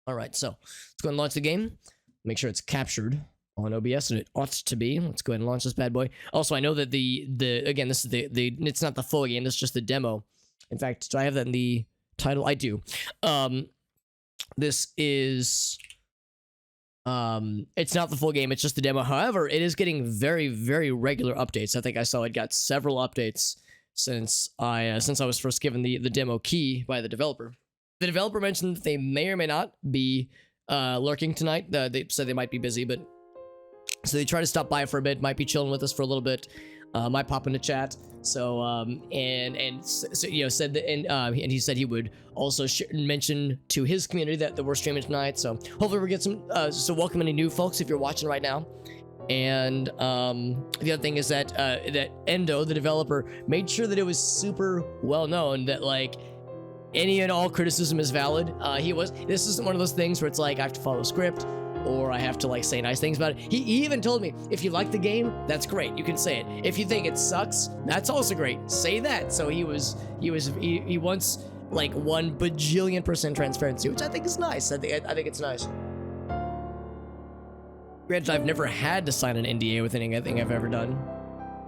All right, so let's go and launch the game. Make sure it's captured on OBS, and it ought to be. Let's go ahead and launch this bad boy. Also, I know that the again, this is the it's not the full game. This is just the demo. In fact, do I have that in the title? I do. This is it's not the full game. It's just the demo. However, it is getting very, very regular updates. I think I saw it got several updates since I was first given the demo key by the developer. The developer mentioned that they may or may not be lurking tonight. They said they might be busy, but so they try to stop by for a bit. Might be chilling with us for a little bit. Might pop into chat. So so, you know, said that, and he said he would also mention to his community that we're streaming tonight. So hopefully we get some. So welcome any new folks if you're watching right now. And the other thing is that that Endo, the developer, made sure that it was super well known that like any and all criticism is valid. This isn't one of those things where it's like I have to follow a script or I have to like say nice things about it. He even told me, if you like the game, that's great. You can say it. If you think it sucks, that's also great. Say that. So he wants like 1 bajillion% transparency, which I think is nice. I think it's nice. Granted, I've never had to sign an NDA with anything I've ever done.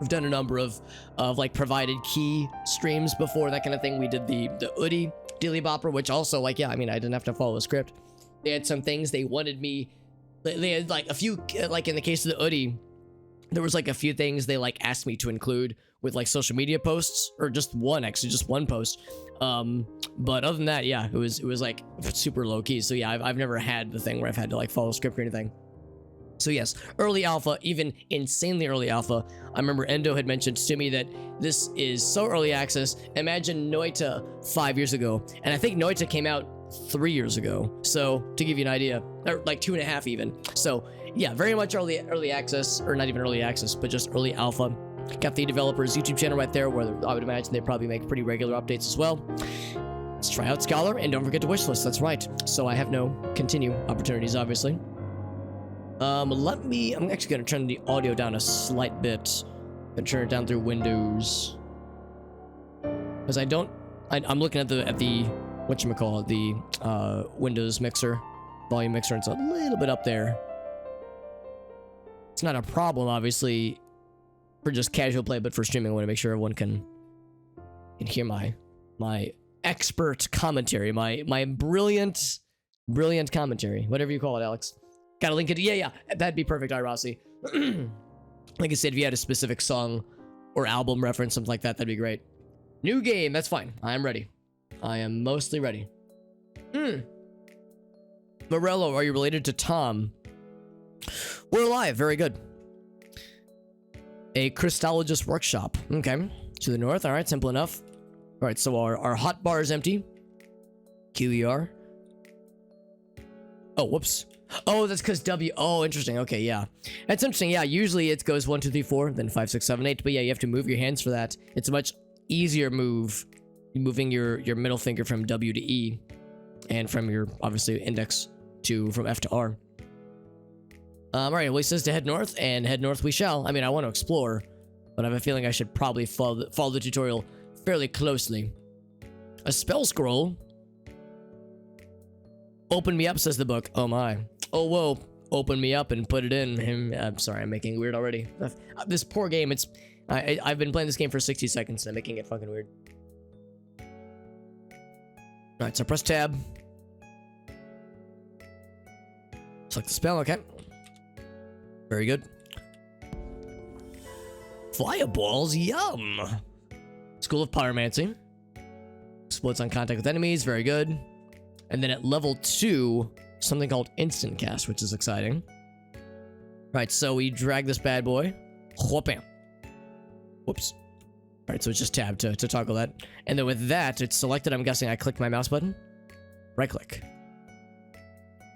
We've done a number of like provided key streams before, that kind of thing. We did the Udi Dilly Bopper, which also like, yeah, I mean, I didn't have to follow a script. They had some things they wanted me, they had like a few, like in the case of the Udi, there was like a few things they like asked me to include with like social media posts, or just one post. But other than that, yeah, it was like super low key. So yeah, I've never had the thing where I've had to like follow a script or anything. So yes, early alpha, even insanely early alpha. I remember Endo had mentioned to me that this is so early access. Imagine Noita 5 years ago. And I think Noita came out 3 years ago. So to give you an idea, or like 2.5 even. So yeah, very much early access, or not even early access, but just early alpha. Got the developer's YouTube channel right there, where I would imagine they probably make pretty regular updates as well. Let's try out Scholar, and don't forget to wishlist, that's right. So I have no continue opportunities, obviously. I'm actually gonna turn the audio down a slight bit and turn it down through Windows, because I'm looking at the whatchamacallit, the Windows mixer, volume mixer, and it's a little bit up there. It's not a problem, obviously, for just casual play, but for streaming, I want to make sure everyone can hear my expert commentary, my brilliant commentary, whatever you call it, Alex. Gotta link it. Yeah, that'd be perfect, Irossi. Like I said, if you had a specific song or album reference, something like that, that'd be great. New game, that's fine. I am ready. I am mostly ready. Morello, are you related to Tom? We're alive, very good. A crystallogist workshop. Okay, to the north, all right, simple enough. All right, so our hot bar is empty. QER. Oh, whoops. Oh, that's because W. Oh, interesting. Okay, yeah. That's interesting. Yeah, usually it goes 1, 2, 3, 4, then 5, 6, 7, 8. But yeah, you have to move your hands for that. It's a much easier move, moving your middle finger from W to E, and from your, obviously, index from F to R. All right, well, he says to head north, and head north we shall. I mean, I want to explore, but I have a feeling I should probably follow the tutorial fairly closely. A spell scroll. Open me up, says the book. Oh my. Oh, whoa. Open me up and put it in. I'm sorry, I'm making it weird already. This poor game, I've been playing this game for 60 seconds and I'm making it fucking weird. Alright, so press tab. Select the spell, okay. Very good. Fireballs, yum! School of Pyromancy. Explodes on contact with enemies, very good. And then at level 2, something called Instant Cast, which is exciting. Right, so we drag this bad boy. Whoop-bam. Whoops. Alright, so it's just tab to toggle that. And then with that, it's selected. I'm guessing I click my mouse button. Right click.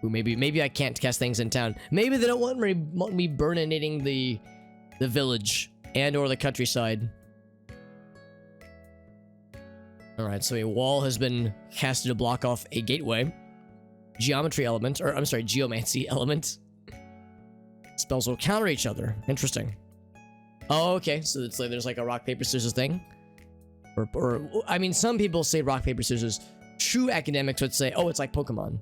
Ooh, maybe I can't cast things in town. Maybe they don't want me burninating the village and or the countryside. Alright, so a wall has been casted to block off a gateway. Geometry element, or I'm sorry, geomancy element. Spells will counter each other. Interesting. Oh, okay, so it's like there's like a rock, paper, scissors thing. Or I mean, some people say rock, paper, scissors. True academics would say, oh, it's like Pokemon.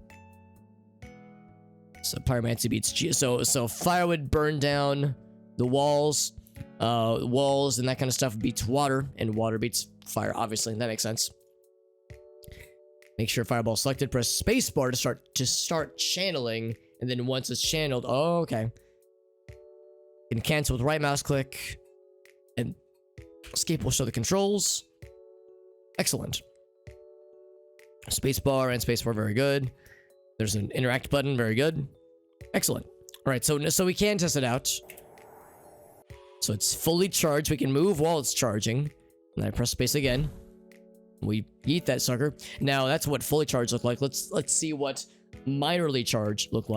So pyromancy beats so fire would burn down the walls, and that kind of stuff beats water, and water beats fire. Obviously, that makes sense. Make sure fireball selected. Press spacebar to start channeling, and then once it's channeled, oh, okay. You can cancel with right mouse click, and escape will show the controls. Excellent. Spacebar and spacebar, very good. There's an interact button, very good. Excellent. All right, so we can test it out. So it's fully charged. We can move while it's charging. And I press space again. We eat that sucker. Now that's what fully charged look like. Let's see what minorly charged looks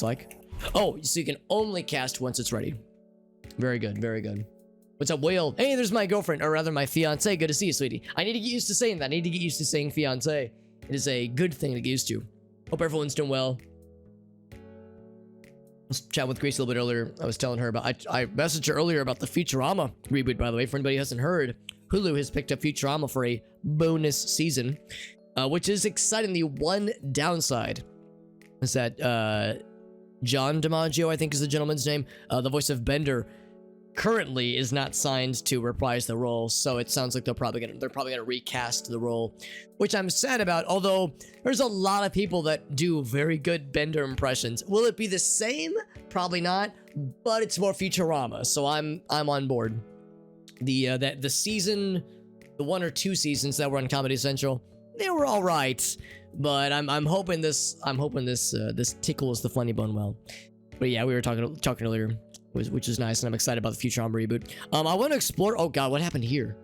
like. Oh, so you can only cast once it's ready. Very good, very good. What's up, Whale? Hey, there's my girlfriend, or rather my fiance. Good to see you, sweetie. I need to get used to saying that. I need to get used to saying fiance. It is a good thing to get used to. Hope everyone's doing well. I was chatting with Grace a little bit earlier. I was telling her about, I messaged her earlier about the Futurama reboot, by the way. For anybody who hasn't heard, Hulu has picked up Futurama for a bonus season, which is exciting. The one downside is that John DiMaggio, I think is the gentleman's name, the voice of Bender, currently is not signed to reprise the role, so it sounds like they're probably gonna recast the role, which I'm sad about. Although there's a lot of people that do very good Bender impressions. Will it be the same? Probably not, but it's more Futurama, so I'm on board. The season, the 1 or 2 seasons that were on Comedy Central, they were all right, but I'm hoping this tickles the funny bone well. But yeah, we were talking earlier, which is nice, and I'm excited about the Futurama reboot. I want to explore. Oh god, what happened here?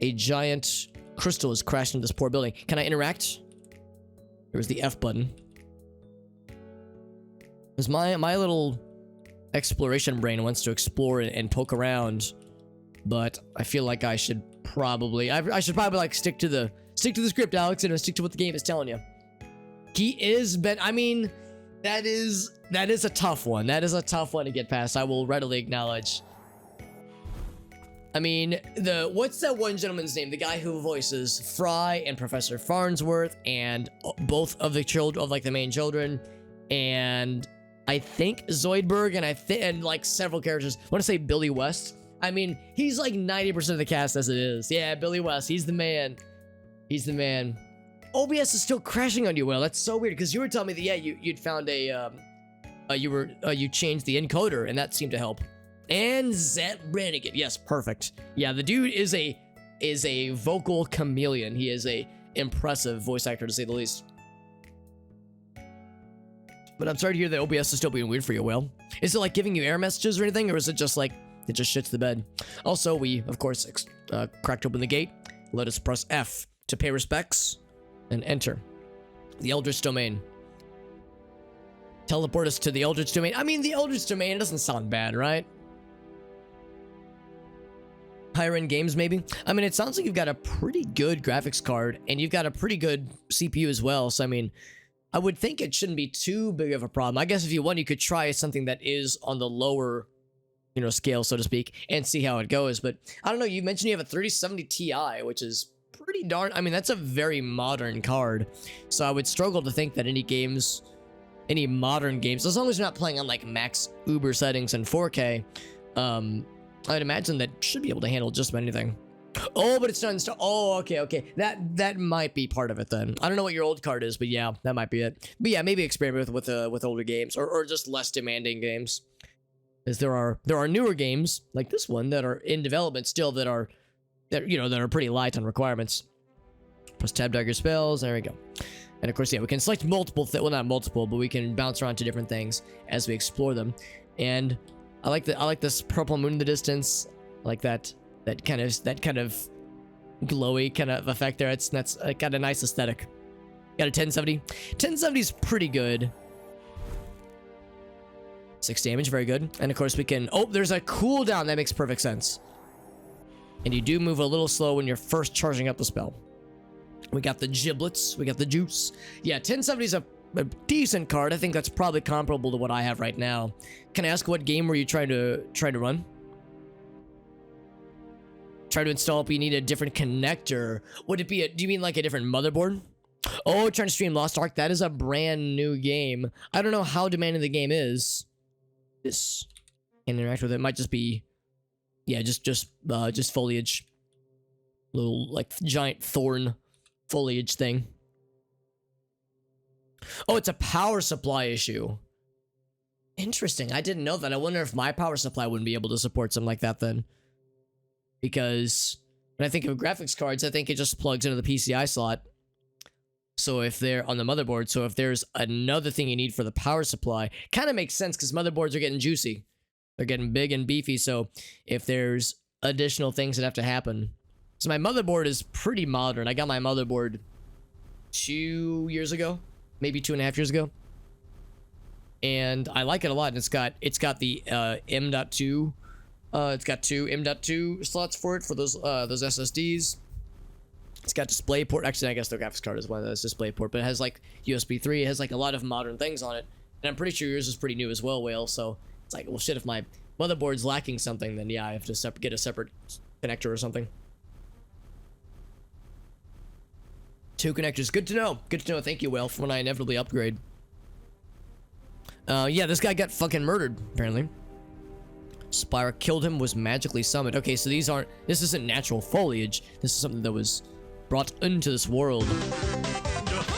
A giant crystal has crashed into this poor building. Can I interact? There's the F button. Because my little exploration brain wants to explore and poke around, but I feel like I should probably like stick to the script, Alex, and stick to what the game is telling you. I mean, that is a tough one. That is a tough one to get past. I will readily acknowledge. I mean, what's that one gentleman's name? The guy who voices Fry and Professor Farnsworth and both of the children, of like the main children, and I think Zoidberg, and like several characters. I want to say Billy West. I mean, he's like 90% of the cast as it is. Yeah, Billy West. He's the man. He's the man. OBS is still crashing on you, Will. That's so weird, because you were telling me that, yeah, you'd found you changed the encoder, and that seemed to help. And Zet Renegade. Yes, perfect. Yeah, the dude is a vocal chameleon. He is a impressive voice actor, to say the least. But I'm sorry to hear that OBS is still being weird for you, Will. Is it like giving you error messages or anything, or is it just like it just shits the bed? Also, we, of course, cracked open the gate. Let us press F to pay respects and enter the Eldritch Domain. Teleport us to the Eldritch Domain. I mean, the Eldritch Domain, it doesn't sound bad, right? Higher end games, maybe? I mean, it sounds like you've got a pretty good graphics card, and you've got a pretty good CPU as well, so I mean, I would think it shouldn't be too big of a problem. I guess if you want, you could try something that is on the lower, scale, so to speak, and see how it goes. But I don't know, you mentioned you have a 3070 Ti, which is pretty darn, I mean, that's a very modern card. So I would struggle to think that any modern games, as long as you're not playing on like max uber settings and 4K, I'd imagine that should be able to handle just about anything. Oh, but it's not installed. Oh, okay. That might be part of it then. I don't know what your old card is, but yeah, that might be it. But yeah, maybe experiment with older games or just less demanding games. Because there are newer games like this one that are in development still that are pretty light on requirements. Press tab to your spells. There we go. And of course, yeah, we can select multiple well, not multiple, but we can bounce around to different things as we explore them. And I like this purple moon in the distance. I like that kind of glowy kind of effect there. That's got a nice aesthetic. Got a 1070. 1070 is pretty good. 6 damage, very good. And of course we can, there's a cooldown. That makes perfect sense. And you do move a little slow when you're first charging up the spell. We got the giblets, we got the juice. Yeah, 1070 is a decent card. I think that's probably comparable to what I have right now. Can I ask what game were you trying to run? Try to install, but you need a different connector. Would it be do you mean like a different motherboard? Oh, trying to stream Lost Ark. That is a brand new game. I don't know how demanding the game is. This can interact with it. Might just be, yeah, just foliage. Little like giant thorn foliage thing. Oh, it's a power supply issue. Interesting. I didn't know that. I wonder if my power supply wouldn't be able to support something like that then. Because when I think of graphics cards, I think it just plugs into the PCI slot. So if they're on the motherboard, so if there's another thing you need for the power supply, kind of makes sense because motherboards are getting juicy. They're getting big and beefy, so if there's additional things that have to happen. So my motherboard is pretty modern. I got my motherboard 2 years ago, maybe 2.5 years ago. And I like it a lot. And it's got the M.2. It's got two M.2 slots for it, for those SSDs. It's got DisplayPort. Actually, I guess the graphics card is one that's DisplayPort, but it has like USB 3. It has like a lot of modern things on it. And I'm pretty sure yours is pretty new as well, Whale. So it's like, well, shit, if my motherboard's lacking something, then yeah, I have to get a separate connector or something. 2 connectors. Good to know. Good to know. Thank you, Whale, for when I inevitably upgrade. Yeah, this guy got fucking murdered, apparently. Spire killed him, was magically summoned. Okay, so this isn't natural foliage. This is something that was brought into this world.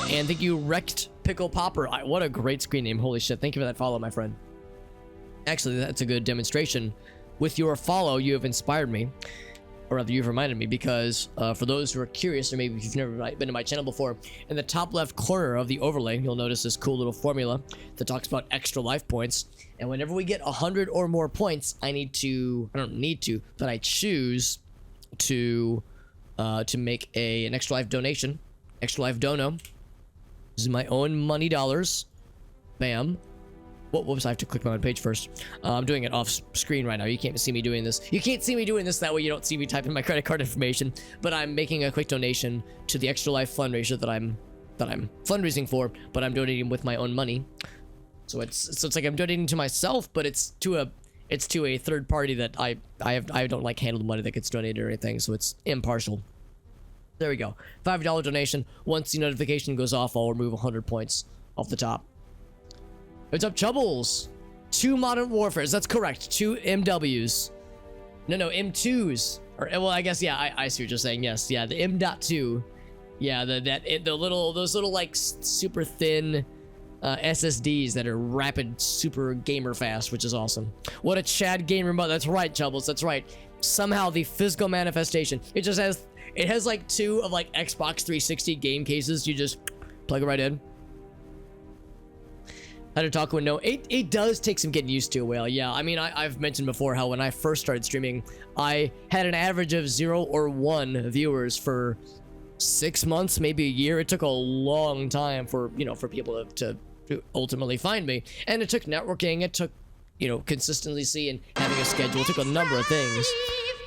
And thank you, Wrecked Pickle Popper. What a great screen name. Holy shit. Thank you for that follow, my friend. Actually, that's a good demonstration. With your follow, you have inspired me. Or rather, you've reminded me, because for those who are curious, or maybe if you've never been to my channel before, in the top left corner of the overlay, you'll notice this cool little formula that talks about extra life points. And whenever we get 100 or more points, I don't need to, but I choose to make an extra life donation. Extra life dono. This is my own money dollars. Bam. Whoops, I have to click my own page first. I'm doing it off screen right now. You can't see me doing this. You can't see me doing this, that way you don't see me type in my credit card information. But I'm making a quick donation to the Extra Life fundraiser that I'm fundraising for, but I'm donating with my own money. So it's like I'm donating to myself, but it's to a third party that I don't like handle the money that gets donated or anything, so it's impartial. There we go. $5 donation. Once the notification goes off, I'll remove 100 points off the top. What's up, Chubbles? 2 Modern Warfares. That's correct. 2 MWs. No, M2s. Or, well, I guess, yeah, I see what you're saying. Yes, yeah, the M.2. Yeah, those little, like, super thin SSDs that are rapid, super gamer fast, which is awesome. What a Chad gamer mode. That's right, Chubbles. That's right. Somehow the physical manifestation. It has like 2 of, like, Xbox 360 game cases. You just plug it right in. How to talk when no, it does take some getting used to, Whale. Yeah, I mean, I've mentioned before how when I first started streaming, I had an average of 0 or 1 viewers for 6 months, maybe a year. It took a long time for people to ultimately find me. And it took networking, it took, consistency and having a schedule. It took a number of things.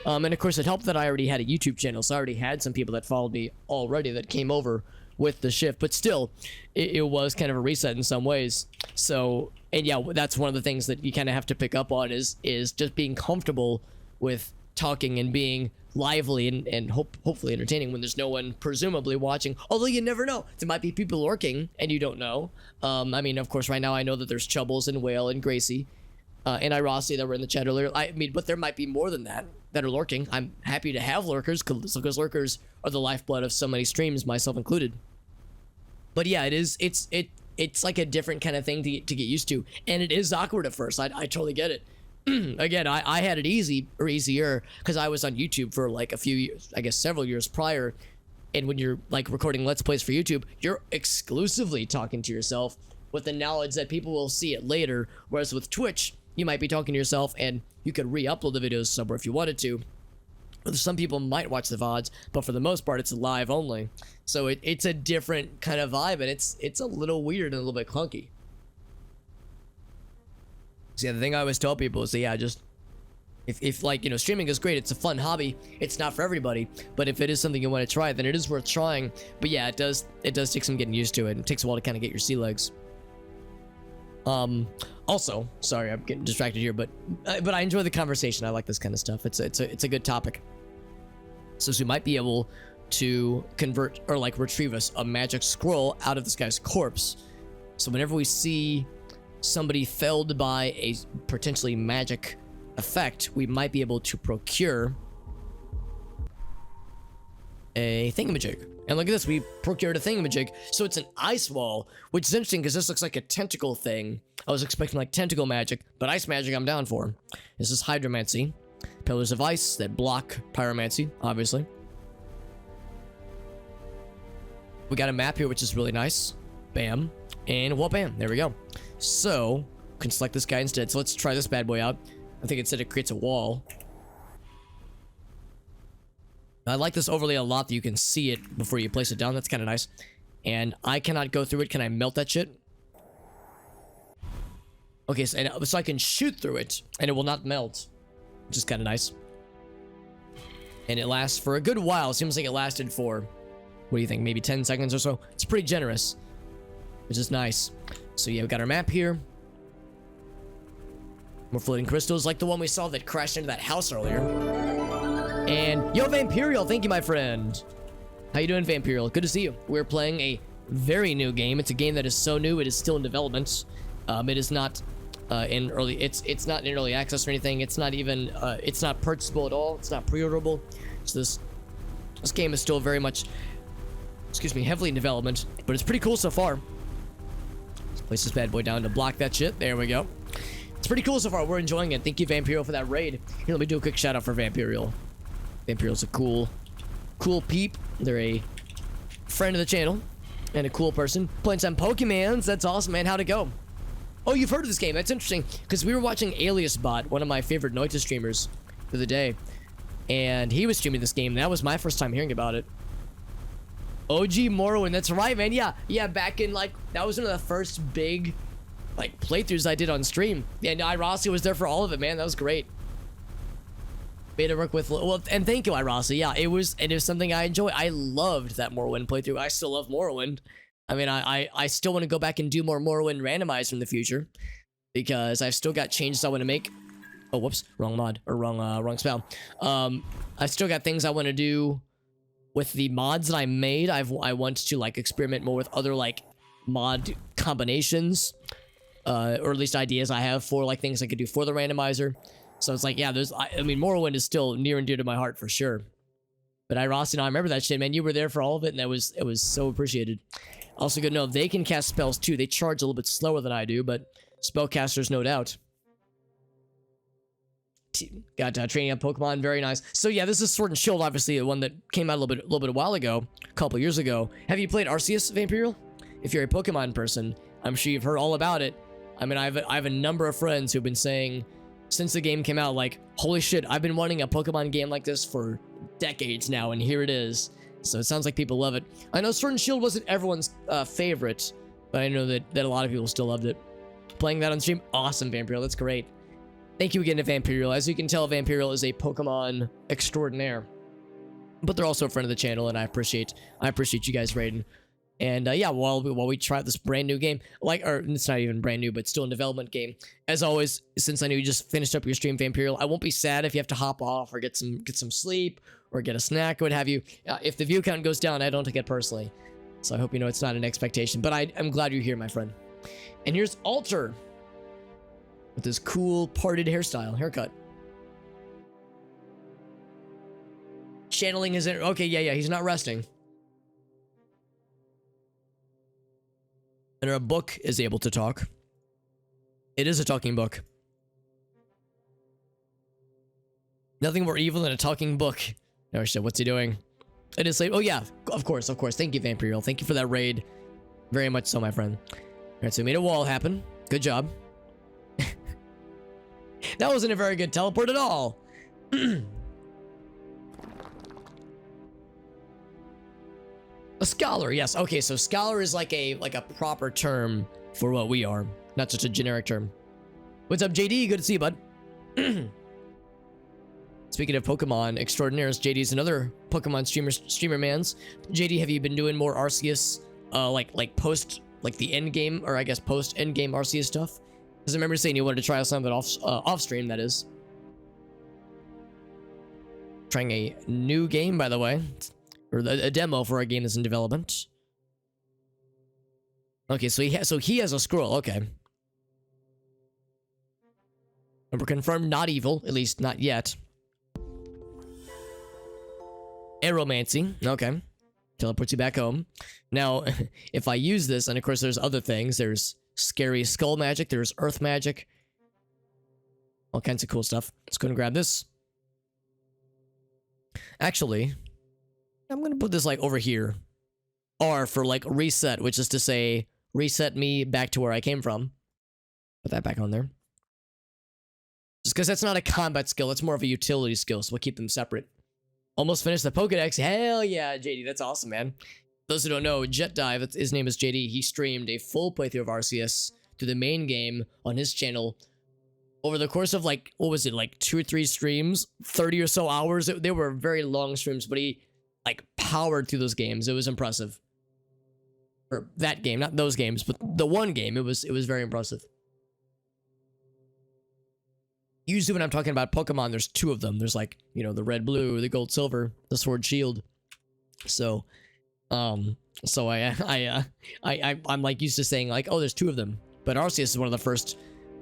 And of course, it helped that I already had a YouTube channel, so I already had some people that followed me already that came over with the shift, but still it was kind of a reset in some ways. So, and yeah, that's one of the things that you kind of have to pick up on is just being comfortable with talking and being lively and hopefully entertaining when there's no one presumably watching, although you never know, there might be people lurking and you don't know. I mean, of course, right now I know that there's Chubbles and Whale and Gracie and Irossi that were in the chat earlier. I mean, but there might be more than that are lurking. I'm happy to have lurkers because lurkers are the lifeblood of so many streams, myself included. But yeah, it's like a different kind of thing to get used to, and it is awkward at first. I totally get it. Again, I had it easier because I was on YouTube for like a few years, I guess several years prior. And when you're like recording Let's Plays for YouTube, you're exclusively talking to yourself with the knowledge that people will see it later. Whereas with Twitch, you might be talking to yourself and you could re-upload the videos somewhere if you wanted to. Some people might watch the VODs, but for the most part, it's live only. So it's a different kind of vibe, and it's a little weird and a little bit clunky. So yeah, the thing I always tell people is that, yeah, just if like, streaming is great, it's a fun hobby, it's not for everybody, but if it is something you want to try, then it is worth trying. But yeah, it does take some getting used to it. It takes a while to kind of get your sea legs. Also, sorry, I'm getting distracted here, but I enjoy the conversation. I like this kind of stuff. It's a good topic. So we might be able to convert or like retrieve a magic scroll out of this guy's corpse. So whenever we see somebody felled by a potentially magic effect, we might be able to procure a thingamajig. And look at this, we procured a thingamajig. So it's an ice wall, which is interesting because this looks like a tentacle thing. I was expecting like tentacle magic, but ice magic I'm down for. This is hydromancy. Pillars of ice that block pyromancy, obviously. We got a map here, which is really nice. Bam. And well, bam. There we go. So, we can select this guy instead. So let's try this bad boy out. I think it said it creates a wall. I like this overlay a lot that you can see it before you place it down. That's kind of nice. And I cannot go through it. Can I melt that shit? Okay, so I can shoot through it and it will not melt, which is kind of nice. And it lasts for a good while. It seems like it lasted for, what do you think, maybe 10 seconds or so? It's pretty generous, which is nice. So yeah, we've got our map here. More floating crystals like the one we saw that crashed into that house earlier. And yo, Vampirial, thank you, my friend. How you doing, Vampirial? Good to see you. We're playing a very new game. It's a game that is so new, it is still in development. It is not in early. It's not in early access or anything. It's not even. It's not purchasable at all. It's not pre-orderable. So this game is still very much, excuse me, heavily in development. But it's pretty cool so far. Let's place this bad boy down to block that shit. There we go. It's pretty cool so far. We're enjoying it. Thank you, Vampirial, for that raid. Here, let me do a quick shout out for Vampirial. Vampirial's a cool peep. They're a friend of the channel and a cool person. Playing some Pokemons. That's awesome, man. How'd it go? Oh, you've heard of this game. That's interesting, because we were watching Alias Bot, one of my favorite Noita streamers for the day, and he was streaming this game. That was my first time hearing about it. OG Morrowind, that's right, man. Yeah, back in, like, that was one of the first big, like, playthroughs I did on stream. And Irasi was there for all of it, man. That was great. Made it work with, well, and thank you, Irasi. Yeah, it was something I enjoy. I loved that Morrowind playthrough. I still love Morrowind. I mean, I still want to go back and do more Morrowind randomizer in the future, because I've still got changes I want to make. Oh, whoops, wrong mod, or wrong spell. I've still got things I want to do with the mods that I made. I want to like experiment more with other like mod combinations, or at least ideas I have for like things I could do for the randomizer. So it's like, yeah, I mean, Morrowind is still near and dear to my heart for sure. But I remember that shit, man. You were there for all of it, and it was so appreciated. Also good to know they can cast spells too. They charge a little bit slower than I do, but spellcasters, no doubt. Got training up Pokemon, very nice. So yeah, this is Sword and Shield, obviously the one that came out a little bit a while ago, a couple years ago. Have you played Arceus, Vampirial? If you're a Pokemon person, I'm sure you've heard all about it. I mean, I have a number of friends who've been saying since the game came out, like, holy shit, I've been wanting a Pokemon game like this for decades now, and here it is. So it sounds like people love it. I know Sword and Shield wasn't everyone's favorite, but I know that a lot of people still loved it. Playing that on stream, awesome, Vampirial. That's great. Thank you again to Vampirial. As you can tell, Vampirial is a Pokemon extraordinaire, but they're also a friend of the channel, and I appreciate you guys raiding. And yeah, while we try out this brand new game, or it's not even brand new, but still in development game. As always, since I know you just finished up your stream, Vampirial, I won't be sad if you have to hop off or get some sleep or get a snack or what have you. If the view count goes down, I don't take it personally. So I hope you know it's not an expectation, but I'm glad you're here, my friend. And here's Alter with this cool parted haircut. Channeling his inner, okay, yeah, he's not resting. And our book is able to talk. It is a talking book. Nothing more evil than a talking book. No shit, what's he doing? It is like, oh yeah, of course. Thank you, Vampirial. Thank you for that raid. Very much so, my friend. Alright, so we made a wall happen. Good job. That wasn't a very good teleport at all. A scholar, yes. Okay, so scholar is like a proper term for what we are, not just a generic term. What's up, JD? Good to see you, bud. Speaking of Pokemon extraordinaires, JD is another Pokemon streamer mans. JD, have you been doing more Arceus, like post, like the end game, or I guess post end game Arceus stuff? Because I remember saying you wanted to try out some of it off stream, that is. Trying a new game, by the way. It's or a demo for a game that's in development. Okay, so he has a scroll. Okay. And we're confirmed not evil, at least not yet. Aeromancy. Okay. Teleports you back home. Now, if I use this, and of course there's other things. There's scary skull magic. There's earth magic. All kinds of cool stuff. Let's go and grab this. Actually, I'm going to put this like over here. R for like reset, which is to say reset me back to where I came from. Put that back on there. Just because that's not a combat skill. It's more of a utility skill, so we'll keep them separate. Almost finished the Pokedex. Hell yeah, JD. That's awesome, man. Those who don't know, Jet Dive, his name is JD. He streamed a full playthrough of Arceus through the main game on his channel over the course of like, what was it, like 2 or 3 streams, 30 or so hours. They were very long streams, but he like powered through those games. It was impressive. Or that game, not those games, but the one game. It was very impressive. Usually when I'm talking about Pokemon, there's 2 of them. There's like, you know, the red, blue, the gold, silver, the sword, shield. So, I'm like used to saying like, oh, there's 2 of them. But Arceus is one of the first,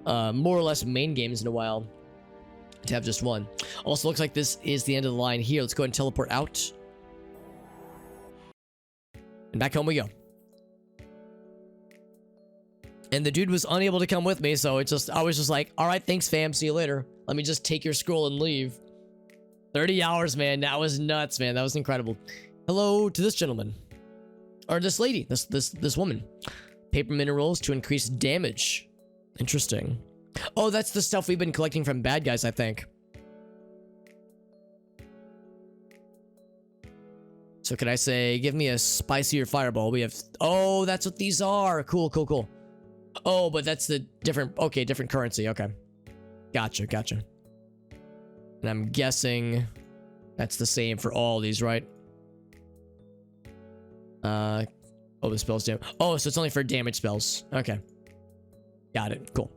more or less main games in a while to have just one. Also, looks like this is the end of the line here. Let's go ahead and teleport out. And back home we go. And the dude was unable to come with me, so I was just like, all right, thanks, fam. See you later. Let me just take your scroll and leave. 30 hours, man. That was nuts, man. That was incredible. Hello to this gentleman. Or this lady. This woman. Paper minerals to increase damage. Interesting. Oh, that's the stuff we've been collecting from bad guys, I think. So could I say, give me a spicier fireball? We have... Oh, that's what these are. Cool, cool, cool. Oh, but that's the different... Okay, different currency. Okay. Gotcha, gotcha. And I'm guessing that's the same for all these, right? Oh, the spells do... Oh, so it's only for damage spells. Okay. Got it. Cool.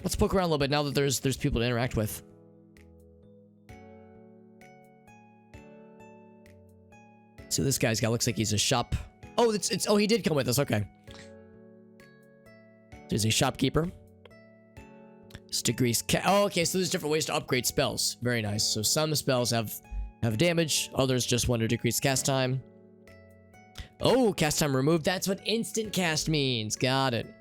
Let's poke around a little bit now that there's people to interact with. So this guy's got, looks like he's a shop. Oh, oh, he did come with us. Okay. There's a shopkeeper. It's degrees. Oh, okay. So there's different ways to upgrade spells. Very nice. So some spells have damage. Others just want to decrease cast time. Oh, cast time removed. That's what instant cast means. Got it.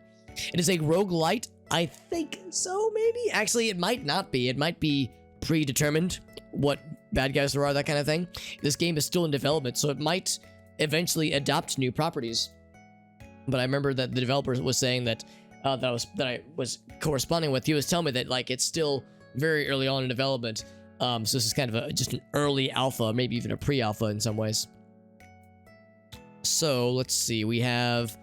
It is a roguelite. I think so, maybe. Actually, it might not be. It might be predetermined what bad guys there are, that kind of thing. This game is still in development, so it might eventually adopt new properties. But I remember that the developer was saying that that I was corresponding with. He was telling me that like it's still very early on in development. So this is kind of just an early alpha, maybe even a pre-alpha in some ways. So let's see. We have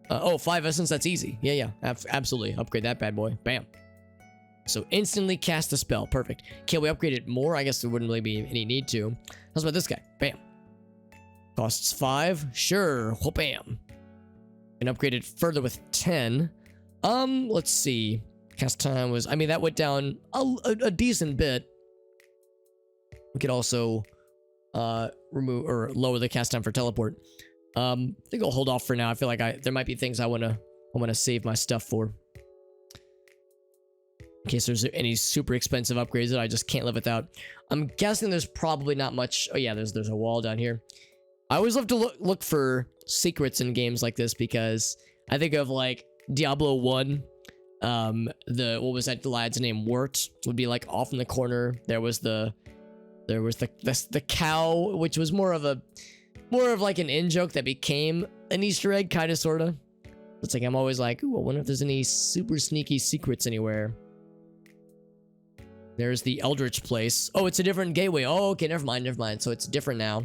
5 essence. That's easy. Yeah, absolutely. Upgrade that bad boy. Bam. So instantly cast the spell. Perfect. Can we upgrade it more? I guess there wouldn't really be any need to. How's about this guy? Bam. Costs 5. Sure. Bam. And upgrade it further with 10. Let's see. Cast time was... I mean, that went down a decent bit. We could also remove or lower the cast time for teleport. I think I'll hold off for now. I feel like there might be things I wanna save my stuff for. In case there's any super expensive upgrades that I just can't live without. I'm guessing there's probably not much. Oh yeah, there's a wall down here. I always love to look for secrets in games like this because I think of like Diablo 1. What was that lad's name? Wirt would be like off in the corner. There was the cow, which was more of like an in joke that became an Easter egg, kind of, sort of. It's like I'm always like, ooh, I wonder if there's any super sneaky secrets anywhere. There's the Eldritch place. Oh, it's a different gateway. Oh, okay, never mind. So it's different now.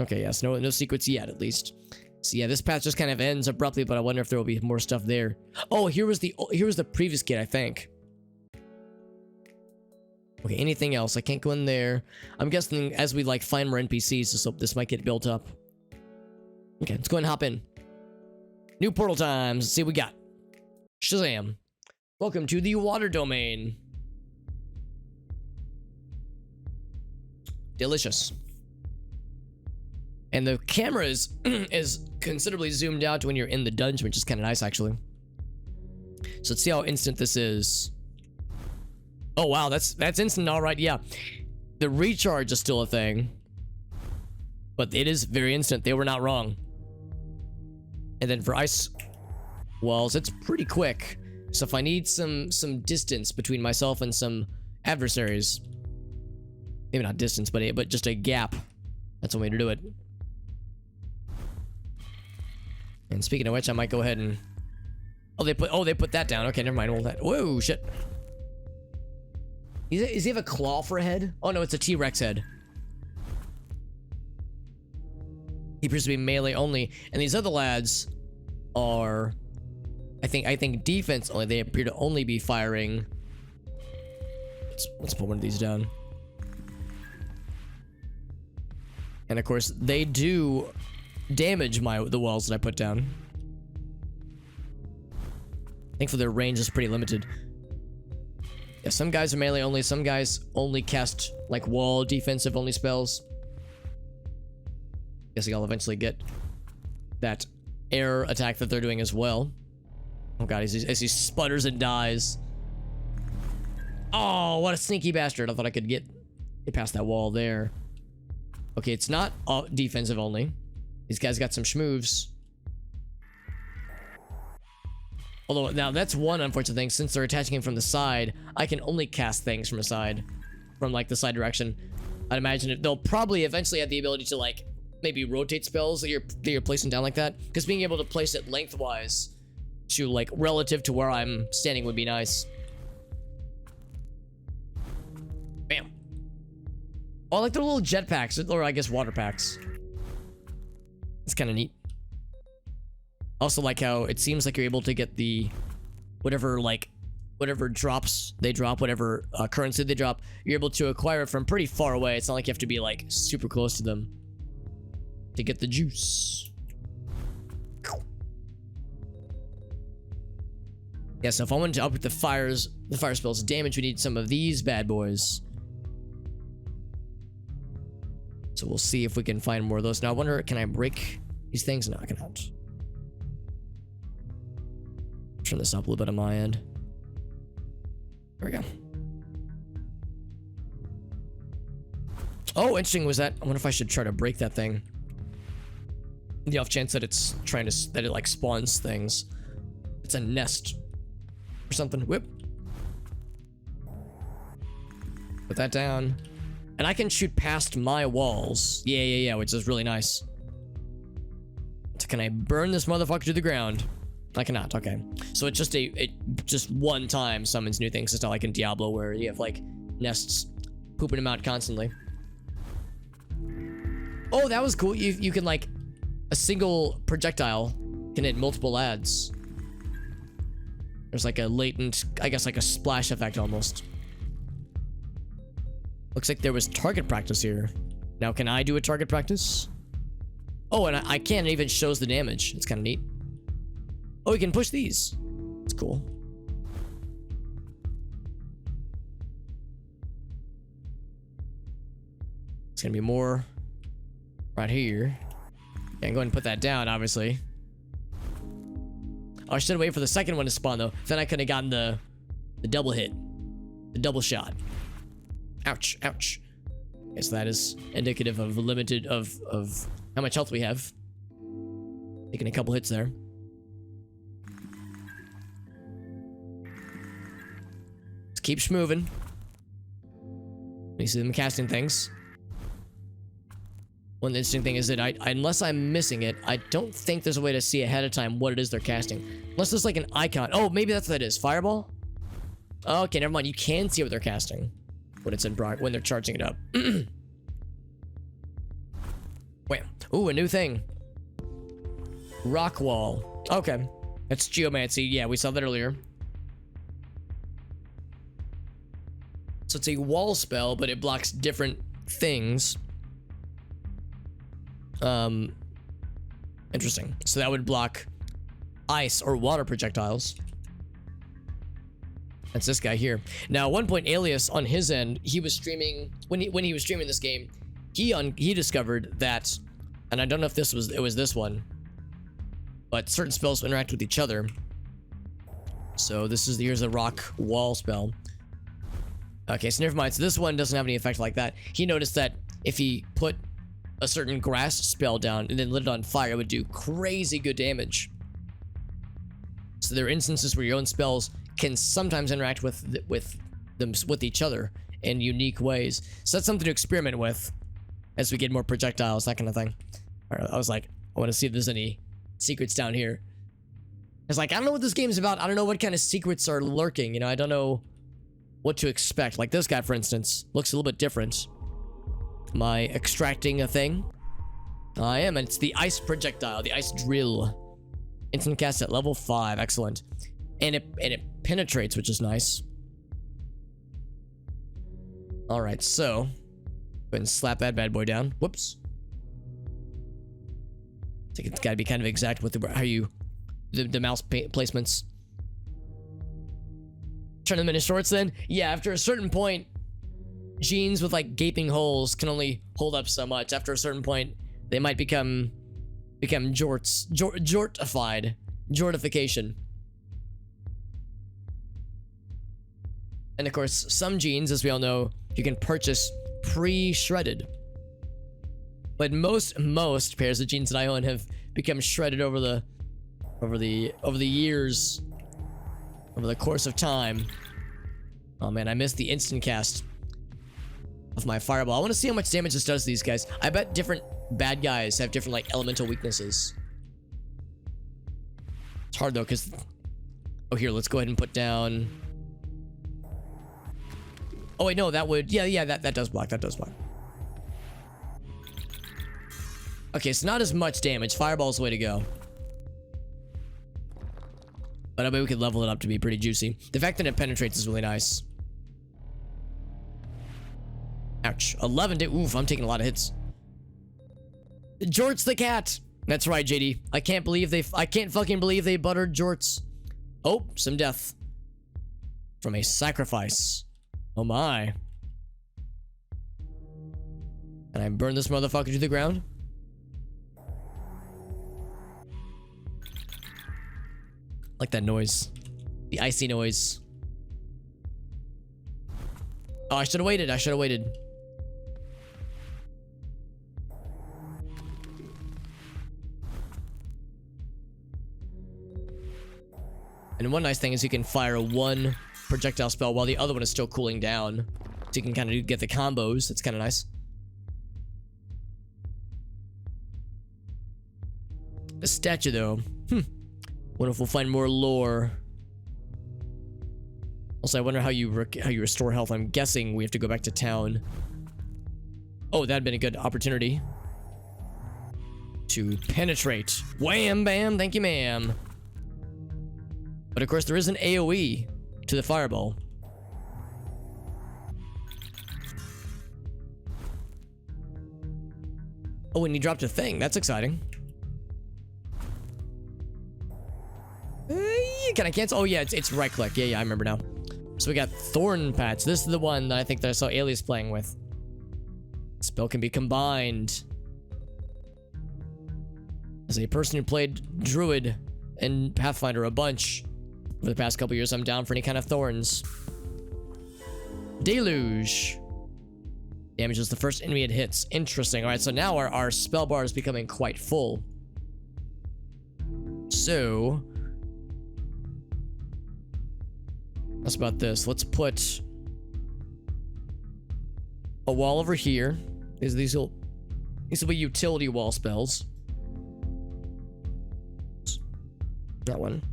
Okay, yes, no secrets yet, at least. So yeah, this path just kind of ends abruptly, but I wonder if there will be more stuff there. Oh, here was the previous gate, I think. Okay, anything else? I can't go in there. I'm guessing as we like find more NPCs, this might get built up. Okay, let's go ahead and hop in. New portal times. Let's see what we got. Shazam. Welcome to the water domain. Delicious. And the camera is is considerably zoomed out when you're in the dungeon, which is kind of nice, actually. So let's see how instant this is. Oh wow, that's instant. All right, yeah. The recharge is still a thing, but it is very instant. They were not wrong. And then for ice walls, it's pretty quick. So if I need some distance between myself and some adversaries, maybe not distance, but just a gap, that's one way to do it. And speaking of which, I might go ahead and they put that down. Okay, never mind. All that. Whoa, shit. Does he have a claw for a head? Oh no, it's a T-Rex head. He appears to be melee only, and these other lads are, I think defense only. They appear to only be firing. Let's put one of these down. And of course, they do damage the walls that I put down. Thankfully, their range is pretty limited. Yeah, some guys are melee only. Some guys only cast like wall defensive only spells. Guessing I'll eventually get that air attack that they're doing as well. Oh god, as he sputters and dies. Oh, what a sneaky bastard. I thought I could get past that wall there. Okay, it's not defensive only. These guys got some schmoves. Although, now that's one unfortunate thing. Since they're attaching him from the side, I can only cast things from the side. From, like, the side direction. I'd imagine they'll probably eventually have the ability to, like, maybe rotate spells that you're placing down like that. Because being able to place it lengthwise to, like, relative to where I'm standing would be nice. Bam. Oh, I like the little jetpacks, or I guess water packs. It's kind of neat. Also like how it seems like you're able to get the whatever drops they drop, whatever currency they drop, you're able to acquire it from pretty far away. It's not like you have to be like super close to them to get the juice. Yeah, so if I wanted to up the fire spells damage, we need some of these bad boys. So we'll see if we can find more of those. Now I wonder, can I break these things? No, I cannot. Turn this up a little bit on my end. There we go. Oh, interesting was that. I wonder if I should try to break that thing. The off chance that it's trying to, that it like spawns things. It's a nest or something. Whip. Put that down. And I can shoot past my walls. Yeah, which is really nice. So can I burn this motherfucker to the ground? I cannot. Okay. So it's just it just one time summons new things. It's not like in Diablo where you have like nests pooping them out constantly. Oh, that was cool. You can like a single projectile can hit multiple lads. There's like a latent, I guess like a splash effect almost. Looks like there was target practice here. Now can I do a target practice? Oh, and I can't, it even shows the damage. It's kind of neat. Oh, we can push these. It's cool. It's gonna be more right here. Yeah, go ahead and put that down, obviously. Oh, I should have waited for the second one to spawn, though. Then I could have gotten the double hit. The double shot. Ouch, ouch. Okay, so that is indicative of limited, of how much health we have. Taking a couple hits there. Let's keep moving. You see them casting things. One interesting thing is that unless I'm missing it, I don't think there's a way to see ahead of time what it is they're casting. Unless there's like an icon. Oh, maybe that's what that is. Fireball? Okay, never mind. You can see what they're casting when it's in when they're charging it up. Wham. Ooh, a new thing. Rock wall. Okay. That's geomancy. Yeah, we saw that earlier. So it's a wall spell, but it blocks different things. Interesting. So that would block ice or water projectiles. That's this guy here. Now, at one point, Alias on his end, he was streaming when he was streaming this game. he discovered that, and I don't know if it was this one, but certain spells interact with each other. So here's a rock wall spell. Okay, so never mind. So this one doesn't have any effect like that. He noticed that if he put a certain grass spell down and then lit it on fire, it would do crazy good damage. So there are instances where your own spells can sometimes interact with each other in unique ways. So that's something to experiment with as we get more projectiles, that kind of thing. All right, I was like, I want to see if there's any secrets down here. It's like, I don't know what this game's about. I don't know what kind of secrets are lurking. You know, I don't know what to expect. Like this guy, for instance, looks a little bit different. Am I extracting a thing? I am, and it's the ice projectile, the ice drill. Instant cast at level 5, excellent. And it penetrates, which is nice. All right, so go ahead and slap that bad boy down. Whoops. I think it's got to be kind of exact with the mouse placements. Turn them into shorts then? Yeah, after a certain point, jeans with like gaping holes can only hold up so much. After a certain point, they might become jortification. And of course, some jeans, as we all know, you can purchase pre-shredded. But most pairs of jeans that I own have become shredded over the years, over the course of time. Oh man, I missed the instant cast of my fireball. I want to see how much damage this does to these guys. I bet different bad guys have different like elemental weaknesses. It's hard though, because here, let's go ahead and put down. Oh wait, no, that would that does block. That does block. Okay, so not as much damage. Fireball's the way to go. But I bet we could level it up to be pretty juicy. The fact that it penetrates is really nice. Ouch. 11 to... Oof, I'm taking a lot of hits. Jorts the cat! That's right, JD. I can't fucking believe they buttered Jorts. Oh, some death. From a sacrifice. Oh my. Can I burn this motherfucker to the ground? Like that noise. The icy noise. Oh, I should have waited. And one nice thing is you can fire one projectile spell while the other one is still cooling down. So you can kind of get the combos. That's kind of nice. The statue, though. Wonder if we'll find more lore. Also, I wonder how you restore health. I'm guessing we have to go back to town. Oh, that'd been a good opportunity to penetrate. Wham, bam, thank you, ma'am. But of course, there is an AoE to the fireball. Oh, and he dropped a thing. That's exciting. Can I cancel? Oh yeah, it's right click. Yeah, I remember now. So we got Thorn Patch. This is the one that I think that I saw Alias playing with. Spell can be combined. As a person who played Druid and Pathfinder a bunch over the past couple years, I'm down for any kind of thorns. Deluge. Damages the first enemy it hits. Interesting. Alright, so now our spell bar is becoming quite full. So how about this? Let's put a wall over here. These will be utility wall spells. That one.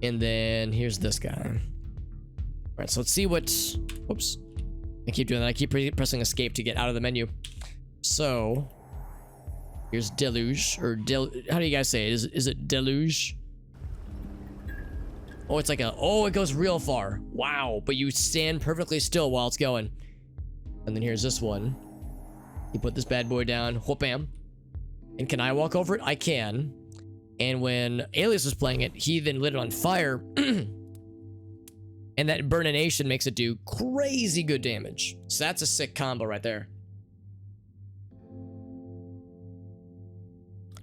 And then here's this guy. All right, so let's see what... Whoops. I keep doing that. I keep pressing escape to get out of the menu. So here's Deluge, or how do you guys say it? Is it Deluge? Oh, it's like it goes real far. Wow, but you stand perfectly still while it's going. And then here's this one. You put this bad boy down, whoop bam. And can I walk over it? I can. And when Alias was playing it, he then lit it on fire. And that burnination makes it do crazy good damage. So that's a sick combo right there.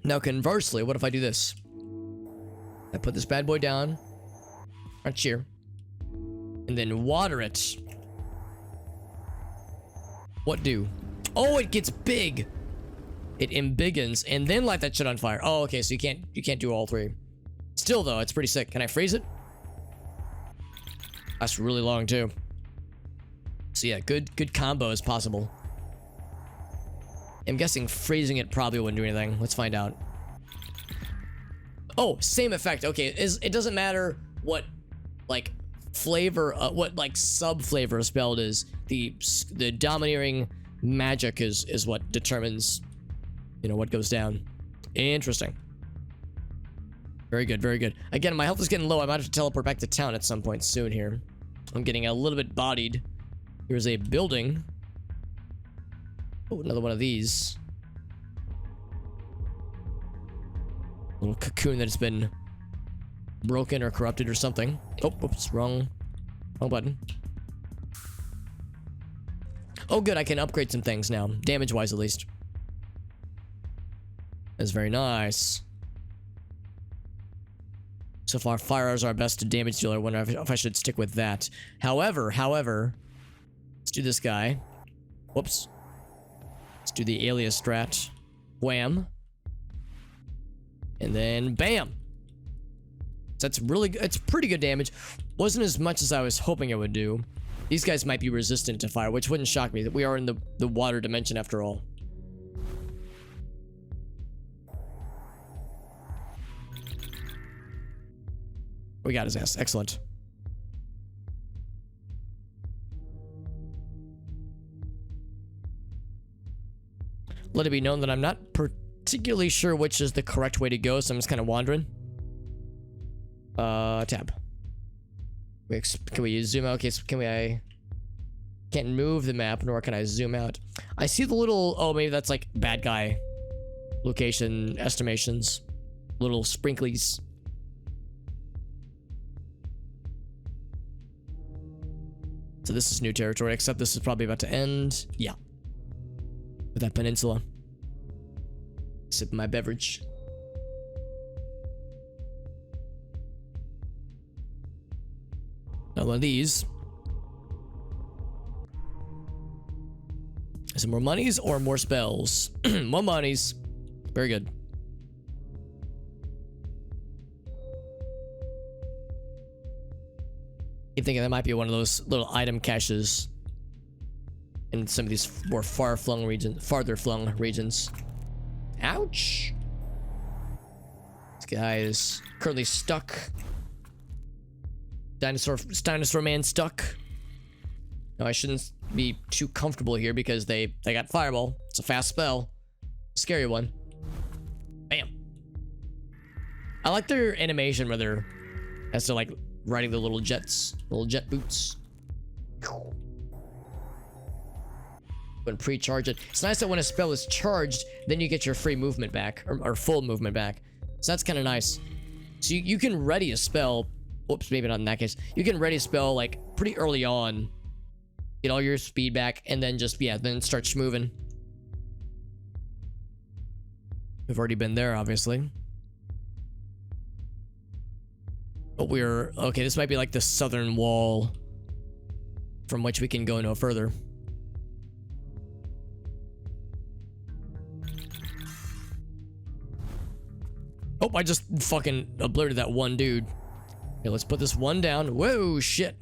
Now, conversely, what if I do this? I put this bad boy down, right here, and then water it. What do? Oh, it gets big. It embiggens, and then light that shit on fire. Oh, okay, so you can't do all three. Still, though, it's pretty sick. Can I freeze it? That's really long, too. So yeah, good combo is possible. I'm guessing freezing it probably wouldn't do anything. Let's find out. Oh, same effect. Okay, it doesn't matter what, like, flavor, what, like, sub-flavor a spell is. The domineering magic is what determines, you know, what goes down. Interesting. Very good, very good. Again, my health is getting low. I might have to teleport back to town at some point soon here. I'm getting a little bit bodied. Here's a building. Oh, another one of these. Little cocoon that has been broken or corrupted or something. Oh, oops, wrong button. Oh, good, I can upgrade some things now. Damage-wise, at least. That's very nice. So far, fire is our best damage dealer. I wonder if I should stick with that. However, let's do this guy. Whoops. Let's do the alias strat. Wham. And then bam. So that's it's pretty good damage. Wasn't as much as I was hoping it would do. These guys might be resistant to fire, which wouldn't shock me. That we are in the water dimension after all. We got his ass. Excellent. Let it be known that I'm not particularly sure which is the correct way to go, so I'm just kind of wandering. Tab. Can we zoom out? Okay, so I can't move the map, nor can I zoom out. I see the little, oh, maybe that's like bad guy location estimations. Little sprinklies. So this is new territory, except this is probably about to end. Yeah. With that peninsula. Sip my beverage. Now one of these. Is it more monies or more spells? More monies. Very good. Keep thinking that might be one of those little item caches in some of these more farther flung regions. Ouch! This guy is currently stuck. Dinosaur man stuck. No, I shouldn't be too comfortable here because they got fireball. It's a fast spell. Scary one. Bam. I like their animation where they're as they're like riding the little jets, little jet boots. When pre-charge it. It's nice that when a spell is charged, then you get your free movement back, or full movement back. So that's kind of nice. So you can ready a spell. Whoops, maybe not in that case. You can ready a spell like pretty early on. Get all your speed back, and then just, yeah, then start schmoving. We've already been there, obviously. But we're, okay, this might be like the southern wall from which we can go no further. Oh, I just fucking obliterated that one dude. Okay, let's put this one down. Whoa, shit.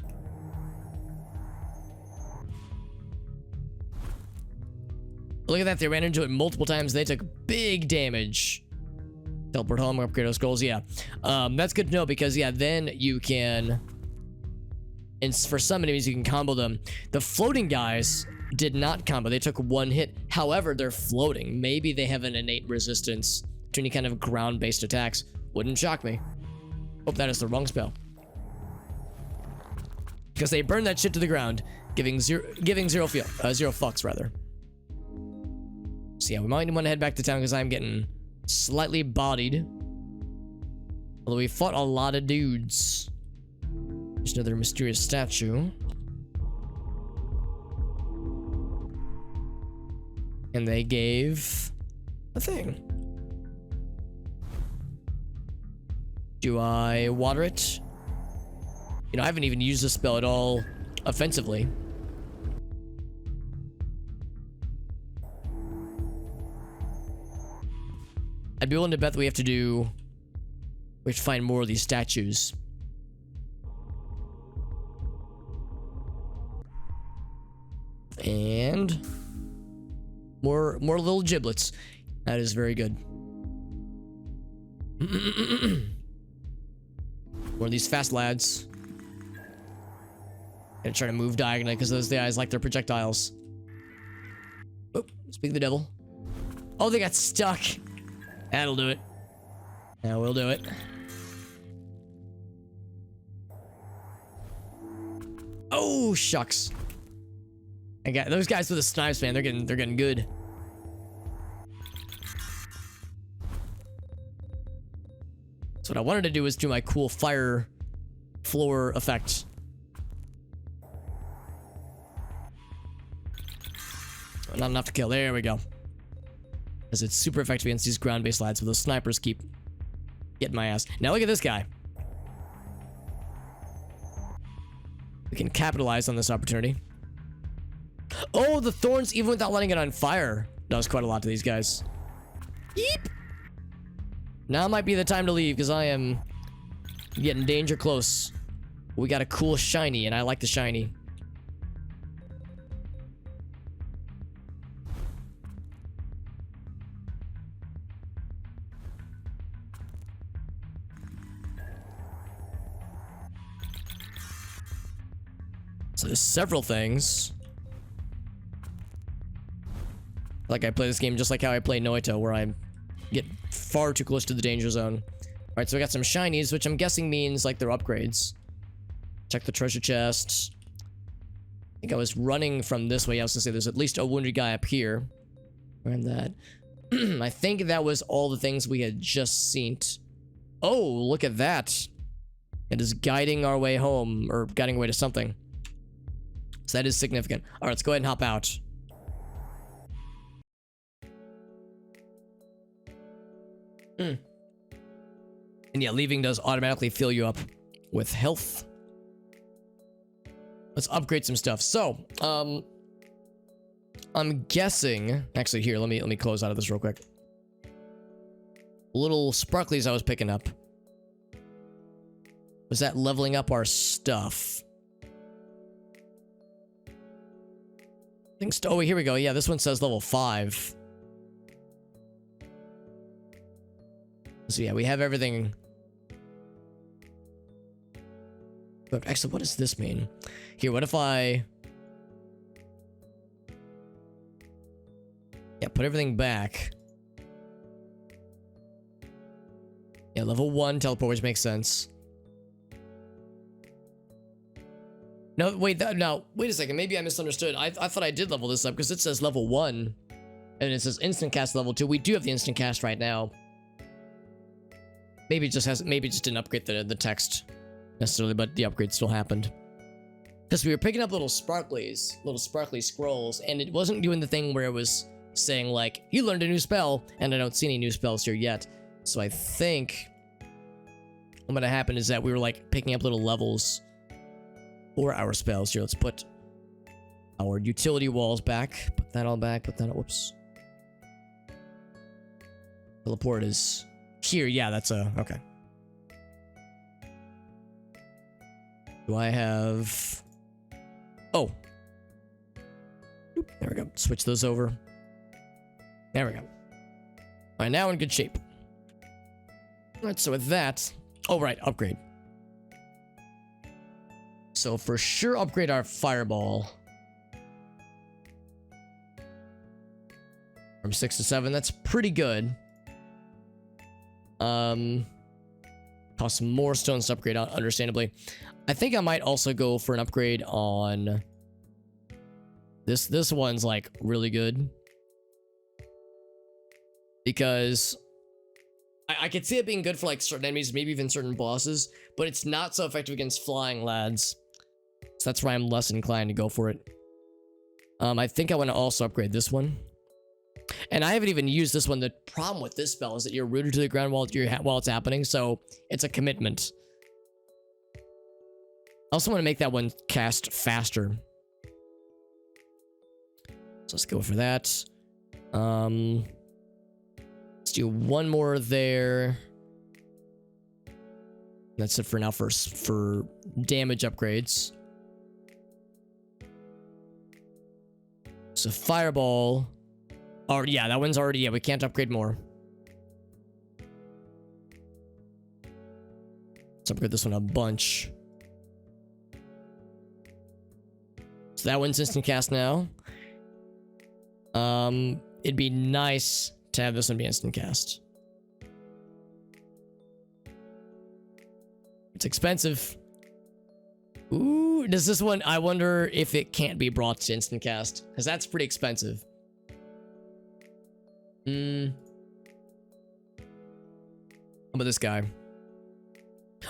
Look at that, they ran into it multiple times. They took big damage. Teleport home, upgrade those scrolls, yeah. That's good to know because, yeah, then you can... And for some enemies, you can combo them. The floating guys did not combo. They took one hit. However, they're floating. Maybe they have an innate resistance to any kind of ground-based attacks. Wouldn't shock me. Oh, that is the wrong spell. Because they burned that shit to the ground, giving zero fucks, rather. So yeah, we might want to head back to town because I'm getting slightly bodied. Although we fought a lot of dudes. There's another mysterious statue. And they gave a thing. Do I water it? You know, I haven't even used this spell at all offensively. I'd be willing to bet that we have to find more of these statues. And more little giblets. That is very good. More of these fast lads. Gonna try to move diagonally because those guys like their projectiles. Oh, speak of the devil. Oh, they got stuck. That'll do it. Yeah, we'll do it. Oh, shucks. I got those guys with the snipes, man. They're getting good. So what I wanted to do was do my cool fire floor effect. Not enough to kill. There we go. Because it's super effective against these ground-based lads, but those snipers keep getting my ass. Now look at this guy. We can capitalize on this opportunity. Oh, the thorns, even without letting it on fire, does quite a lot to these guys. Yeep. Now might be the time to leave, because I am getting danger close. We got a cool shiny, and I like the shiny. So there's several things. Like I play this game just like how I play Noito, where I get far too close to the danger zone. Alright, so we got some shinies, which I'm guessing means like they're upgrades. Check the treasure chest. I think I was running from this way. I was gonna say there's at least a wounded guy up here. And that. I think that was all the things we had just seen. Oh, look at that. It is guiding our way home, or guiding away to something. So that is significant. Alright, let's go ahead and hop out. And yeah, leaving does automatically fill you up with health. Let's upgrade some stuff. So, I'm guessing... Actually, here, let me close out of this real quick. Little sparklies I was picking up. Was that leveling up our stuff? Oh, here we go. Yeah, this one says level 5. So yeah, we have everything. Look, actually, what does this mean? Here, what if I... Yeah, put everything back. Yeah, level 1 teleport, which makes sense. No, wait, no, wait a second. Maybe I misunderstood. I thought I did level this up because it says level 1. And it says instant cast level 2. We do have the instant cast right now. Maybe it just didn't upgrade the text necessarily, but the upgrade still happened. Because we were picking up little sparkly scrolls, and it wasn't doing the thing where it was saying like, you learned a new spell, and I don't see any new spells here yet. So I think what might have happened is that we were like picking up little levels for our spells. Here, let's put our utility walls back. Put that all back, put that on, whoops. Teleport is... Here, yeah, that's a... Okay. Do I have... Oh. There we go. Switch those over. There we go. Alright, now in good shape. Alright, so with that... Oh, right, upgrade. So for sure upgrade our fireball. From 6 to 7, that's pretty good. Costs more stones to upgrade, understandably. I think I might also go for an upgrade on this one's like really good because I could see it being good for like certain enemies, maybe even certain bosses, but it's not so effective against flying lads, so that's why I'm less inclined to go for it. I think I want to also upgrade this one. And I haven't even used this one. The problem with this spell is that you're rooted to the ground while it's happening, so it's a commitment. I also want to make that one cast faster. So let's go for that. Let's do one more there. That's it for now for damage upgrades. So fireball. Oh yeah, that one's already, yeah, we can't upgrade more. Let's upgrade this one a bunch. So that one's instant cast now. It'd be nice to have this one be instant cast. It's expensive. Ooh, does this one, I wonder if it can't be brought to instant cast, because that's pretty expensive. How about this guy?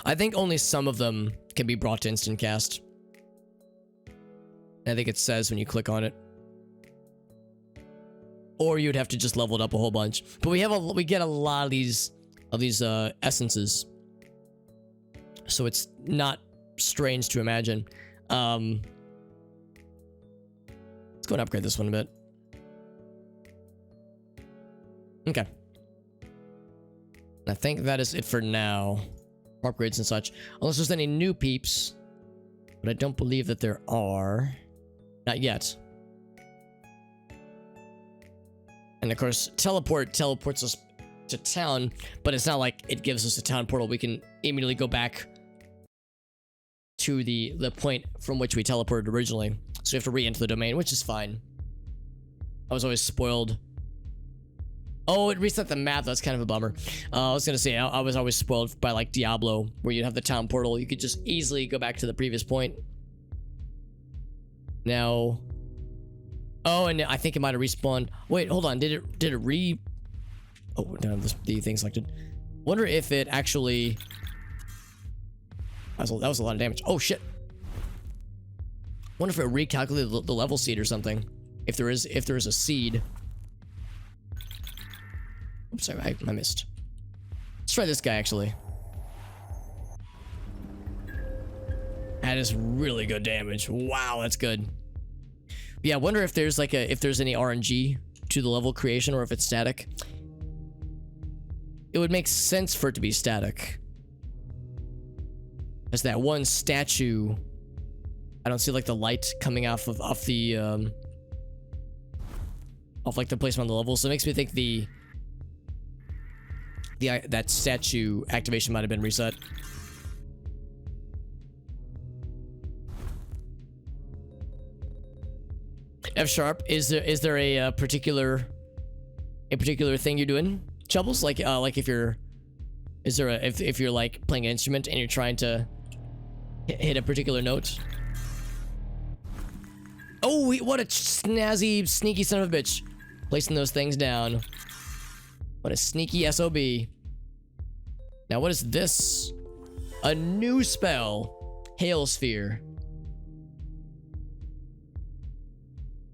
I think only some of them can be brought to instant cast. I think it says when you click on it. Or you'd have to just level it up a whole bunch. But we get a lot of these essences. So it's not strange to imagine. Let's go and upgrade this one a bit. Okay. I think that is it for now. Upgrades and such. Unless there's any new peeps. But I don't believe that there are. Not yet. And of course, teleports us to town, but it's not like it gives us a town portal. We can immediately go back to the point from which we teleported originally. So we have to re-enter the domain, which is fine. I was always spoiled. Oh, it reset the map. That's kind of a bummer. I was gonna say, I was always spoiled by like Diablo, where you'd have the town portal. You could just easily go back to the previous point. Now... Oh, and I think it might have respawned. Wait, hold on. Did it re... Oh, no, the thing selected. Wonder if it actually... That was a lot of damage. Oh, shit. Wonder if it recalculated the level seed or something. If there is a seed. Oops, sorry, I missed. Let's try this guy, actually. That is really good damage. Wow, that's good. Yeah, I wonder if there's like if there's any RNG to the level creation or if it's static. It would make sense for it to be static. As that one statue, I don't see like the light coming off like the placement on the level, so it makes me think that statue activation might have been reset. F sharp, is there a particular thing you're doing, Chubbles? Like if you're like playing an instrument and you're trying to hit a particular note. Oh, what a snazzy, sneaky son of a bitch, placing those things down. What a sneaky SOB. Now what is this? A new spell, Hail Sphere.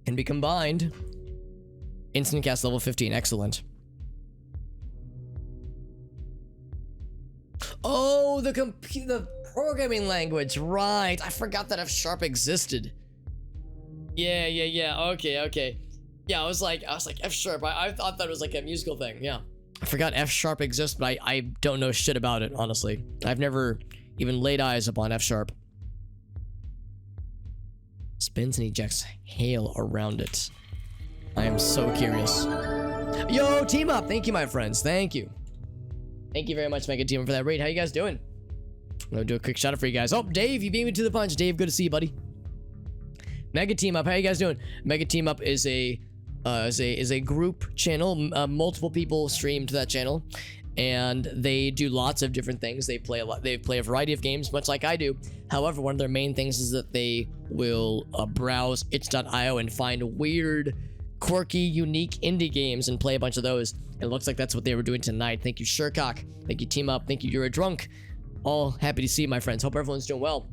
Can be combined. Instant cast level 15. Excellent. Oh, the programming language. Right. I forgot that F sharp existed. Yeah. Okay. Yeah, I was like F sharp. I thought that was like a musical thing. Yeah. I forgot F sharp exists, but I don't know shit about it, honestly. I've never even laid eyes upon F sharp. Spins and ejects hail around it. I am so curious. Yo, team up! Thank you, my friends. Thank you. Thank you very much, Mega Team, for that raid. How you guys doing? I'm gonna do a quick shout out for you guys. Oh, Dave, you beat me to the punch. Dave, good to see you, buddy. Mega Team Up, how you guys doing? Mega Team Up is a group channel. Multiple people stream to that channel, and they do lots of different things. They play a variety of games, much like I do. However, one of their main things is that they will browse itch.io and find weird, quirky, unique indie games and play a bunch of those. It looks like that's what they were doing tonight. Thank you, Shercock. Thank you, Team Up. Thank you, You're a Drunk. All happy to see you, my friends. Hope everyone's doing well.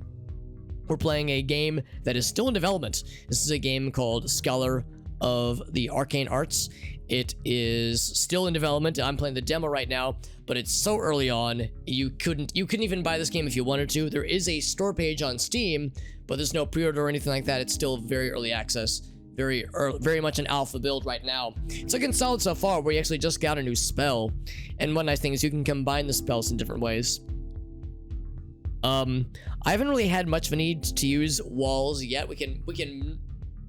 We're playing a game that is still in development. This is a game called Scholar of the Arcane Arts. It is still in development. I'm playing the demo right now, but it's so early on, you couldn't even buy this game if you wanted to. There is a store page on Steam, but there's no pre-order or anything like that. It's still very early access, very much an alpha build right now. It's looking solid so far. We actually just got a new spell, and one nice thing is you can combine the spells in different ways. I haven't really had much of a need to use walls yet. We can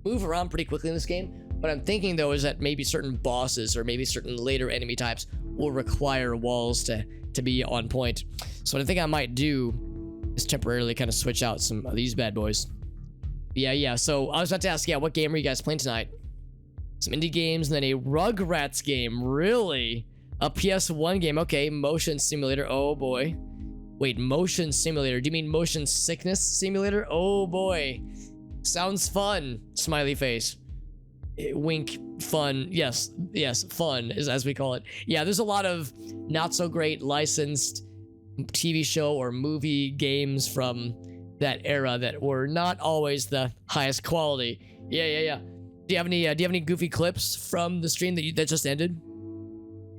move around pretty quickly in this game. What I'm thinking though is that maybe certain bosses or maybe certain later enemy types will require walls to be on point. So what I think I might do is temporarily kind of switch out some of these bad boys. Yeah. So I was about to ask, yeah, what game are you guys playing tonight? Some indie games and then a Rugrats game. Really? A PS1 game. Okay, motion simulator. Oh boy. Wait, motion simulator. Do you mean motion sickness simulator? Oh boy. Sounds fun. Smiley face. Wink. Fun. Yes, fun is as we call it. Yeah, there's a lot of not so great licensed TV show or movie games from that era that were not always the highest quality. Yeah. Do you have any goofy clips from the stream that just ended?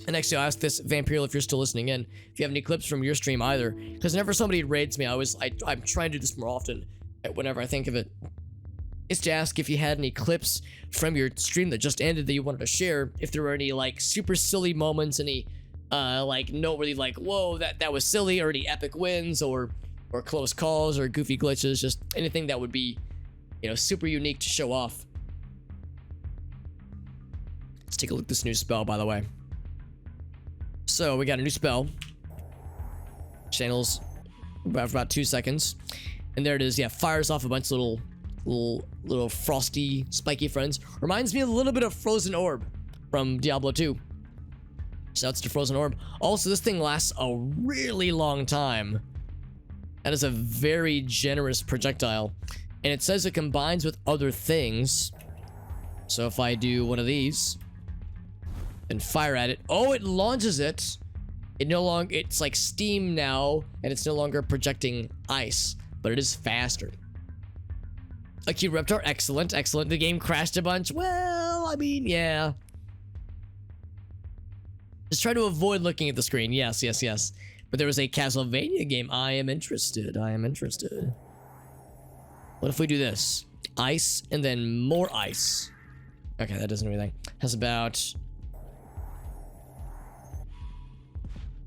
And actually, I'll ask this, Vampirial, if you're still listening in, if you have any clips from your stream either, because whenever somebody raids me, I'm trying to do this more often whenever I think of it, is to ask if you had any clips from your stream that just ended that you wanted to share, if there were any like super silly moments, any like noteworthy, like whoa, that was silly, or any epic wins, or close calls, or goofy glitches, just anything that would be, you know, super unique to show off. Let's take a look at this new spell, by the way. So we got a new spell. Channels about 2 seconds, and there it is. Yeah, fires off a bunch of little frosty, spiky friends. Reminds me a little bit of Frozen Orb from Diablo 2. Shouts to Frozen Orb. Also, this thing lasts a really long time. That is a very generous projectile, and it says it combines with other things. So if I do one of these and fire at it, oh, it launches it. It's like steam now, and it's no longer projecting ice, but it is faster. Acute Reptar, excellent. The game crashed a bunch. Well, I mean, yeah. Just try to avoid looking at the screen. Yes. But there was a Castlevania game. I am interested. What if we do this? Ice, and then more ice. Okay, that doesn't do anything. Has about...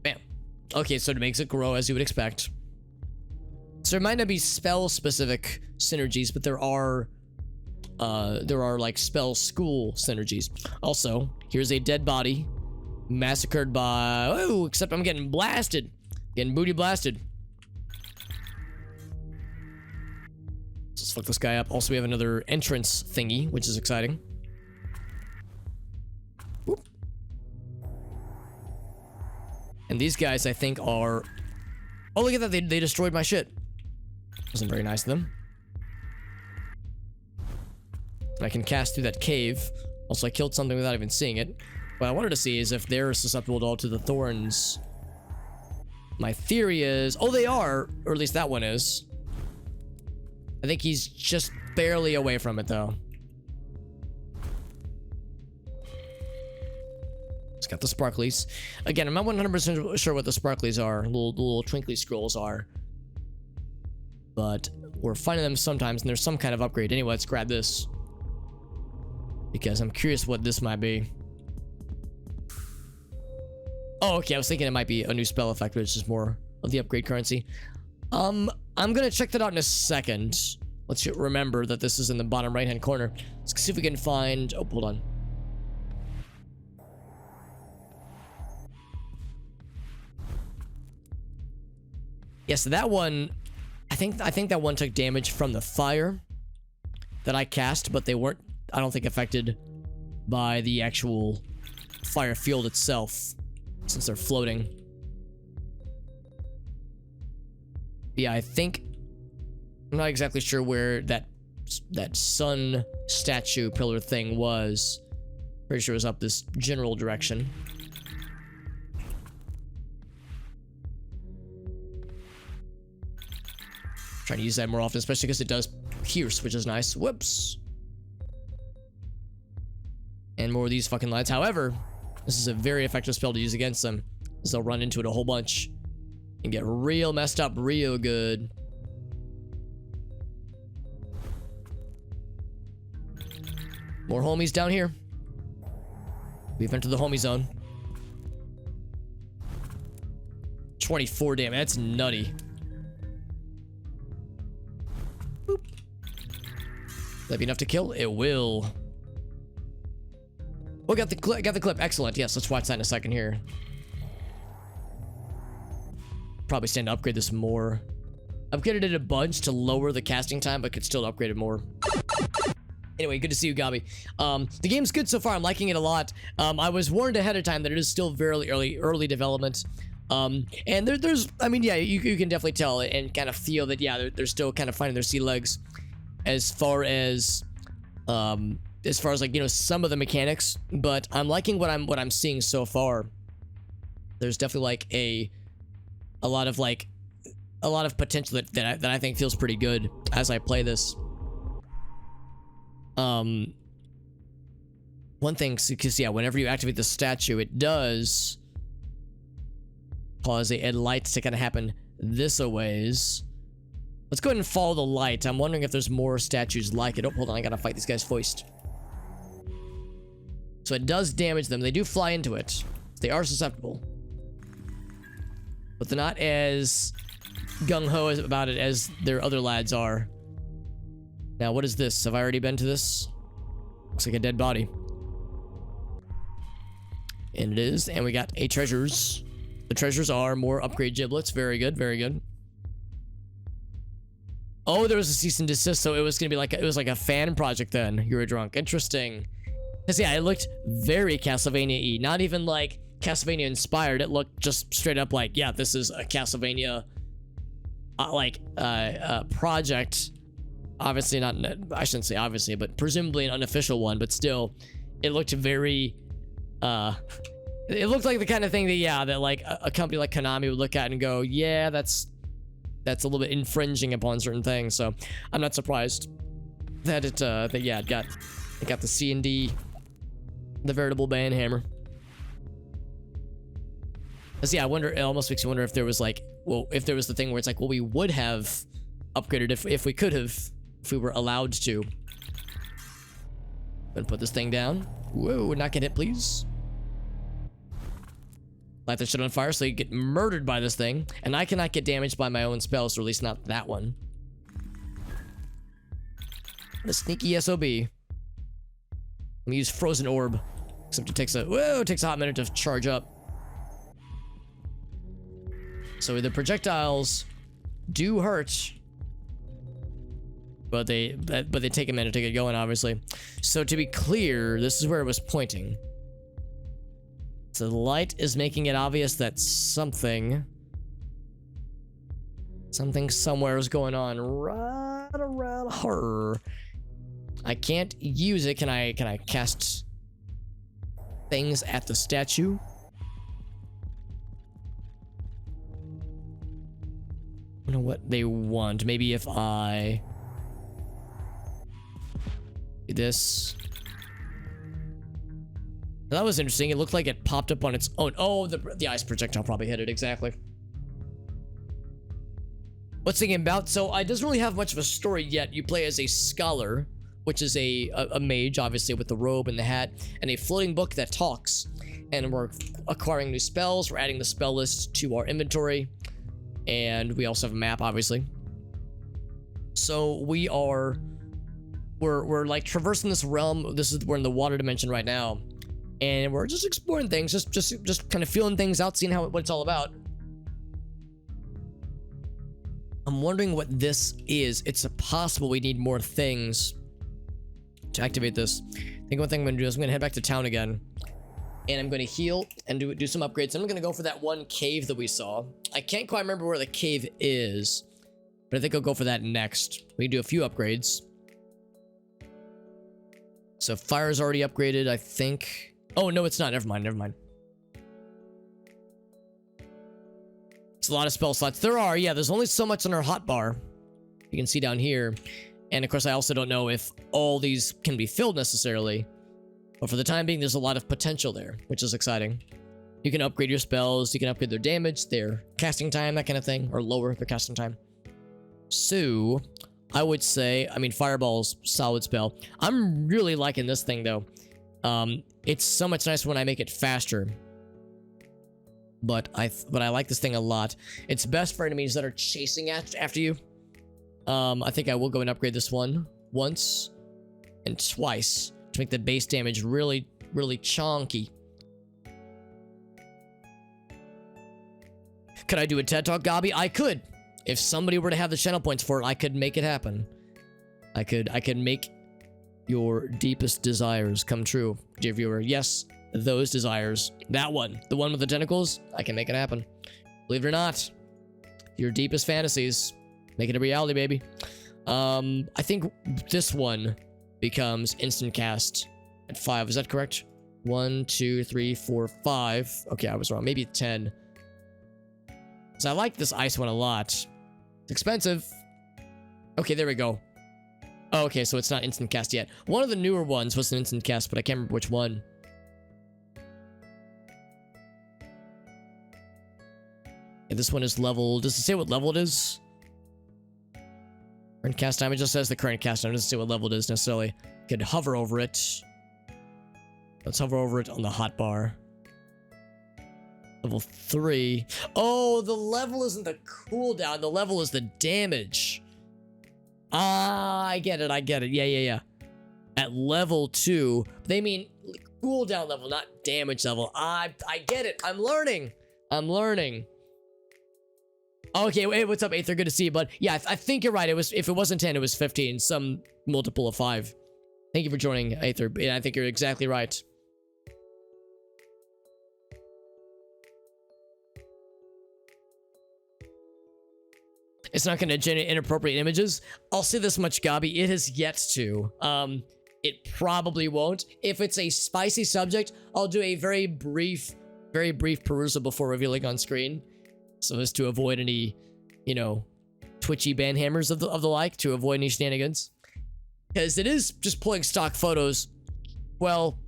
Bam. Okay, so it makes it grow as you would expect. So there might not be spell-specific synergies, but there are like spell school synergies. Also, here's a dead body massacred by... Oh, except I'm getting blasted. Getting booty blasted. Let's fuck this guy up. Also, we have another entrance thingy, which is exciting. Whoop. And these guys, I think, are... Oh, look at that. They destroyed my shit. Wasn't very nice of them. I can cast through that cave. Also, I killed something without even seeing it. What I wanted to see is if they're susceptible at all to the thorns. My theory is... Oh, they are! Or at least that one is. I think he's just barely away from it, though. It's got the sparklies. Again, I'm not 100% sure what the sparklies are. Little twinkly scrolls are. But we're finding them sometimes, and there's some kind of upgrade. Anyway, let's grab this, because I'm curious what this might be. Oh, okay, I was thinking it might be a new spell effect, but it's just more of the upgrade currency. I'm gonna check that out in a second. Let's remember that this is in the bottom right-hand corner. Let's see if we can find... Oh, hold on. Yeah, so that one... I think that one took damage from the fire that I cast, but they weren't, I don't think, affected by the actual fire field itself, since they're floating. Yeah, I think... I'm not exactly sure where that sun statue pillar thing was. Pretty sure it was up this general direction. Trying to use that more often, especially because it does pierce, which is nice. Whoops. And more of these fucking lights. However, this is a very effective spell to use against them, because they'll run into it a whole bunch and get real messed up real good. More homies down here. We've entered the homie zone. 24 damage. That's nutty. Boop. That be enough to kill? It will. Oh, got the clip. Excellent. Yes, let's watch that in a second here. Probably stand to upgrade this more. Upgraded it a bunch to lower the casting time, but could still upgrade it more. Anyway, good to see you, Gabi. The game's good so far. I'm liking it a lot. I was warned ahead of time that it is still very early development. And there's, I mean, yeah, you can definitely tell and kind of feel that, yeah, they're still kind of finding their sea legs as far as like, you know, some of the mechanics. But I'm liking what I'm seeing so far. There's definitely like a lot of potential that I think feels pretty good as I play this. One thing, because yeah, whenever you activate the statue, it does cause a light to kind of happen this a ways. Let's go ahead and follow the light. I'm wondering if there's more statues like it. Oh, hold on, I gotta fight these guys first. So it does damage them. They do fly into it. They are susceptible, but they're not as gung-ho about it as their other lads are. Now, what is this? Have I already been to this? Looks like a dead body. And it is. And we got a treasures. The treasures are more upgrade giblets. Very good, very good. Oh, there was a cease and desist, so it was gonna be like, it was like a fan project then. You were drunk. Interesting. Because yeah, it looked very Castlevania-y. Not even like Castlevania inspired. It looked just straight up like, yeah, this is a Castlevania project. Obviously not, I shouldn't say obviously, but presumably an unofficial one, but still, it looked very, it looked like the kind of thing that, yeah, that like a company like Konami would look at and go, yeah, that's a little bit infringing upon certain things. So I'm not surprised that it got the C&D, the veritable band hammer. Cause yeah, I wonder, it almost makes you wonder if there was like, well, if there was the thing where it's like, well, we would have upgraded if we could have, if we were allowed to. Gonna put this thing down. Whoa, not get hit, please. Light that shit on fire so you get murdered by this thing. And I cannot get damaged by my own spells, or at least not that one. The sneaky SOB. Let me use Frozen Orb. Except it takes a hot minute to charge up. So the projectiles do hurt, but they take a minute to get going, obviously. So to be clear, this is where it was pointing. So the light is making it obvious that something somewhere is going on right around her. I can't use it. Can I cast things at the statue? I don't know what they want. Maybe if I do this. That was interesting. It looked like it popped up on its own. Oh, the ice projectile probably hit it exactly. What's thinking about? So it doesn't really have much of a story yet. You play as a scholar, which is a mage, obviously, with the robe and the hat, and a floating book that talks. And we're acquiring new spells. We're adding the spell list to our inventory. And we also have a map, obviously. So we're like traversing this realm. We're in the water dimension right now, and we're just exploring things, just kind of feeling things out, seeing what it's all about. I'm wondering what this is. It's possible we need more things to activate this. I think one thing I'm gonna do is I'm gonna head back to town again, and I'm gonna heal and do some upgrades. I'm gonna go for that one cave that we saw. I can't quite remember where the cave is, but I think I'll go for that next. We can do a few upgrades. So fire's already upgraded, I think. Oh, no, it's not. Never mind. It's a lot of spell slots. There are, yeah, there's only so much on our hotbar. You can see down here. And of course, I also don't know if all these can be filled necessarily. But for the time being, there's a lot of potential there, which is exciting. You can upgrade your spells, you can upgrade their damage, their casting time, that kind of thing, or lower their casting time. So, I would say, I mean, Fireball's solid spell. I'm really liking this thing, though. It's so much nicer when I make it faster. But I like this thing a lot. It's best for enemies that are chasing after you. I think I will go and upgrade this one once and twice to make the base damage really, really chonky. Could I do a TED Talk, Gobby? I could. If somebody were to have the channel points for it, I could make it happen. I could make your deepest desires come true, dear viewer. Yes, those desires. That one. The one with the tentacles. I can make it happen. Believe it or not. Your deepest fantasies. Make it a reality, baby. I think this one becomes instant cast at 5. Is that correct? 1, 2, 3, 4, 5. Okay, I was wrong. Maybe 10. So I like this ice one a lot. It's expensive. Okay, there we go. Oh, okay, so it's not instant cast yet. One of the newer ones was an instant cast, but I can't remember which one. Yeah, this one is level. Does it say what level it is? Current cast time. It just says the current cast time. It doesn't say what level it is necessarily. Could hover over it. Let's hover over it on the hotbar. Level 3. Oh, the level isn't the cooldown. The level is the damage. Ah, I get it. I get it. Yeah. At level 2, they mean cooldown level, not damage level. I get it. I'm learning. Okay, wait, what's up, Aether? Good to see you, bud. Yeah, I think you're right. It was, if it wasn't 10, it was 15. Some multiple of 5. Thank you for joining, Aether. Yeah, I think you're exactly right. It's not going to generate inappropriate images. I'll say this much, Gobby. It has yet to. It probably won't. If it's a spicy subject, I'll do a very brief perusal before revealing on screen. So as to avoid any, you know, twitchy banhammers of the like, to avoid any shenanigans. Because it is just pulling stock photos. Well,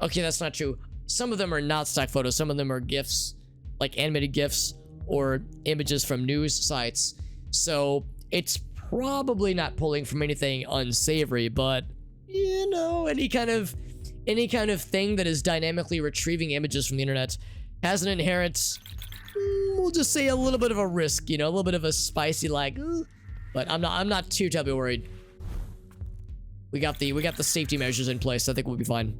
okay, that's not true. Some of them are not stock photos. Some of them are GIFs, like animated GIFs or images from news sites. So it's probably not pulling from anything unsavory, but you know, any kind of thing that is dynamically retrieving images from the internet has an inherent, we'll just say, a little bit of a risk, you know, a little bit of a spicy like, but I'm not too terribly worried. We got the safety measures in place. So I think we'll be fine.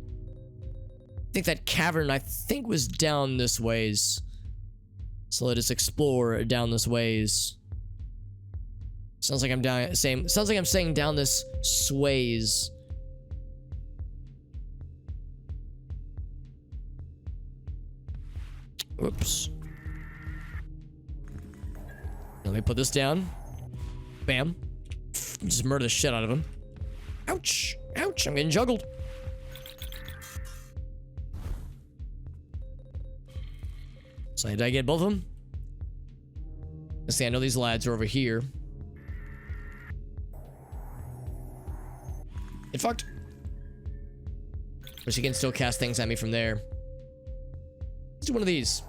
I think that cavern, I think, was down this ways. So let us explore down this ways. Sounds like I'm saying down this sways. Whoops. Let me put this down. Bam. Just murder the shit out of him. Ouch. Ouch. I'm getting juggled. So did I get both of them? Let's see, I know these lads are over here. Get fucked. But she can still cast things at me from there. Let's do one of these.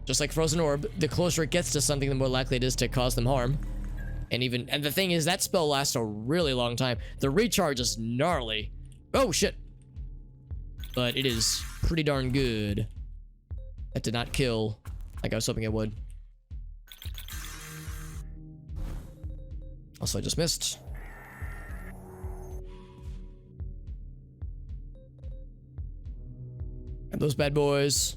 Just like Frozen Orb, the closer it gets to something, the more likely it is to cause them harm. And the thing is, that spell lasts a really long time. The recharge is gnarly. Oh, shit. But it is pretty darn good. That did not kill like I was hoping it would. Also, I just missed. And those bad boys.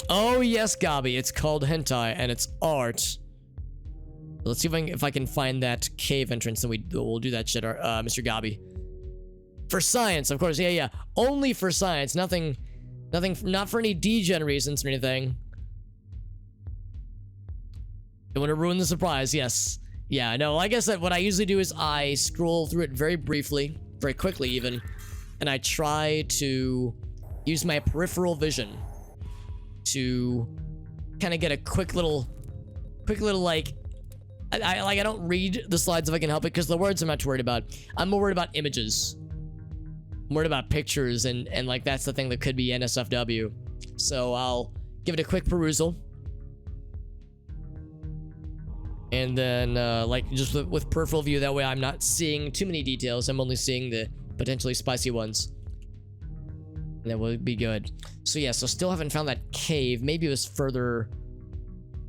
Oh yes, Gobby, it's called hentai and it's art. Let's see if I can find that cave entrance, and we'll do that shit, Mr. Gobby. For science, of course. Yeah. Only for science. Nothing, not for any degen reasons or anything. Don't want to ruin the surprise. Yes. Yeah, no, like I said, what I usually do is I scroll through it very briefly, very quickly even, and I try to use my peripheral vision to kind of get a quick little like I don't read the slides if I can help it, because the words I'm not too worried about. I'm more worried about images. I'm worried about pictures, and like that's the thing that could be NSFW. So I'll give it a quick perusal. And then like just with peripheral view, that way I'm not seeing too many details. I'm only seeing the potentially spicy ones. And that will be good. So yeah, so still haven't found that cave. Maybe it was further.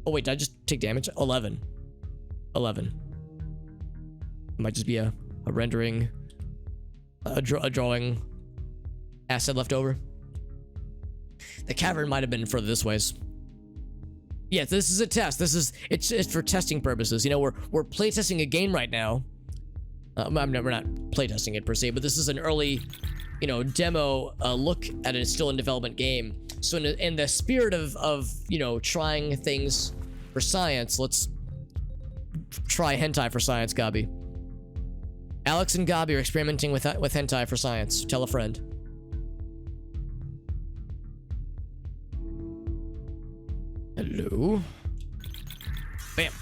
Oh wait, did I just take damage? 11. 11. It might just be a rendering, a drawing asset left over. The cavern might have been further this ways. Yes, this is a test. It's for testing purposes. You know, we're playtesting a game right now. We're not playtesting it per se, but this is an early, you know, demo look at a still in development game. So in the spirit of you know, trying things for science, let's try hentai for science, Gabi. Alex and Gabi are experimenting with hentai for science. Tell a friend. Hello. Bam.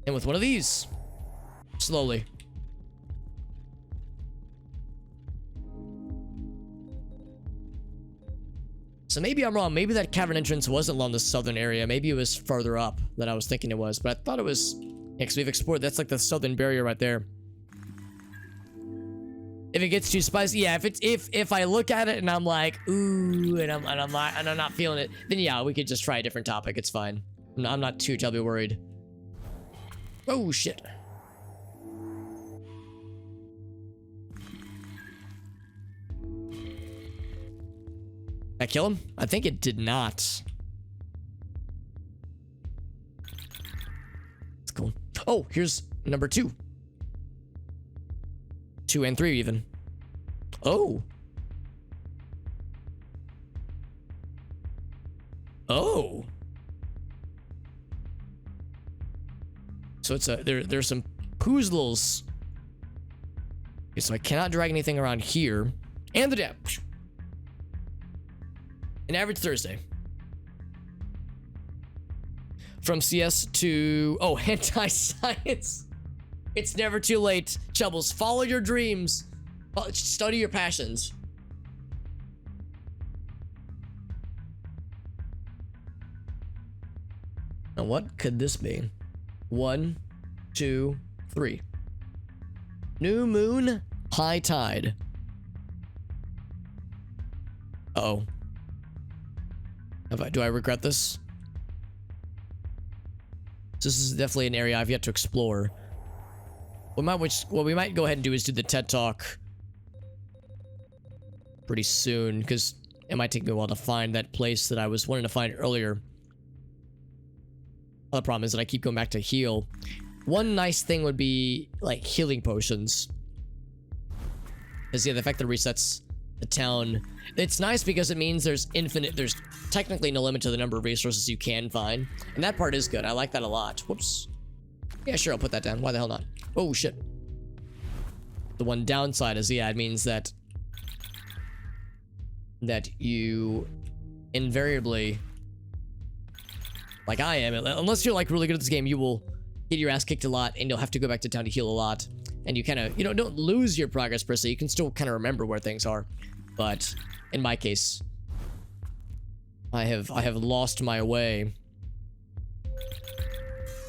And with one of these. Slowly. So maybe I'm wrong. Maybe that cavern entrance wasn't along the southern area. Maybe it was further up than I was thinking it was. But I thought it was... Yeah, because we've explored. That's like the southern barrier right there. If it gets too spicy, yeah. If I look at it and I'm like, ooh, and I'm not feeling it, then yeah, we could just try a different topic. It's fine. I'm not too terribly worried. Oh shit. Did I kill him? I think it did not. It's cool. Oh, here's number 2. 2 and 3 even. Oh. Oh. So it's there's some puzzles. Okay, so I cannot drag anything around here. And the dam. An average Thursday. From CS to... Oh, anti-science. It's never too late. Chubbles, follow your dreams. Study your passions. Now what could this be? 1, 2, 3. New moon, high tide. Uh-oh. Do I regret this? This is definitely an area I've yet to explore. What we might go ahead and do is do the TED Talk pretty soon, because it might take me a while to find that place that I was wanting to find earlier. The problem is that I keep going back to heal. One nice thing would be like healing potions. Because yeah, the fact that it resets the town, it's nice because it means there's technically no limit to the number of resources you can find, and that part is good. I like that a lot. Whoops. Yeah, sure, I'll put that down. Why the hell not? Oh shit. The one downside is, yeah, it means that you invariably, like I am, unless you're like really good at this game, you will get your ass kicked a lot, and you'll have to go back to town to heal a lot. And you kind of, you know, don't lose your progress per se. You can still kind of remember where things are. But in my case, I have lost my way.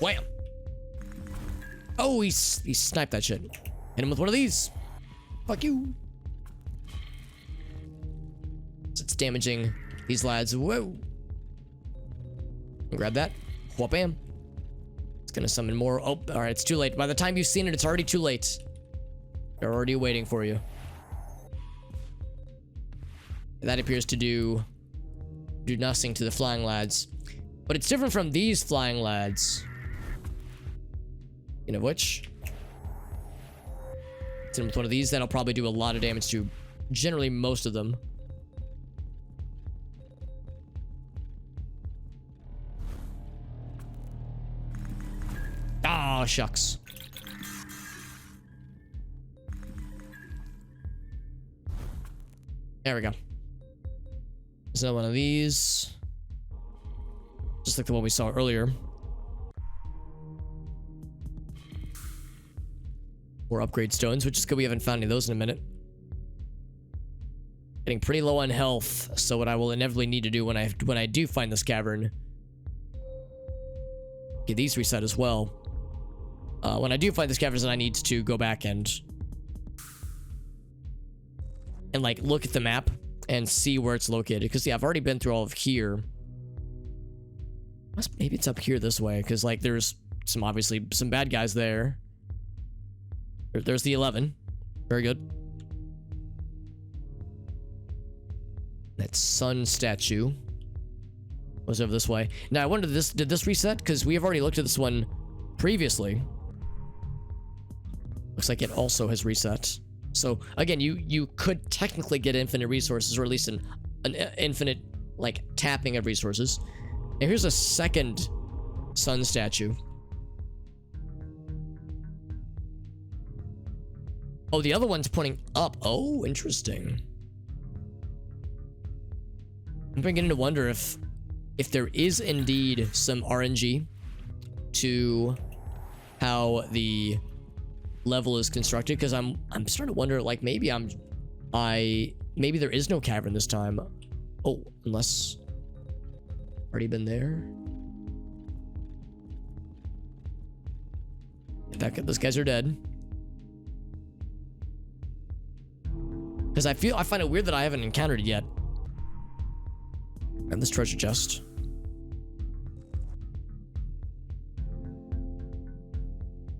Wham! Oh, he sniped that shit. Hit him with one of these. Fuck you. So it's damaging these lads. Whoa. Grab that. Whoop-bam. It's gonna summon more. Oh, alright, it's too late. By the time you've seen it, it's already too late. They're already waiting for you. That appears to do nothing to the flying lads. But it's different from these flying lads. You know which? It's with one of these that'll probably do a lot of damage to generally most of them. Ah, shucks. There we go. There's another one of these. Just like the one we saw earlier. More upgrade stones, which is good. We haven't found any of those in a minute. Getting pretty low on health, so what I will inevitably need to do when I do find this cavern, get these reset as well. When I do find this cavern, then I need to go back and like look at the map and see where it's located. Because yeah, I've already been through all of here. Maybe it's up here this way, because like there's obviously some bad guys there. There's the 11. Very good. That sun statue was over this way. Now I wonder, did this reset? Because we have already looked at this one previously. Looks like it also has reset. So again, you could technically get infinite resources, or at least an infinite like tapping of resources. And here's a second sun statue. Oh, the other one's pointing up. Oh, interesting. I'm beginning to wonder if there is indeed some RNG to how the level is constructed, because I'm starting to wonder, like, maybe maybe there is no cavern this time. Oh, unless already been there. Those guys are dead. Because I find it weird that I haven't encountered it yet. And this treasure chest.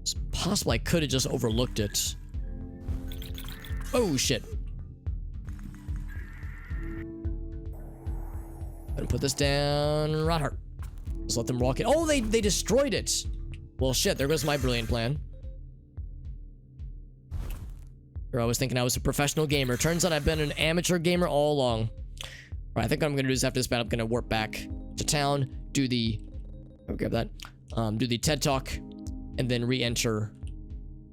It's possible I could have just overlooked it. Oh shit. Gonna put this down right here. Just let them rock it. Oh, they destroyed it. Well shit, there goes my brilliant plan. Or I was thinking I was a professional gamer. Turns out I've been an amateur gamer all along. All right, I think what I'm gonna do is after this battle, I'm gonna warp back to town, do the, I'll grab that, do the TED Talk, and then re-enter,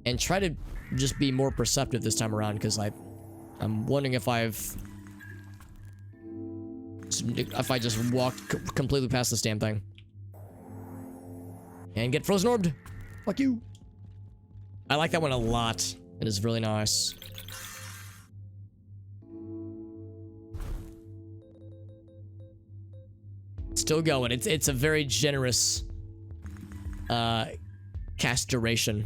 and try to just be more perceptive this time around, because I'm wondering if I just walked completely past this damn thing. And get frozen orbed. Fuck you. I like that one a lot. It is really nice. Still going. It's a very generous cast duration.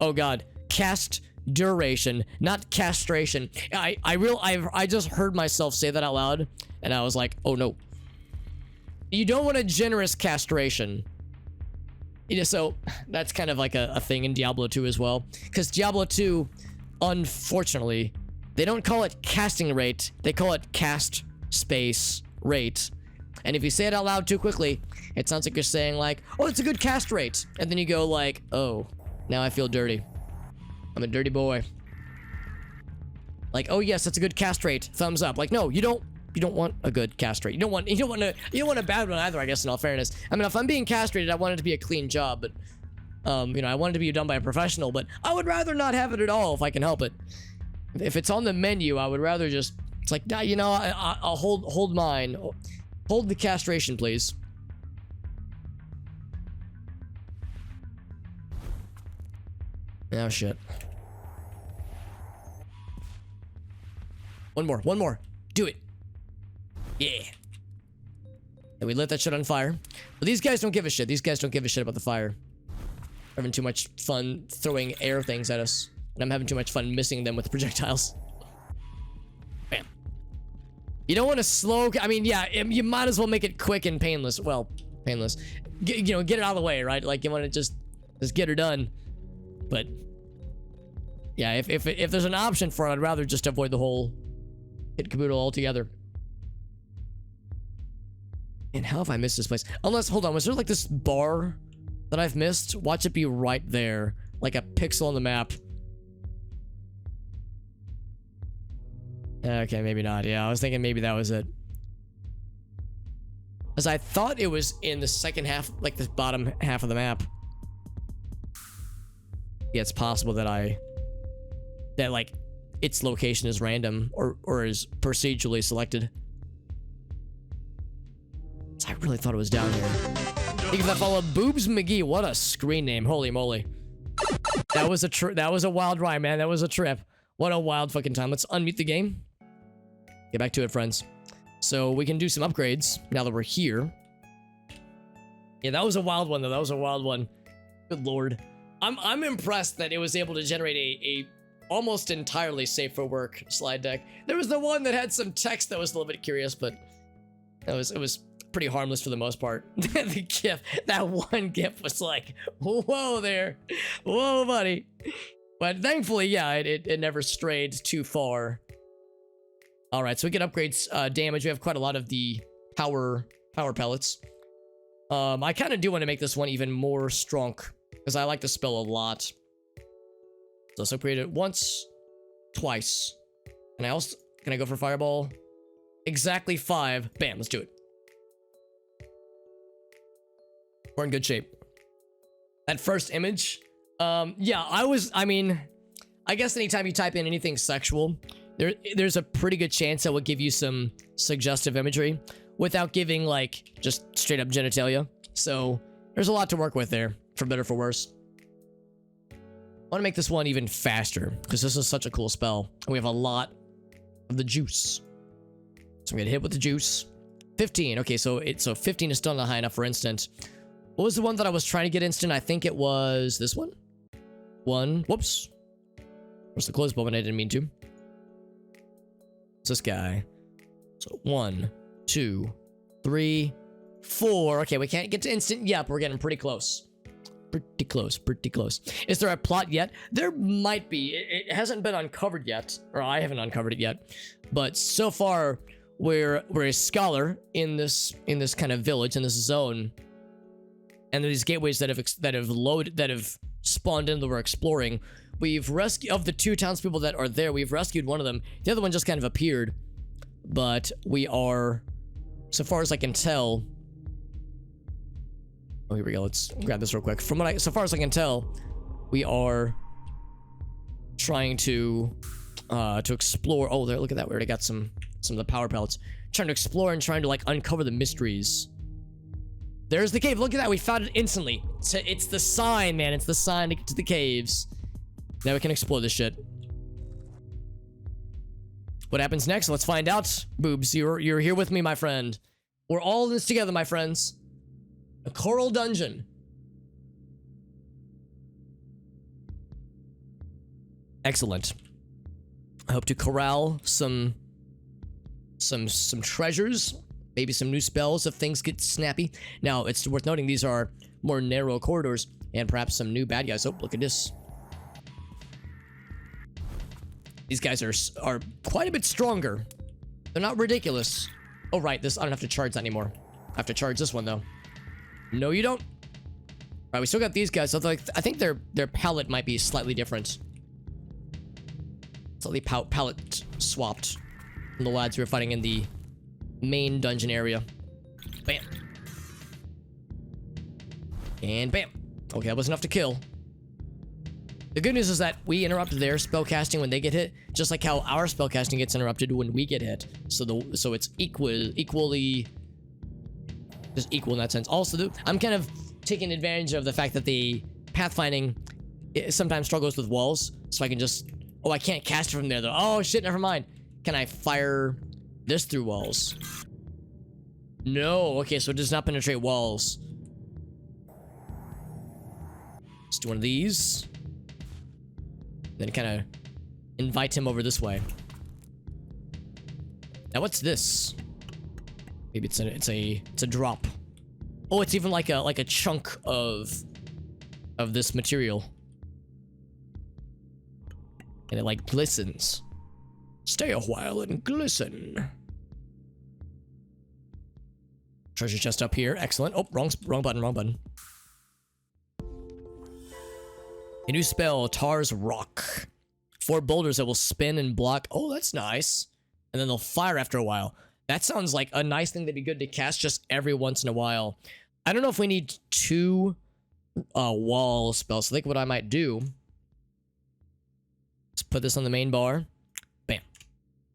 Oh god, cast duration, not castration. I just heard myself say that out loud, and I was like, oh no. You don't want a generous castration. You know, so that's kind of like a thing in Diablo 2 as well. Because Diablo 2, unfortunately, they don't call it casting rate, they call it cast space rate. And if you say it out loud too quickly, it sounds like you're saying like, oh, it's a good cast rate. And then you go like, oh, now I feel dirty. I'm a dirty boy. Like, oh yes, that's a good cast rate. Thumbs up. Like, no, you don't want a good cast rate. You don't want a bad one either, I guess, in all fairness. I mean, if I'm being castrated, I want it to be a clean job, but you know, I want it to be done by a professional, but I would rather not have it at all if I can help it. If it's on the menu, I would rather just, it's like, nah, you know, I'll hold mine. Hold the castration, please. Oh, shit. One more. Do it. Yeah. And we lit that shit on fire. But these guys don't give a shit. These guys don't give a shit about the fire. They're having too much fun throwing air things at us. And I'm having too much fun missing them with the projectiles. Bam. You don't want to slow... I mean, yeah, you might as well make it quick and painless. Well, painless. You know, get it out of the way, right? Like, you want to just get her done. But... yeah, if there's an option for it, I'd rather just avoid the whole hit caboodle altogether. And how have I missed this place? Unless, hold on, was there like this bar that I've missed? Watch it be right there. Like a pixel on the map. Okay, maybe not. Yeah, I was thinking maybe that was it. As I thought it was in the second half, like the bottom half of the map. Yeah, it's possible that like its location is random or is procedurally selected. So I really thought it was down here. Thank you for that follow, Boobs McGee. What a screen name. Holy moly. That was a wild ride, man. That was a trip. What a wild fucking time. Let's unmute the game. Get back to it, friends. So we can do some upgrades now that we're here. Yeah, that was a wild one, though. That was a wild one. Good lord. I'm impressed that it was able to generate a almost entirely safe for work slide deck. There was the one that had some text that was a little bit curious, but it was pretty harmless for the most part. The GIF, that one GIF was like, whoa there. Whoa, buddy. But thankfully, yeah, it never strayed too far. All right, so we can upgrade damage. We have quite a lot of the power pellets. I kind of do want to make this one even more strong, because I like the spell a lot. So let's upgrade it once, twice. And can I go for fireball? Exactly 5. Bam, let's do it. We're in good shape. That first image, yeah, I guess anytime you type in anything sexual, there's a pretty good chance that will give you some suggestive imagery without giving, like, just straight up genitalia. So there's a lot to work with there, for better or for worse. I want to make this one even faster, because this is such a cool spell. And we have a lot of the juice. So I'm going to hit with the juice. 15. Okay, so 15 is still not high enough for instant. What was the one that I was trying to get instant? I think it was this one. Whoops. Where's the close button? I didn't mean to. It's this guy. So 1, 2, 3, 4. Okay, we can't get to instant. Yep, we're getting pretty close. Pretty close, pretty close. Is there a plot yet? There might be. It hasn't been uncovered yet, or I haven't uncovered it yet. But so far, we're a scholar in this kind of village, in this zone, and these gateways that have spawned in that we're exploring. We've rescued, of the 2 townspeople that are there, we've rescued one of them. The other one just kind of appeared, but we are, so far as I can tell. Oh, here we go. Let's grab this real quick. So far as I can tell, we are trying to explore. Oh, there! Look at that. We already got some of the power pellets. Trying to explore and trying to, like, uncover the mysteries. There's the cave. Look at that. We found it instantly. It's the sign, man. It's the sign to get to the caves. Now we can explore this shit. What happens next? Let's find out. Boobs, you're here with me, my friend. We're all in this together, my friends. A coral dungeon. Excellent. I hope to corral some treasures, maybe some new spells if things get snappy. Now, it's worth noting these are more narrow corridors and perhaps some new bad guys. Oh, look at this. These guys are quite a bit stronger. They're not ridiculous. Oh, right, I don't have to charge that anymore. I have to charge this one, though. No, you don't. All right, we still got these guys. So I think their palette might be slightly different. Slightly palette swapped from the lads we were fighting in the main dungeon area. Bam. And bam. Okay, that was enough to kill. The good news is that we interrupt their spellcasting when they get hit, just like how our spellcasting gets interrupted when we get hit. So it's equally just equal in that sense. Also, I'm kind of taking advantage of the fact that the pathfinding sometimes struggles with walls, so I can just... Oh, I can't cast it from there, though. Oh, shit, never mind. Can I fire this through walls? No. Okay, so it does not penetrate walls. Let's do one of these. Then kind of invite him over this way. Now, what's this? Maybe it's a drop. Oh, it's even like a chunk of this material. And it, like, glistens. Stay a while and glisten. Treasure chest up here. Excellent. Oh, wrong button. A new spell, Tar's Rock. 4 boulders that will spin and block. Oh, that's nice. And then they'll fire after a while. That sounds like a nice thing that'd be good to cast just every once in a while. I don't know if we need 2 wall spells. I think what I might do... Let's put this on the main bar. Bam.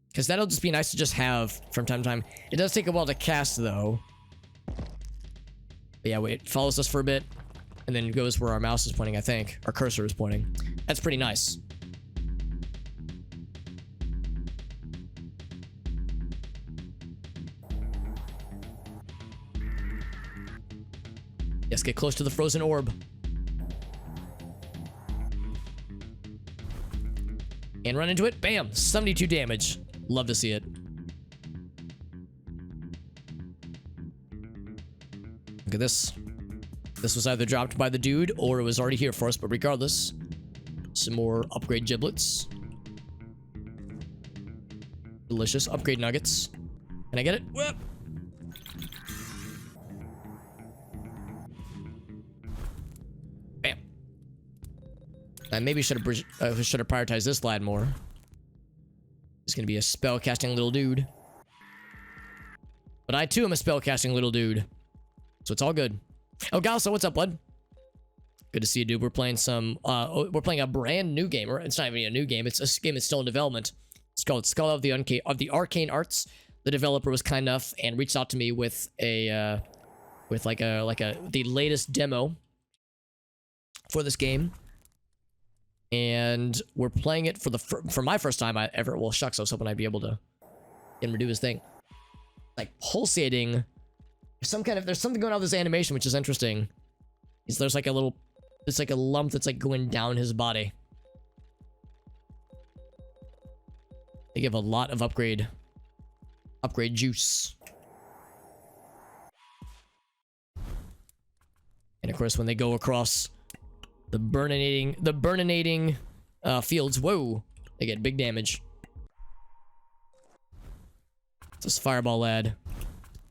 Because that'll just be nice to just have from time to time. It does take a while to cast, though. But yeah, wait, follows us for a bit, and then goes where our mouse is pointing, I think. Our cursor is pointing. That's pretty nice. Yes, get close to the frozen orb. And run into it. Bam! 72 damage. Love to see it. Look at this. This was either dropped by the dude or it was already here for us, but regardless, some more upgrade giblets. Delicious upgrade nuggets. Can I get it? Whoop! Bam. I maybe should have prioritized this lad more. He's gonna be a spell-casting little dude. But I too am a spell-casting little dude. So it's all good. Oh, Galso, what's up, bud? Good to see you, dude. We're playing some, we're playing a brand new game. It's not even a new game. It's a game that's still in development. It's called Skull of the Arcane Arts. The developer was kind enough and reached out to me with the latest demo for this game. And we're playing it for my first time ever. Well, shucks, I was hoping I'd be able to get him to do his thing. Like pulsating. There's something going on with this animation, which is interesting. There's like a lump that's like going down his body. They give a lot of upgrade juice. And of course, when they go across the burninating fields, whoa, they get big damage. This fireball lad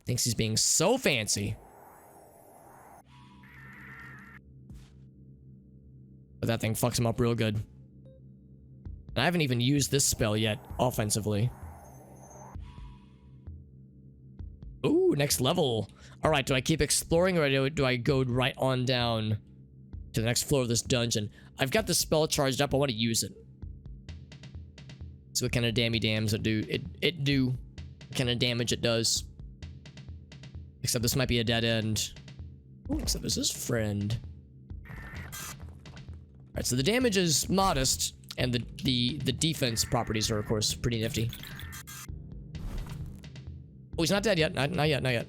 thinks he's being so fancy. But that thing fucks him up real good. And I haven't even used this spell yet, offensively. Ooh, next level. Alright, do I keep exploring or do I go right on down to the next floor of this dungeon? I've got the spell charged up, I want to use it. So what kind of dammy dams it do? It do. What kind of damage it does. Except this might be a dead end. Ooh, except this is friend. Alright, so the damage is modest, and the defense properties are, of course, pretty nifty. Oh, he's not dead yet. Not yet, not yet.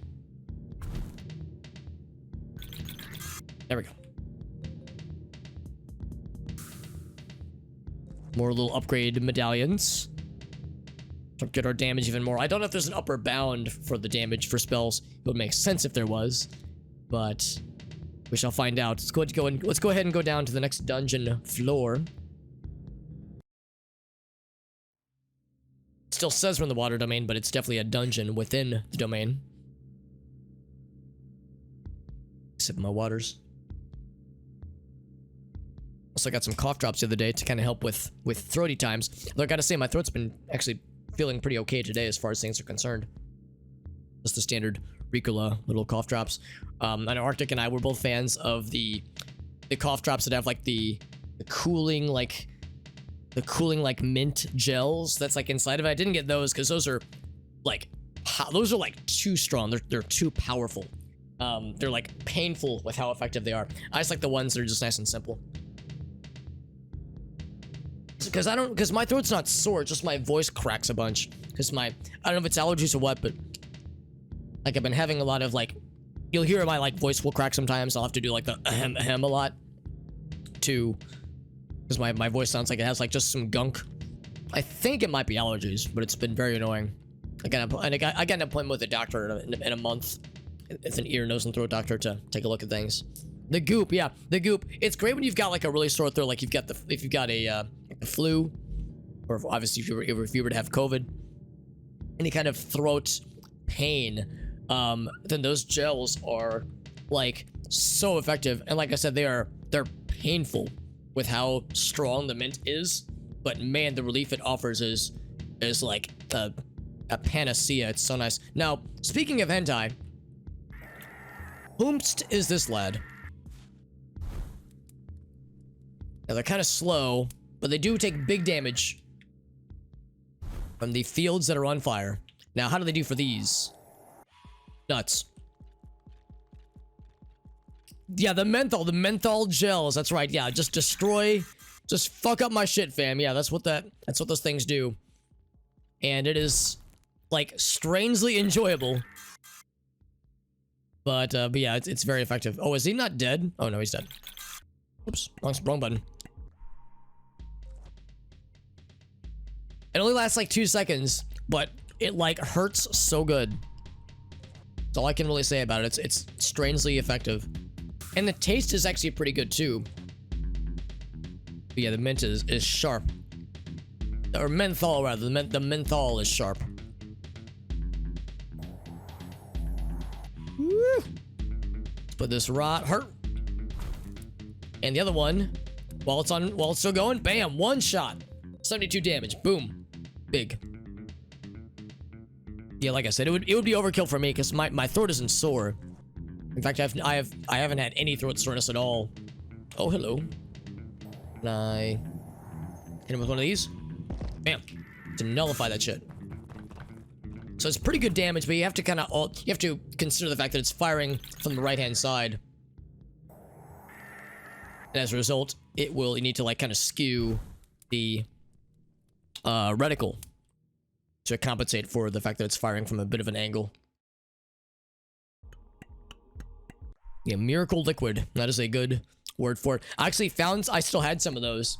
There we go. More little upgrade medallions. To get our damage even more. I don't know if there's an upper bound for the damage for spells. It would make sense if there was, but we shall find out. Let's go ahead and go down to the next dungeon floor. It still says we're in the water domain, but it's definitely a dungeon within the domain. Sip my waters. Also got some cough drops the other day to kind of help with throaty times. Though I gotta say, my throat's been actually feeling pretty okay today as far as things are concerned. Just the standard Ricola little cough drops. I know Arctic and I were both fans of the cough drops that have like the cooling like mint gels that's like inside of it. I didn't get those because those are like too strong. They're too powerful. They're like painful with how effective they are. I just like the ones that are just nice and simple. Because my throat's not sore, just my voice cracks a bunch. Because I don't know if it's allergies or what, but like I've been having a lot of like, you'll hear my like voice will crack sometimes. I'll have to do like the ahem ahem a lot because my voice sounds like it has like just some gunk. I think it might be allergies, but it's been very annoying. I got an appointment with a doctor in a month. It's an ear, nose, and throat doctor to take a look at things. The goop, yeah, the goop. It's great when you've got like a really sore throat, like if you've got a flu, or obviously if you were to have COVID, any kind of throat pain, then those gels are like so effective. And like I said, they're painful with how strong the mint is, but man, the relief it offers is like a panacea. It's so nice. Now, speaking of hentai, whomst is this lad? Now they're kind of slow, but they do take big damage from the fields that are on fire. Now, how do they do for these? Nuts. Yeah, the menthol gels. That's right. Yeah, just destroy, just fuck up my shit, fam. Yeah, that's what those things do. And it is like strangely enjoyable. But yeah, it's very effective. Oh, is he not dead? Oh no, he's dead. Oops, wrong button. It only lasts like 2 seconds, but it like hurts so good. That's all I can really say about it. It's strangely effective. And the taste is actually pretty good too. But yeah, the mint is sharp. Or menthol rather, the menthol is sharp. Woo. Let's put this hurt. And the other one, while it's still going, bam, one shot. 72 damage, boom. Big. Yeah, like I said, it would be overkill for me because my throat isn't sore. In fact, I haven't had any throat soreness at all. Oh, hello. Can I hit him with one of these? Bam. To nullify that shit. So it's pretty good damage, but you have to consider the fact that it's firing from the right-hand side. And as a result, you need to like kind of skew the reticle to compensate for the fact that it's firing from a bit of an angle. Yeah, miracle liquid. That is a good word for it. I actually I still had some of those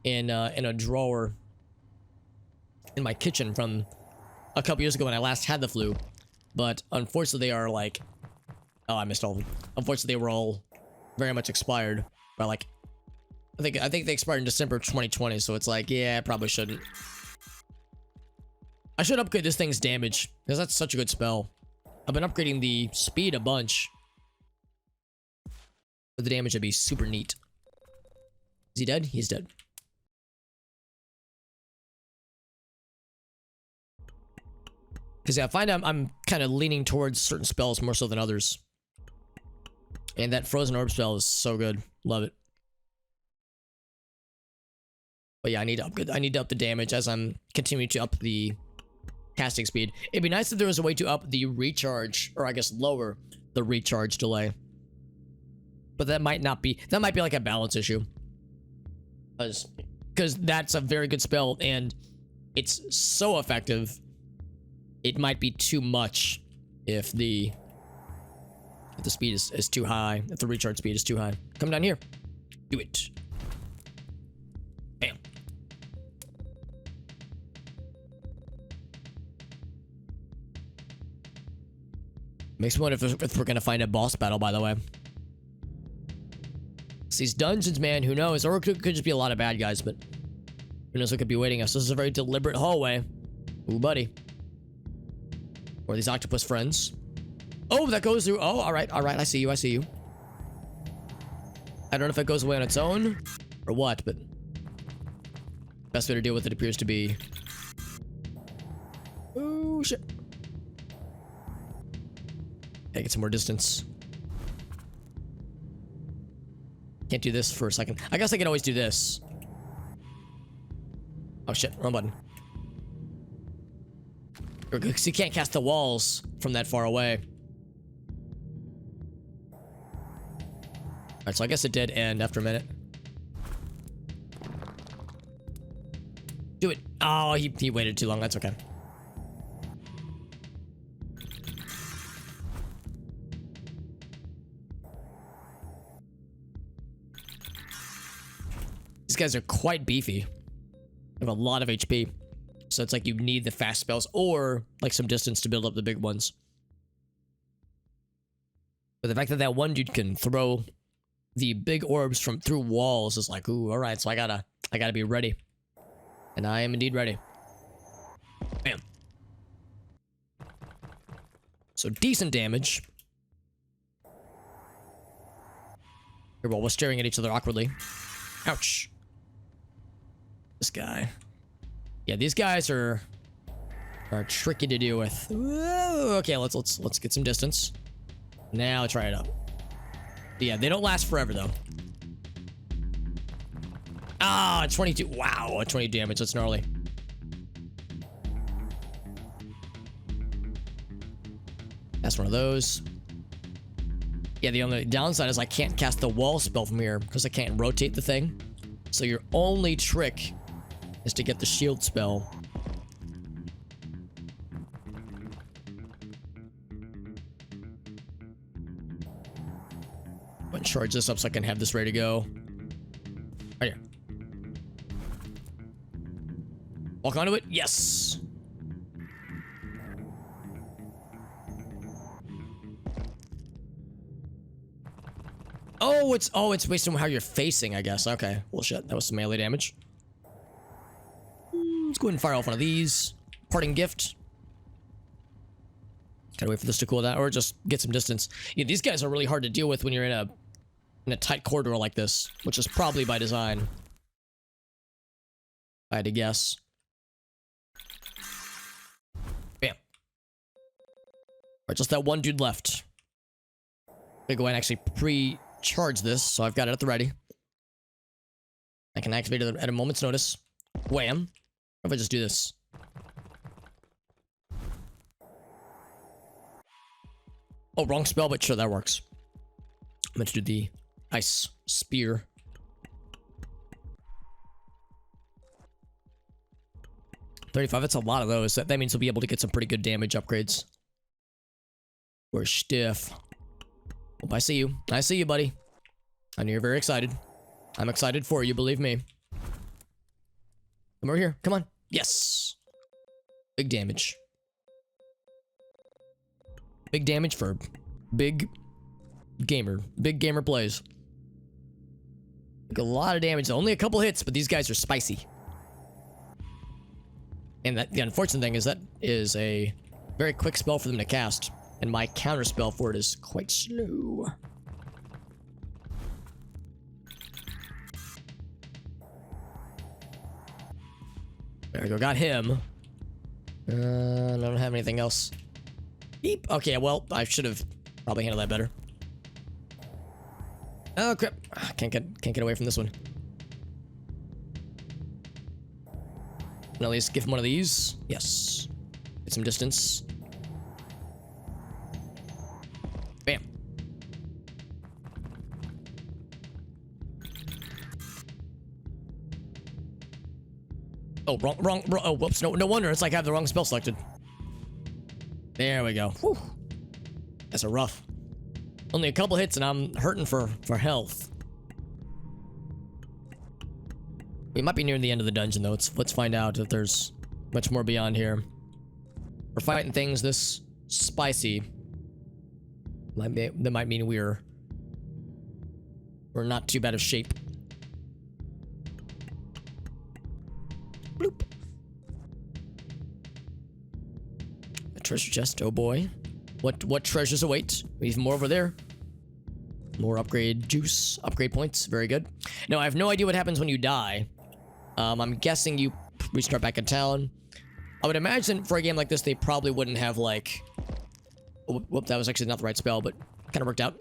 in a drawer in my kitchen from a couple years ago when I last had the flu. But unfortunately they are like, oh, I missed all of them. Unfortunately they were all very much expired by like, I think they expired in December of 2020, so it's like, yeah, I probably shouldn't. I should upgrade this thing's damage, because that's such a good spell. I've been upgrading the speed a bunch. But the damage would be super neat. Is he dead? He's dead. Because yeah, I find I'm kind of leaning towards certain spells more so than others. And that Frozen Orb spell is so good. Love it. But yeah, I need to up the damage as I'm continuing to up the casting speed. It'd be nice if there was a way to up the recharge, or I guess lower the recharge delay. But that might not be, that might be like a balance issue. Because that's a very good spell and it's so effective. It might be too much if the speed is too high, if the recharge speed is too high. Come down here. Do it. Bam. Makes me wonder if we're gonna find a boss battle, by the way. It's these dungeons, man, who knows? Or it could just be a lot of bad guys, but who knows what could be waiting us. This is a very deliberate hallway. Ooh, buddy. Or these octopus friends. Oh, that goes through. Oh, all right. I see you. I don't know if it goes away on its own or what, but best way to deal with it appears to be. Oh, shit. Okay, get some more distance. Can't do this for a second. I guess I can always do this. Oh shit, wrong button. Because you can't cast the walls from that far away. Alright, so I guess it did end after a minute. Do it. Oh, he waited too long. That's okay. These guys are quite beefy. They have a lot of HP. So it's like you need the fast spells or like some distance to build up the big ones. But the fact that that one dude can throw the big orbs from through walls is like, ooh, all right. So I gotta be ready. And I am indeed ready. Bam. So decent damage. Here, well, we're staring at each other awkwardly. Ouch. This guy. Yeah, these guys are tricky to deal with. Whoa, okay, let's get some distance. Now try it up. But yeah, they don't last forever though. Ah, 22. Wow, 20 damage. That's gnarly. That's one of those. Yeah, the only downside is I can't cast the wall spell from here because I can't rotate the thing. So your only trick is to get the shield spell. I'm gonna charge this up so I can have this ready to go. Right here. Walk onto it. Yes. Oh, it's based on how you're facing, I guess. Okay. Well, shit. That was some melee damage. Let's go ahead and fire off one of these. Parting gift. Gotta wait for this to cool down, or just get some distance. Yeah, these guys are really hard to deal with when you're in a tight corridor like this, which is probably by design. If I had to guess. Bam. Alright, just that one dude left. I'm gonna go ahead and actually pre-charge this, so I've got it at the ready. I can activate it at a moment's notice. Wham. Or if I just do this. Oh, wrong spell, but sure, that works. I'm going to do the ice spear. $35, that's a lot of those. That means we'll be able to get some pretty good damage upgrades. We're stiff. Oh, I see you. I see you, buddy. I know you're very excited. I'm excited for you, believe me. Come over here. Come on. Yes. Big damage. Big damage for big gamer. Big gamer plays. Like a lot of damage. Only a couple hits, but these guys are spicy. And the unfortunate thing is that is a very quick spell for them to cast. And my counter spell for it is quite slow. There we go. Got him. I don't have anything else. Beep. Okay, well, I should have probably handled that better. Oh crap! Can't get away from this one. And at least give him one of these. Yes. Get some distance. Bam. Oh, wrong. Oh, whoops. No wonder. It's like I have the wrong spell selected. There we go. Whew. That's a rough. Only a couple hits and I'm hurting for health. We might be nearing the end of the dungeon though. Let's find out if there's much more beyond here. We're fighting things this spicy. That might mean we're not too bad of shape. Bloop. A treasure chest, oh boy. What treasures await? Even more over there. More upgrade juice, upgrade points, very good. Now I have no idea what happens when you die. I'm guessing you restart back in town. I would imagine for a game like this, they probably wouldn't have like... Oh, whoop, that was actually not the right spell, but kind of worked out.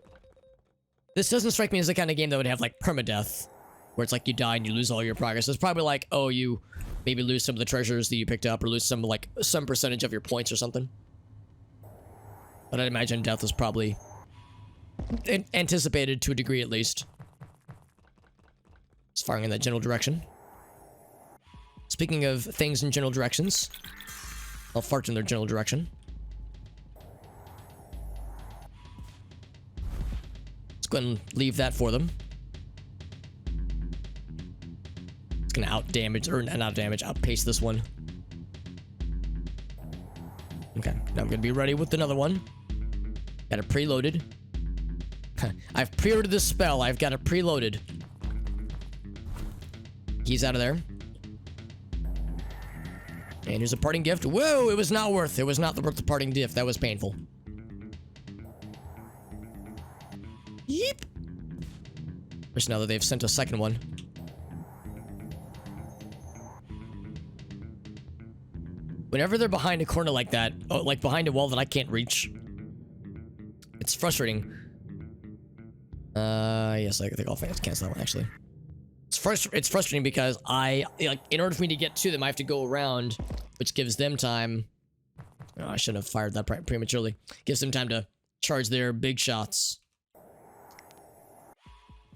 This doesn't strike me as the kind of game that would have like permadeath, where it's like you die and you lose all your progress. It's probably like, oh, you maybe lose some of the treasures that you picked up, or lose some percentage of your points or something. But I'd imagine death was probably anticipated to a degree at least. It's firing in that general direction. Speaking of things in general directions, I'll fart in their general direction. Let's go ahead and leave that for them. It's gonna outpace this one. Okay, now I'm gonna be ready with another one. Got it preloaded. I've pre-ordered this spell. I've got it preloaded. He's out of there. And here's a parting gift. Whoa, it was not worth the parting gift. That was painful. Yeep. Just now that they've sent a second one. Whenever they're behind a corner like that, like behind a wall that I can't reach, it's frustrating. Yes, I think I'll cancel that one actually. It's frustrating because in order for me to get to them, I have to go around, which gives them time. Oh, I shouldn't have fired that prematurely. Gives them time to charge their big shots.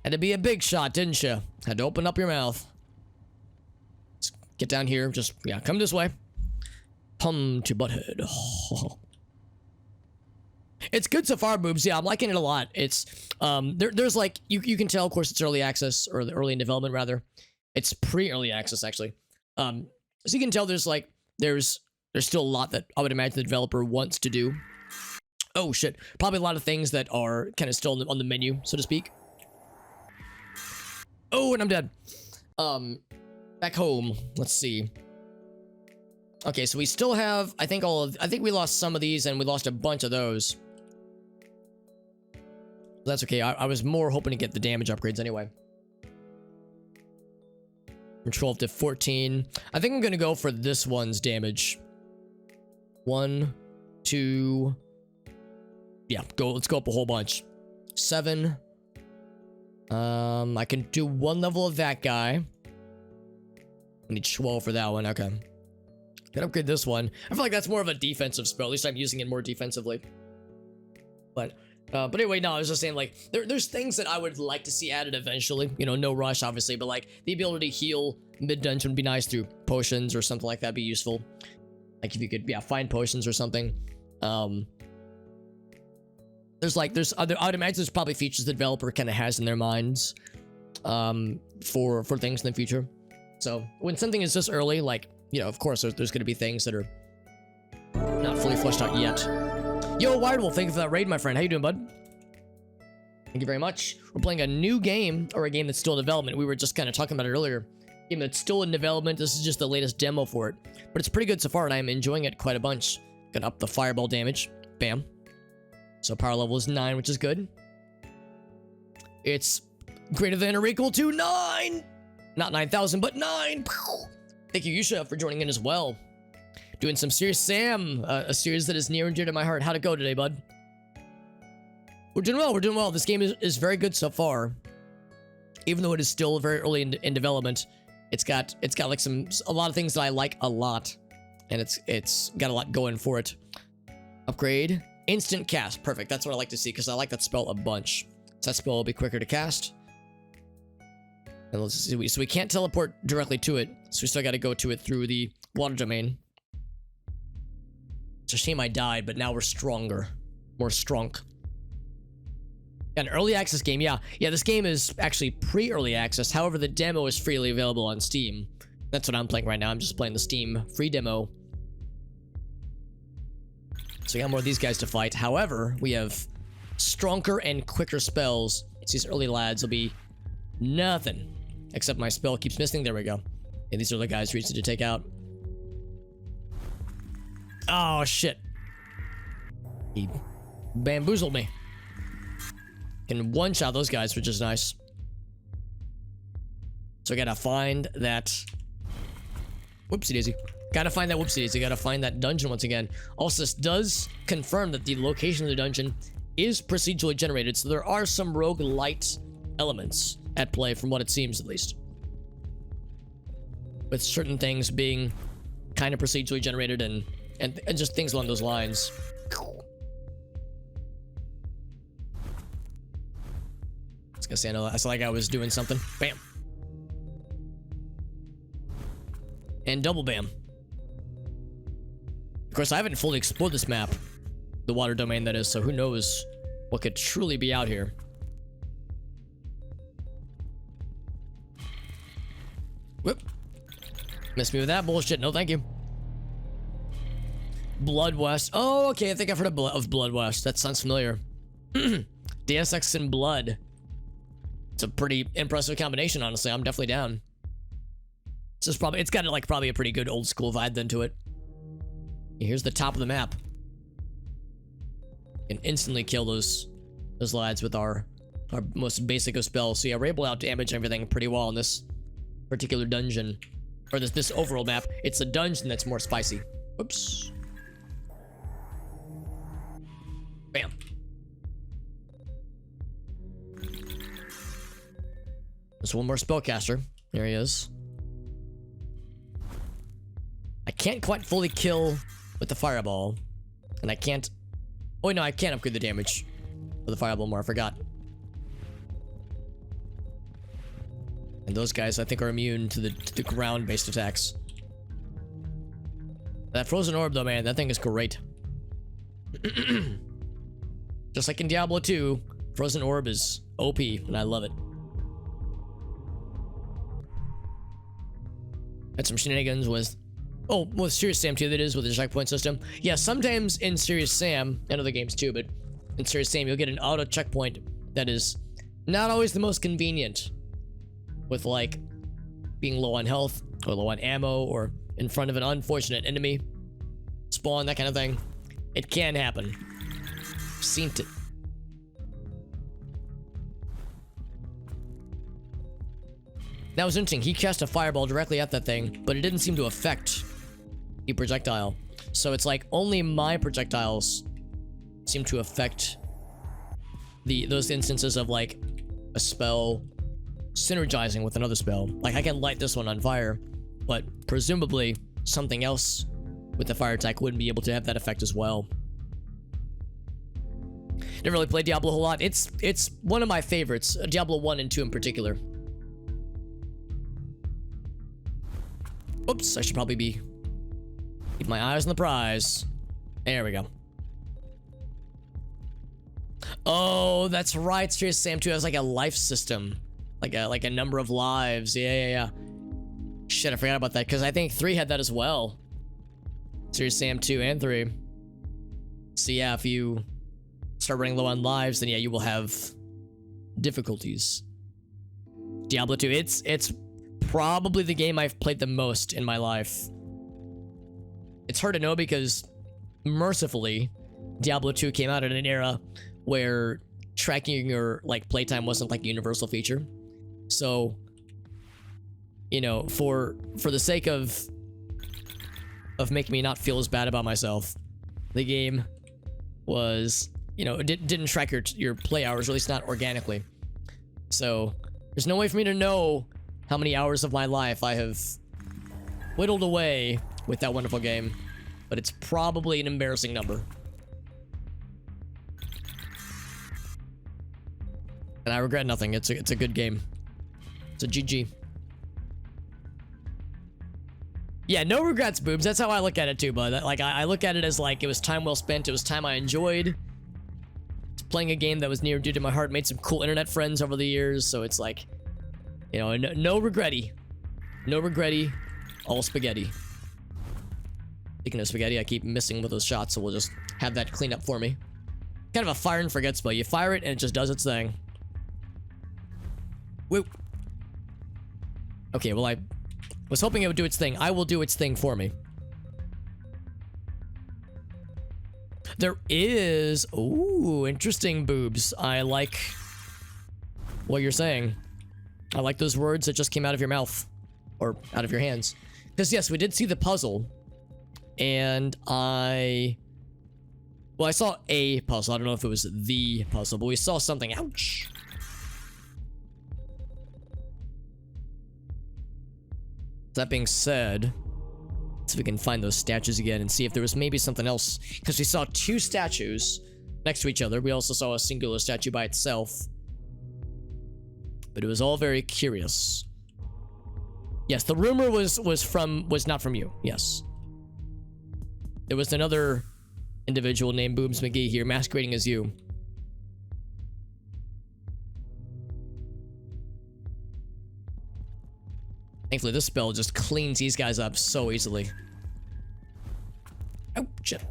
Had to be a big shot, didn't you? Had to open up your mouth. Let's get down here. Just, yeah, come this way. Hum to Butthead. It's good so far, boobs. Yeah, I'm liking it a lot. It's, there's like, you can tell, of course, it's early access, or early in development, rather. It's pre-early access, actually. So you can tell there's like, there's still a lot that I would imagine the developer wants to do. Oh, shit. Probably a lot of things that are kind of still on the menu, so to speak. Oh, and I'm dead. Back home. Let's see. Okay, so we still have, I think we lost some of these and we lost a bunch of those. That's okay. I was more hoping to get the damage upgrades anyway. From 12 to 14. I think I'm going to go for this one's damage. 1, 2. Yeah, let's go up a whole bunch. 7. I can do 1 level of that guy. I need 12 for that one. Okay. Can upgrade this one. I feel like that's more of a defensive spell. At least I'm using it more defensively. But anyway, no, I was just saying, like, there's things that I would like to see added eventually. You know, no rush, obviously, but like the ability to heal mid-dungeon would be nice through potions or something like that. Be useful. Like if you could, yeah, find potions or something. There's other. I would imagine there's probably features the developer kind of has in their minds, for things in the future. So when something is this early, like, you know, of course there's going to be things that are not fully fleshed out yet. Yo, Wiredwolf, thank you for that raid, my friend. How you doing, bud? Thank you very much. We're playing a new game, or a game that's still in development. We were just kind of talking about it earlier. Game that's still in development. This is just the latest demo for it, but it's pretty good so far, and I'm enjoying it quite a bunch. Gonna up the fireball damage. Bam. So power level is 9, which is good. It's greater than or equal to 9! Not 9,000, but 9! Thank you, Yusha, for joining in as well. Doing some Serious Sam, a series that is near and dear to my heart. How'd it go today, bud? We're doing well. This game is very good so far. Even though it is still very early in development, it's got like a lot of things that I like a lot. And it's got a lot going for it. Upgrade. Instant cast. Perfect. That's what I like to see, because I like that spell a bunch. So that spell will be quicker to cast. And let's see. So we can't teleport directly to it. So we still got to go to it through the water domain. It's a shame I died, but now we're stronger. More strong. An early access game. Yeah, this game is actually pre-early access. However, the demo is freely available on Steam. That's what I'm playing right now. I'm just playing the Steam free demo. So we got more of these guys to fight. However, we have stronger and quicker spells. So these early lads will be nothing. Except my spell keeps missing. There we go. And these are the guys who easy to take out. Oh, shit. He bamboozled me. Can one-shot those guys, which is nice. So I gotta find that... Whoopsie-daisy. Gotta find that whoopsie-daisy. Gotta find that dungeon once again. Also, this does confirm that the location of the dungeon is procedurally generated, so there are some roguelite elements at play, from what it seems, at least. With certain things being kind of procedurally generated and just things along those lines. I was gonna say, I know, that's like I was doing something. Bam. And double bam. Of course, I haven't fully explored this map. The water domain, that is, so who knows what could truly be out here. Whoop. Miss me with that bullshit. No, thank you. Blood West. Oh, okay. I think I've heard of Blood West. That sounds familiar. Deus Ex and Blood. It's a pretty impressive combination, honestly. I'm definitely down. It's got like probably a pretty good old school vibe then to it. Here's the top of the map. Can instantly kill those lads with our most basic of spells. So yeah, we're able to out damage everything pretty well in this particular dungeon, or this overall map. It's a dungeon that's more spicy. Oops. Bam. There's one more spellcaster. There he is. I can't quite fully kill with the fireball, and I can't... Oh no, I can't upgrade the damage with the fireball more. I forgot. And those guys, I think, are immune to the ground-based attacks. That frozen orb, though, man, that thing is great. Just like in Diablo 2, frozen orb is OP, and I love it. Had some shenanigans with... Oh, with Serious Sam, too, that is, with the checkpoint system. Yeah, sometimes in Serious Sam, and other games, too, but in Serious Sam, you'll get an auto checkpoint that is not always the most convenient. With, like, being low on health, or low on ammo, or in front of an unfortunate enemy. Spawn, that kind of thing. It can happen. Seen it. That was interesting. He cast a fireball directly at that thing, but it didn't seem to affect the projectile. So it's like only my projectiles seem to affect those instances of like a spell synergizing with another spell. Like I can light this one on fire, but presumably something else with the fire attack wouldn't be able to have that effect as well. Never really played Diablo a whole lot. It's one of my favorites, Diablo 1 and 2 in particular. Oops, I should probably keep my eyes on the prize. There we go. Oh, that's right. Serious Sam 2 has like a life system. Like a number of lives. Yeah. Shit, I forgot about that because I think 3 had that as well. Serious Sam 2 and 3. So yeah, if you start running low on lives, then yeah, you will have difficulties. Diablo 2, it's probably the game I've played the most in my life. It's hard to know because, mercifully, Diablo 2 came out in an era where tracking your like playtime wasn't like a universal feature. So, you know, for the sake of making me not feel as bad about myself, the game was, you know, it didn't track your play hours, or at least not organically. So there's no way for me to know how many hours of my life I have whittled away with that wonderful game, but it's probably an embarrassing number. And I regret nothing. It's a good game. It's a GG. Yeah, no regrets, boobs. That's how I look at it too, bud. Like I look at it as like it was time well spent. It was time I enjoyed. It's playing a game that was near and dear to my heart. Made some cool internet friends over the years, so it's like, you know, no regretty. No regretty. All spaghetti. Speaking of spaghetti, I keep missing with those shots, so we'll just have that clean up for me. Kind of a fire and forget spell. You fire it and it just does its thing. Woo. Okay, well, I was hoping it would do its thing. I will do its thing for me. There is... Ooh, interesting, boobs. I like what you're saying. I like those words that just came out of your mouth. Or out of your hands. Because, yes, we did see the puzzle. And I saw a puzzle. I don't know if it was the puzzle, but we saw something. Ouch. That being said, let's see if we can find those statues again and see if there was maybe something else. Because we saw 2 statues next to each other. We also saw a singular statue by itself. But it was all very curious. Yes, the rumor was not from you. Yes. There was another individual named Boobs McGee here masquerading as you. Thankfully, this spell just cleans these guys up so easily. Oh, shit.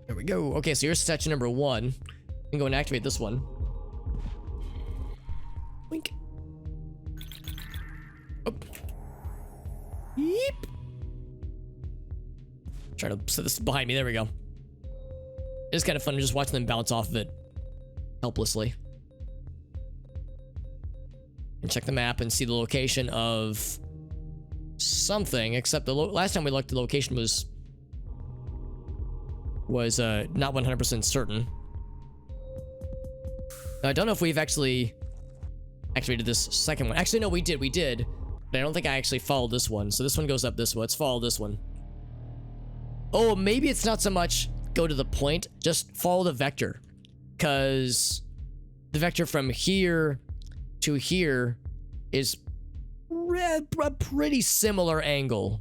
There we go. Okay, so here's statue number 1. We can go and activate this one. Wink. Oh. Yeep. Trying to set this behind me. There we go. It's kind of fun just watching them bounce off of it helplessly. And check the map and see the location of something, except the last time we looked, the location was not 100% certain. Now, I don't know if we've actually activated this second one. Actually, no, we did, but I don't think I actually followed this one. So this one goes up this way. Let's follow this one. Oh, maybe it's not so much go to the point, just follow the vector, because the vector from here to here is a pretty similar angle.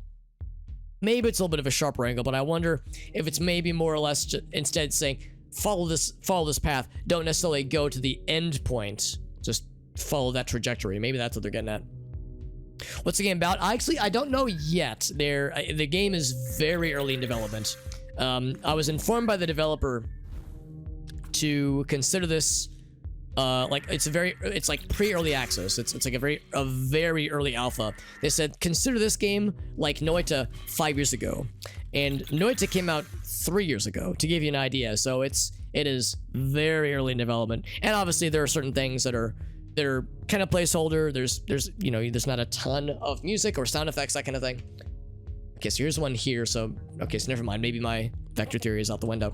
Maybe it's a little bit of a sharper angle, but I wonder if it's maybe more or less instead saying follow this path. Don't necessarily go to the end point. Just follow that trajectory. Maybe that's what they're getting at. What's the game about? I don't know yet. The game is very early in development. I was informed by the developer to consider this like it's like pre-early access. It's like a very early alpha. They said consider this game like Noita 5 years ago, and Noita came out 3 years ago, to give you an idea. So it is very early in development, and obviously there are certain things that are kind of placeholder. There's not a ton of music or sound effects, that kind of thing. Okay, so here's one here. So okay, so never mind. Maybe my vector theory is out the window.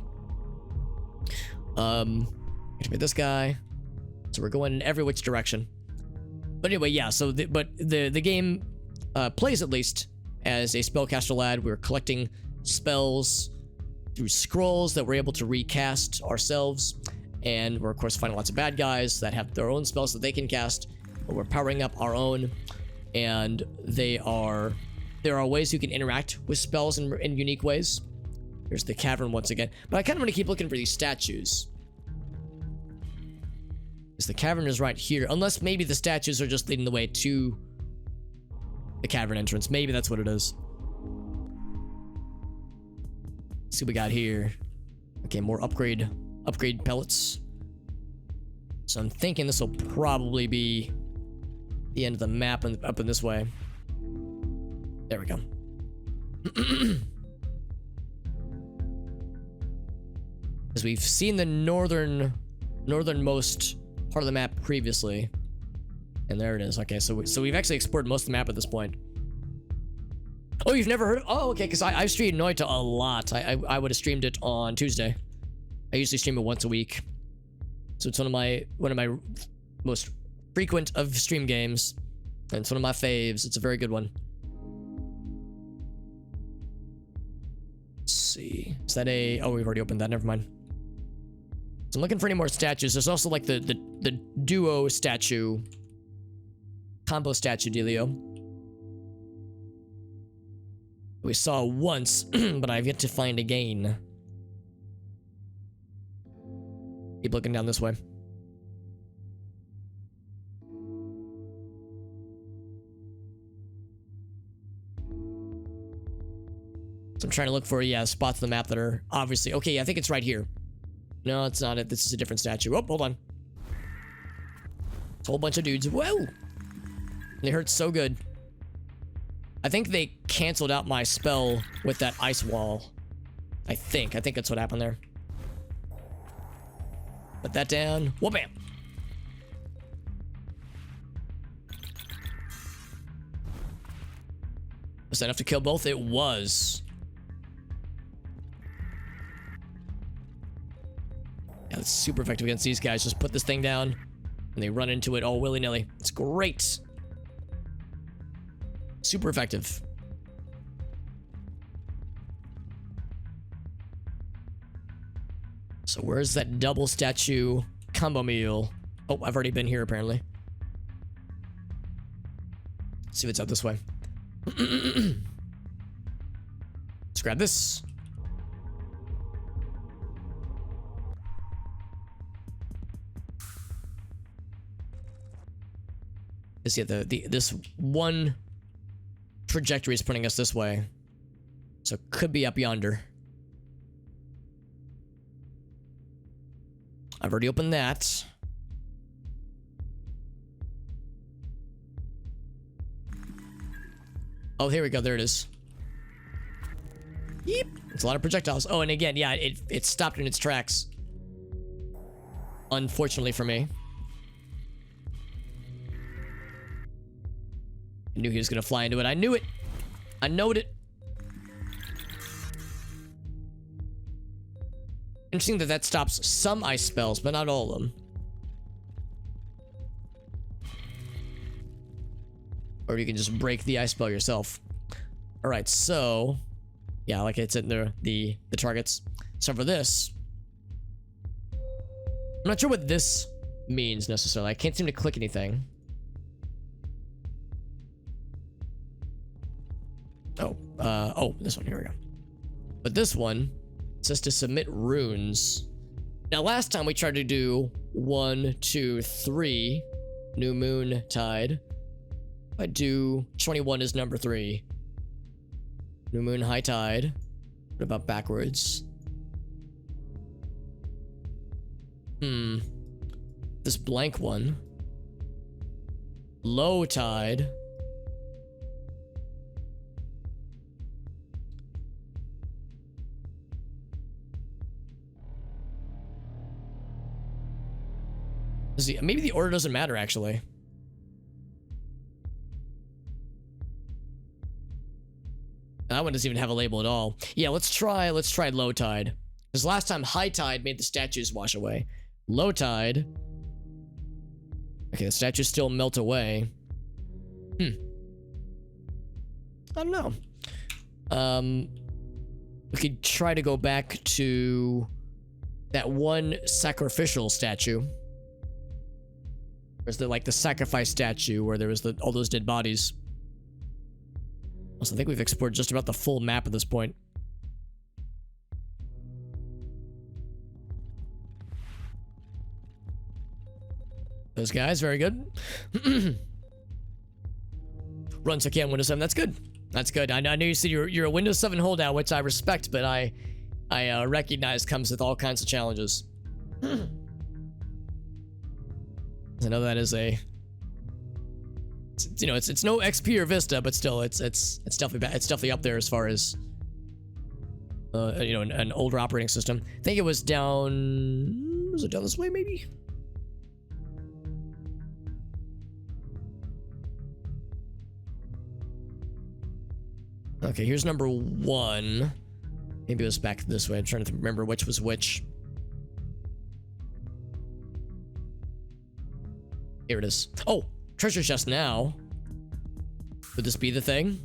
Activate this guy. So we're going in every which direction. But anyway, yeah. So the game plays at least as a spellcaster lad. We're collecting spells through scrolls that we're able to recast ourselves, and we're of course finding lots of bad guys that have their own spells that they can cast. But we're powering up our own, and there are ways you can interact with spells in unique ways. Here's the cavern once again, but I kind of want to keep looking for these statues. Because the cavern is right here, unless maybe the statues are just leading the way to the cavern entrance. Maybe that's what it is. Let's see what we got here. Okay, more upgrade pellets. So I'm thinking this will probably be the end of the map and up in this way. There we go. Because we've seen the northernmost part of the map previously, and there it is. Okay, so we've actually explored most of the map at this point. Oh, you've never heard of? Oh, okay, because I've streamed Noita a lot. I would have streamed it on Tuesday. I usually stream it once a week, so it's one of my most frequent of stream games, and it's one of my faves. It's a very good one. Let's see. Is that a? Oh, we've already opened that. Never mind. So I'm looking for any more statues. There's also like the duo statue, combo statue dealio. We saw once, but I've yet to find again. Keep looking down this way. So I'm trying to look for, spots on the map that are obviously... Okay, I think it's right here. No, it's not it. This is a different statue. Oh, hold on. It's a whole bunch of dudes. Whoa! They hurt so good. I think they canceled out my spell with that ice wall. I think that's what happened there. Put that down. Whoa, bam! Was that enough to kill both? It was. Yeah, that's super effective against these guys. Just put this thing down, and they run into it all willy-nilly. It's great. Super effective. So where's that double statue combo meal? Oh, I've already been here apparently. Let's see what's out this way. Let's grab this. This one trajectory is pointing us this way, so it could be up yonder. I've already opened that. Oh, here we go. There it is. Yep. It's a lot of projectiles. Oh, and again, yeah, it stopped in its tracks. Unfortunately for me. I knew he was gonna fly into it. I knew it. I knowed it. Interesting that stops some ice spells, but not all of them. Or you can just break the ice spell yourself. All right, so yeah, like it's in there, the targets. So for this, I'm not sure what this means necessarily. I can't seem to click anything. Oh, this one, here we go. But this one says to submit runes. Now, last time we tried to do 1, 2, 3, new moon tide. I do 21 is number 3. New moon high tide. What about backwards? This blank one. Low tide. See, maybe the order doesn't matter actually. That one doesn't even have a label at all. Yeah, let's try low tide. Because last time high tide made the statues wash away. Low tide. Okay, the statues still melt away. I don't know. We could try to go back to that one sacrificial statue. There's the sacrifice statue where there was all those dead bodies. Also, I think we've explored just about the full map at this point. Those guys, very good. Runs again, Windows 7. That's good. That's good. I know you said you're a Windows 7 holdout, which I respect, but I recognize comes with all kinds of challenges. I know that is it's no XP or Vista, but still it's definitely bad. It's definitely up there as far as an older operating system. I think it was down. Was it down this way maybe? Okay, here's number 1. Maybe it was back this way. I'm trying to remember which was which. Here it is. Oh, treasure chest now. Would this be the thing?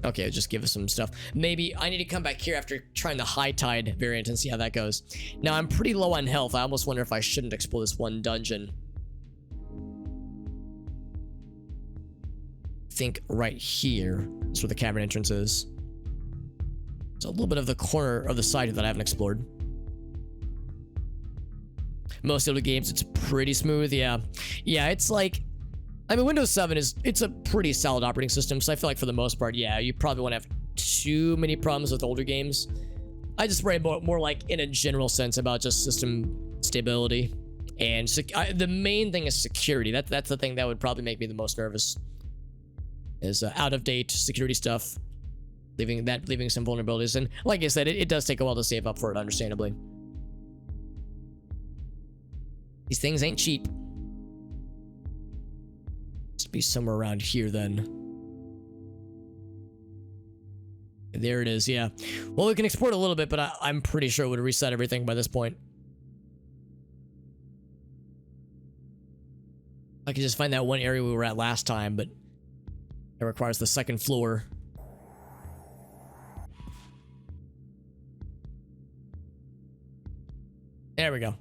Okay, just give us some stuff. Maybe I need to come back here after trying the high tide variant and see how that goes. Now, I'm pretty low on health. I almost wonder if I shouldn't explore this one dungeon. I think right here is where the cavern entrance is. There's a little bit of the corner of the side that I haven't explored. Most of the games, it's pretty smooth. Yeah, it's like, I mean, Windows 7 it's a pretty solid operating system, so I feel like for the most part, yeah, you probably won't have too many problems with older games. I just worry more like in a general sense about just system stability, and the main thing is security. That's the thing that would probably make me the most nervous. Is out of date security stuff, leaving some vulnerabilities, and like I said, it does take a while to save up for it, understandably. These things ain't cheap. Must be somewhere around here then. There it is, yeah. Well, we can export a little bit, but I'm pretty sure it would reset everything by this point. I could just find that one area we were at last time, but it requires the second floor. There we go.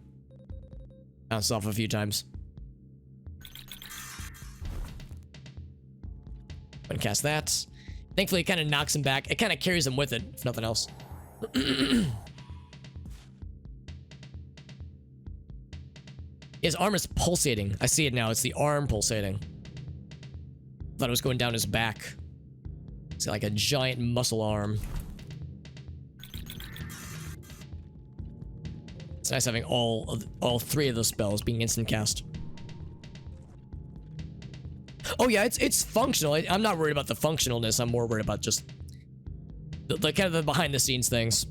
Bounced off a few times. Uncast that. Thankfully, it kind of knocks him back. It kind of carries him with it, if nothing else. His arm is pulsating. I see it now. It's the arm pulsating. Thought it was going down his back. It's like a giant muscle arm. It's nice having all 3 of those spells being instant cast. Oh yeah, it's functional. I'm not worried about the functionalness. I'm more worried about just the kind of the behind the scenes things.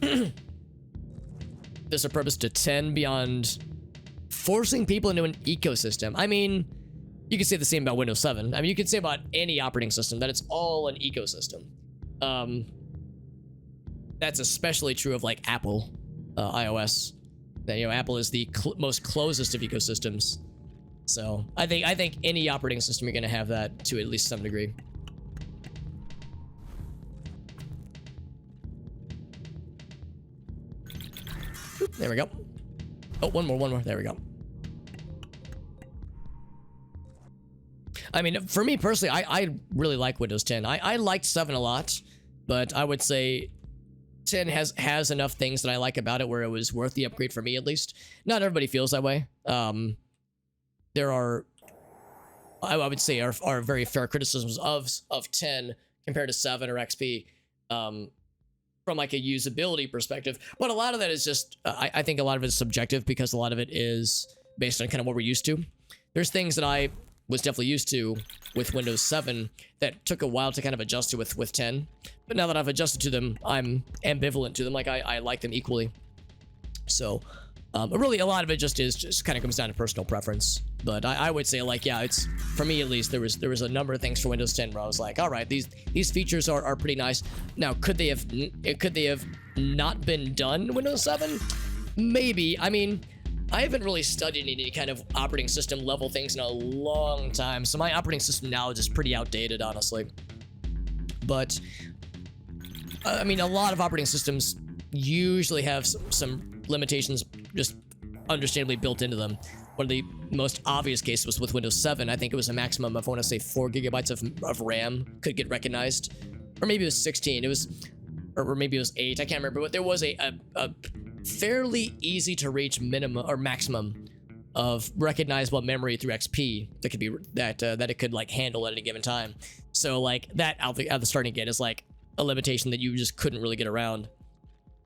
There's a purpose to 10 beyond forcing people into an ecosystem. I mean, you can say the same about Windows 7. I mean, you can say about any operating system that it's all an ecosystem. That's especially true of like Apple, iOS. That, you know, Apple is the most closest of ecosystems. So I think any operating system you're gonna have that to at least some degree. Oop, there we go. Oh, one more. There we go. I mean, for me personally, I really like Windows 10. I liked 7 a lot, but I would say 10 has enough things that I like about it where it was worth the upgrade for me, at least. Not everybody feels that way. There are, I would say, are very fair criticisms of 10 compared to 7 or XP, from like a usability perspective. But a lot of that is just, I think a lot of it is subjective because a lot of it is based on kind of what we're used to. There's things that I was definitely used to with Windows 7 that took a while to kind of adjust to with 10. But now that I've adjusted to them, I'm ambivalent to them. Like I like them equally. So really a lot of it just kind of comes down to personal preference. But I would say, like, yeah, it's, for me at least, there was a number of things for Windows 10 where I was like, all right, these features are pretty nice. Now, could they have not been done in Windows 7? Maybe. I mean, I haven't really studied any kind of operating system level things in a long time, so my operating system knowledge is pretty outdated, honestly. But I mean, a lot of operating systems usually have some limitations just understandably built into them. One of the most obvious cases was with Windows 7. I think it was a maximum of, I want to say, 4 gigabytes of RAM could get recognized. Or maybe it was 16. It was, or maybe it was 8. I can't remember. But there was a fairly easy to reach minimum or maximum of recognizable memory through XP that could be, that it could like handle at any given time. So like that out the starting gate is like a limitation that you just couldn't really get around.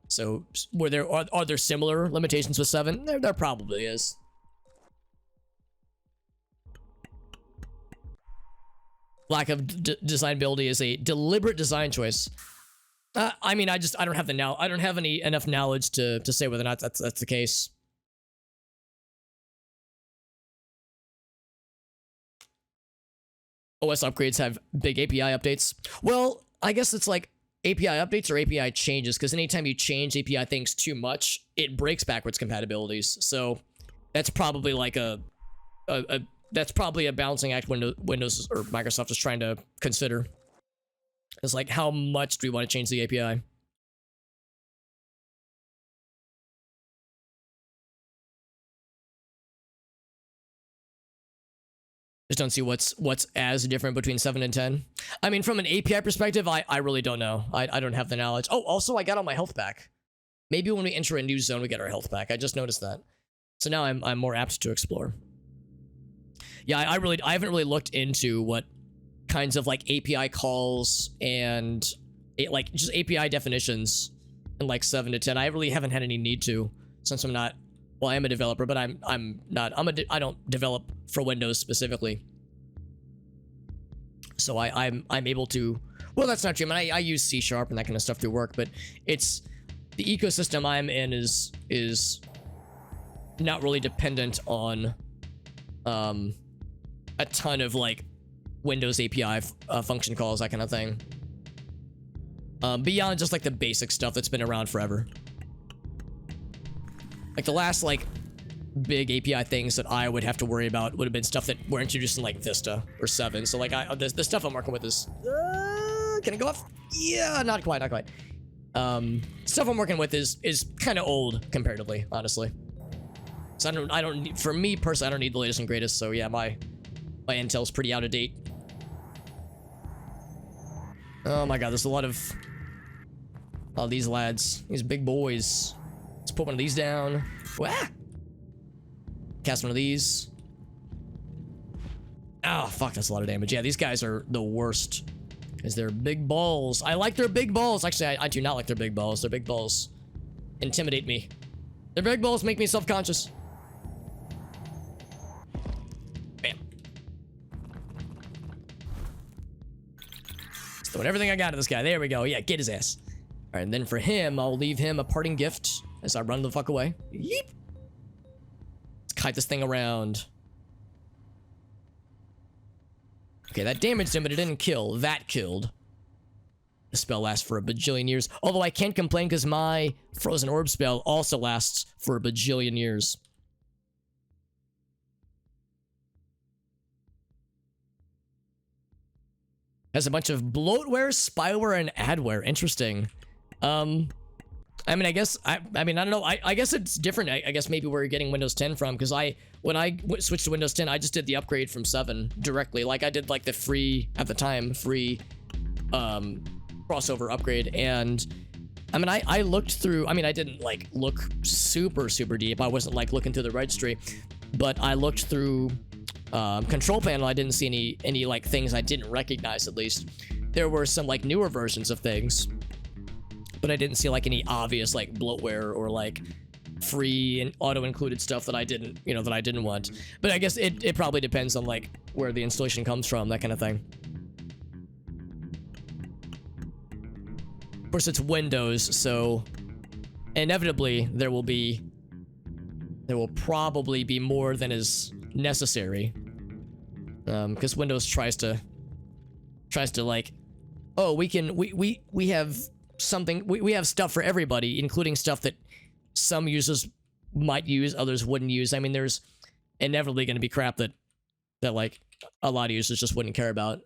So are there similar limitations with 7? There probably is. Lack of designability is a deliberate design choice. I mean, I don't have enough knowledge to say whether or not that's the case. OS upgrades have big API updates. Well, I guess it's like API updates or API changes, because anytime you change API things too much, it breaks backwards compatibilities. So that's probably like that's probably a balancing act Windows or Microsoft is trying to consider. It's like, how much do we want to change the API? Just don't see what's as different between 7 and 10. I mean, from an API perspective, I really don't know. I don't have the knowledge. Oh, also, I got all my health back. Maybe when we enter a new zone, we get our health back. I just noticed that. So now I'm more apt to explore. Yeah, I haven't really looked into what kinds of like API calls and like just API definitions in like 7 to 10. I really haven't had any need to, since I'm not, well, I am a developer, but I don't develop for Windows specifically. So I'm able to, well, that's not true. I mean, I use C# and that kind of stuff through work, but it's, the ecosystem I'm in is not really dependent on a ton of like Windows API function calls, that kind of thing. Beyond just like the basic stuff that's been around forever. Like the last like big API things that I would have to worry about would have been stuff that were introduced in like Vista or 7. So like the stuff I'm working with is, can it go off? Yeah, not quite. Stuff I'm working with is kind of old comparatively, honestly. So I don't need, for me personally, I don't need the latest and greatest. So yeah, my Intel's pretty out of date. Oh my god, there's a lot of these lads, these big boys. Let's put one of these down. Wah! Cast one of these. Oh, fuck, that's a lot of damage. Yeah, these guys are the worst. Because they're big balls. I like their big balls. Actually, I do not like their big balls. Their big balls intimidate me. Their big balls make me self-conscious. Bam. Just throwing everything I got at this guy. There we go. Yeah, get his ass. Alright, and then for him, I'll leave him a parting gift as I run the fuck away. Yeep. Let's kite this thing around. Okay, that damaged him, but it didn't kill. That killed. The spell lasts for a bajillion years. Although I can't complain because my Frozen Orb spell also lasts for a bajillion years. Has a bunch of bloatware, spyware, and adware. Interesting. I mean, I guess, I mean, I don't know. I guess it's different. I guess maybe where you're getting Windows 10 from, because when I switched to Windows 10, I just did the upgrade from 7 directly. Like I did like the free, at the time, free crossover upgrade. And I mean, I looked through, I mean, I didn't like look super deep. I wasn't like looking through the registry, but I looked through control panel. I didn't see any like things I didn't recognize. At least there were some like newer versions of things, but I didn't see like any obvious like bloatware or like free and auto included stuff that I didn't, you know, that I didn't want. But I guess it probably depends on like where the installation comes from, that kind of thing. Of course, it's Windows, so inevitably there will probably be more than is necessary, because Windows tries to like, oh, we have something, we have stuff for everybody, including stuff that some users might use, others wouldn't use. I mean, there's inevitably going to be crap that like a lot of users just wouldn't care about.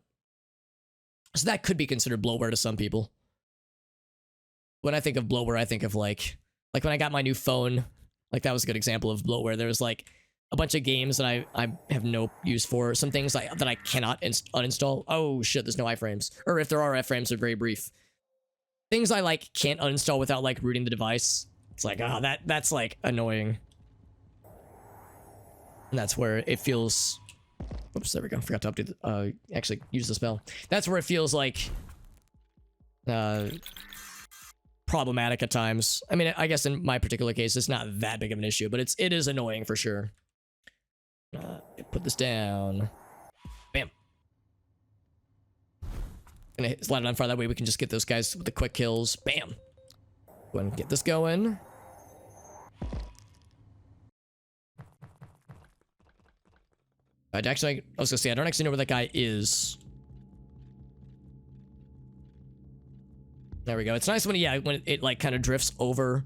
So that could be considered bloatware to some people. When I think of bloatware, I think of like when I got my new phone, like that was a good example of bloatware. There was like a bunch of games that I have no use for. Some things that I cannot uninstall. Oh shit, there's no iframes. Or if there are iframes, they're very brief. Things I like can't uninstall without like rooting the device. It's like, ah, oh, that's like annoying. And that's where it feels, oops, there we go. Forgot to update, actually use the spell. That's where it feels like, problematic at times. I mean, I guess in my particular case, it's not that big of an issue, but it is annoying for sure. Put this down. Bam. Gonna slide it on fire, that way we can just get those guys with the quick kills. Bam. Go ahead and get this going. I was gonna say, I don't actually know where that guy is. There we go. It's nice when it like kind of drifts over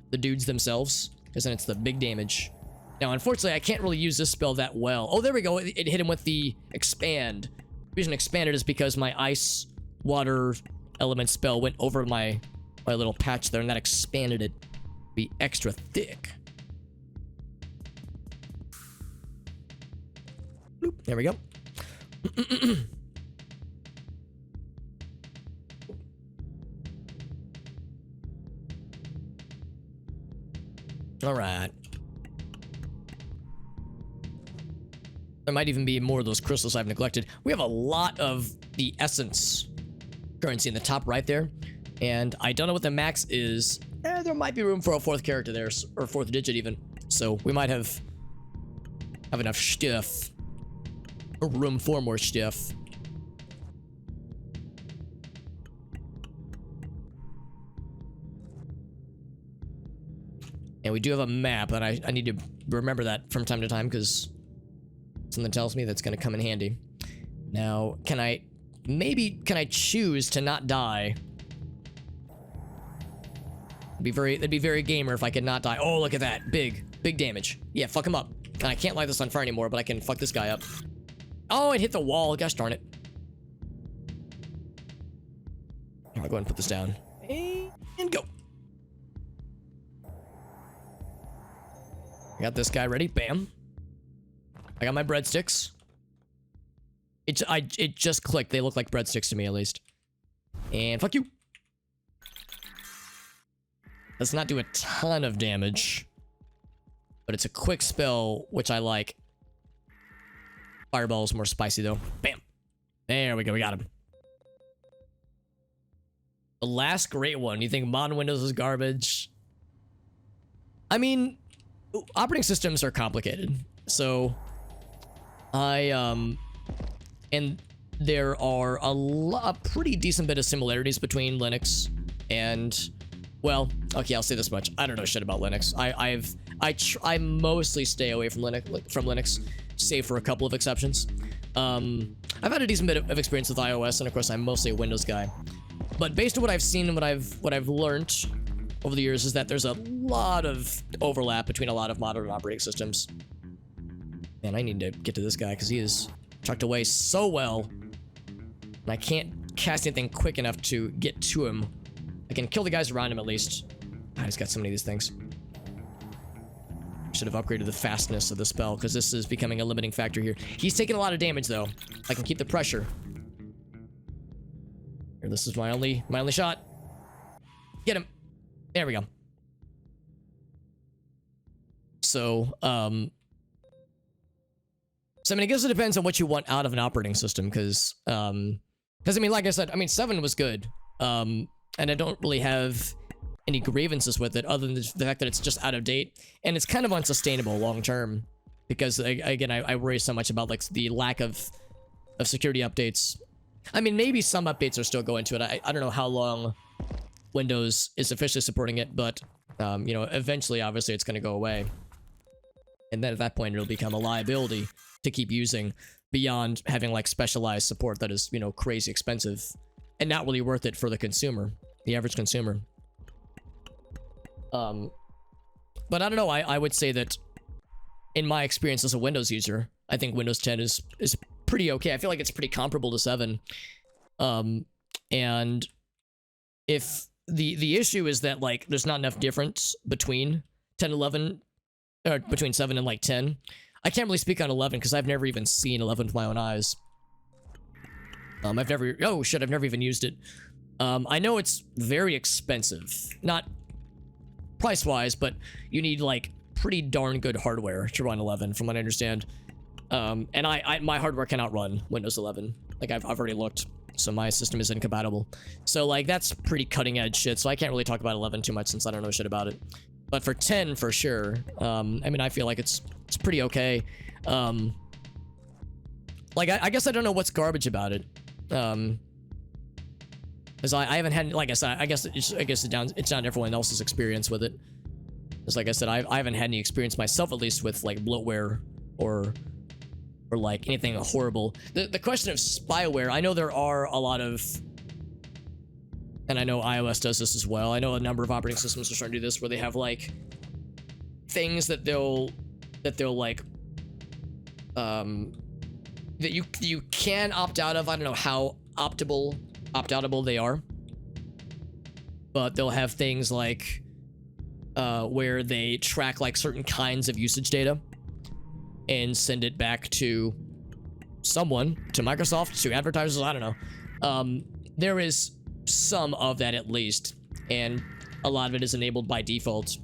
the dudes themselves, because then it's the big damage. Now, unfortunately, I can't really use this spell that well. Oh, there we go. It hit him with the expand. The reason expanded is because my ice water element spell went over my little patch there, and that expanded it to be extra thick. Boop, there we go. All right. There might even be more of those crystals I've neglected. We have a lot of the essence currency in the top right there, and I don't know what the max is. There might be room for a 4th character there, or 4th digit even. So we might have enough stuff, or room for more stuff. And we do have a map, and I need to remember that from time to time, because something tells me that's going to come in handy. Now, can I choose to not die? That'd be very gamer if I could not die. Oh, look at that. Big damage. Yeah, fuck him up. And I can't light this on fire anymore, but I can fuck this guy up. Oh, it hit the wall. Gosh darn it. I'll go ahead and put this down. And go. I got this guy ready. Bam. I got my breadsticks. It just clicked. They look like breadsticks to me, at least. And fuck you. Does not do a ton of damage, but it's a quick spell, which I like. Fireball's more spicy, though. Bam. There we go. We got him. The last great one. You think modern Windows is garbage? I mean, operating systems are complicated. So, and there are a pretty decent bit of similarities between Linux and, well, okay, I'll say this much. I don't know shit about Linux. I mostly stay away from Linux, save for a couple of exceptions. I've had a decent bit of experience with iOS, and of course, I'm mostly a Windows guy. But based on what I've seen and what I've learned over the years is that there's a lot of overlap between a lot of modern operating systems. Man, I need to get to this guy because he is tucked away so well, and I can't cast anything quick enough to get to him. I can kill the guys around him at least. God, he's got so many of these things. Should have upgraded the fastness of the spell, because this is becoming a limiting factor here. He's taking a lot of damage, though. I can keep the pressure. Here, this is my only shot. Get him. There we go. So, I mean, I guess it depends on what you want out of an operating system, because, I mean, like I said, I mean, 7 was good, and I don't really have any grievances with it, other than the fact that it's just out of date, and it's kind of unsustainable long term, because, again, I worry so much about, like, the lack of security updates. I mean, maybe some updates are still going to it. I don't know how long Windows is officially supporting it, but, you know, eventually, obviously, it's going to go away. And then at that point, it'll become a liability to keep using, beyond having, like, specialized support that is, you know, crazy expensive and not really worth it for the consumer, the average consumer. But I don't know, I would say that in my experience as a Windows user, I think Windows 10 is pretty okay. I feel like it's pretty comparable to 7. And if the issue is that, like, there's not enough difference between 10, 11, or between 7 and, like, 10. I can't really speak on 11 because I've never even seen 11 with my own eyes. I've never even used it. I know it's very expensive. Not price-wise, but you need, like, pretty darn good hardware to run 11, from what I understand. And my hardware cannot run Windows 11. Like, I've already looked, so my system is incompatible. So, like, that's pretty cutting-edge shit, so I can't really talk about 11 too much since I don't know shit about it. But for 10, for sure, I mean, I feel like it's pretty okay. Like, I guess I don't know what's garbage about it. Because I haven't had, like I said, I guess it's not everyone else's experience with it. Because, like I said, I haven't had any experience myself, at least, with, like, bloatware or like anything horrible. The question of spyware, I know there are a lot of, and I know iOS does this as well. I know a number of operating systems are starting to do this, where they have, like, things that they'll like, that you can opt out of. I don't know how opt-outable they are, but they'll have things like where they track, like, certain kinds of usage data and send it back to someone, to Microsoft, to advertisers, I don't know. There is some of that, at least, and a lot of it is enabled by default,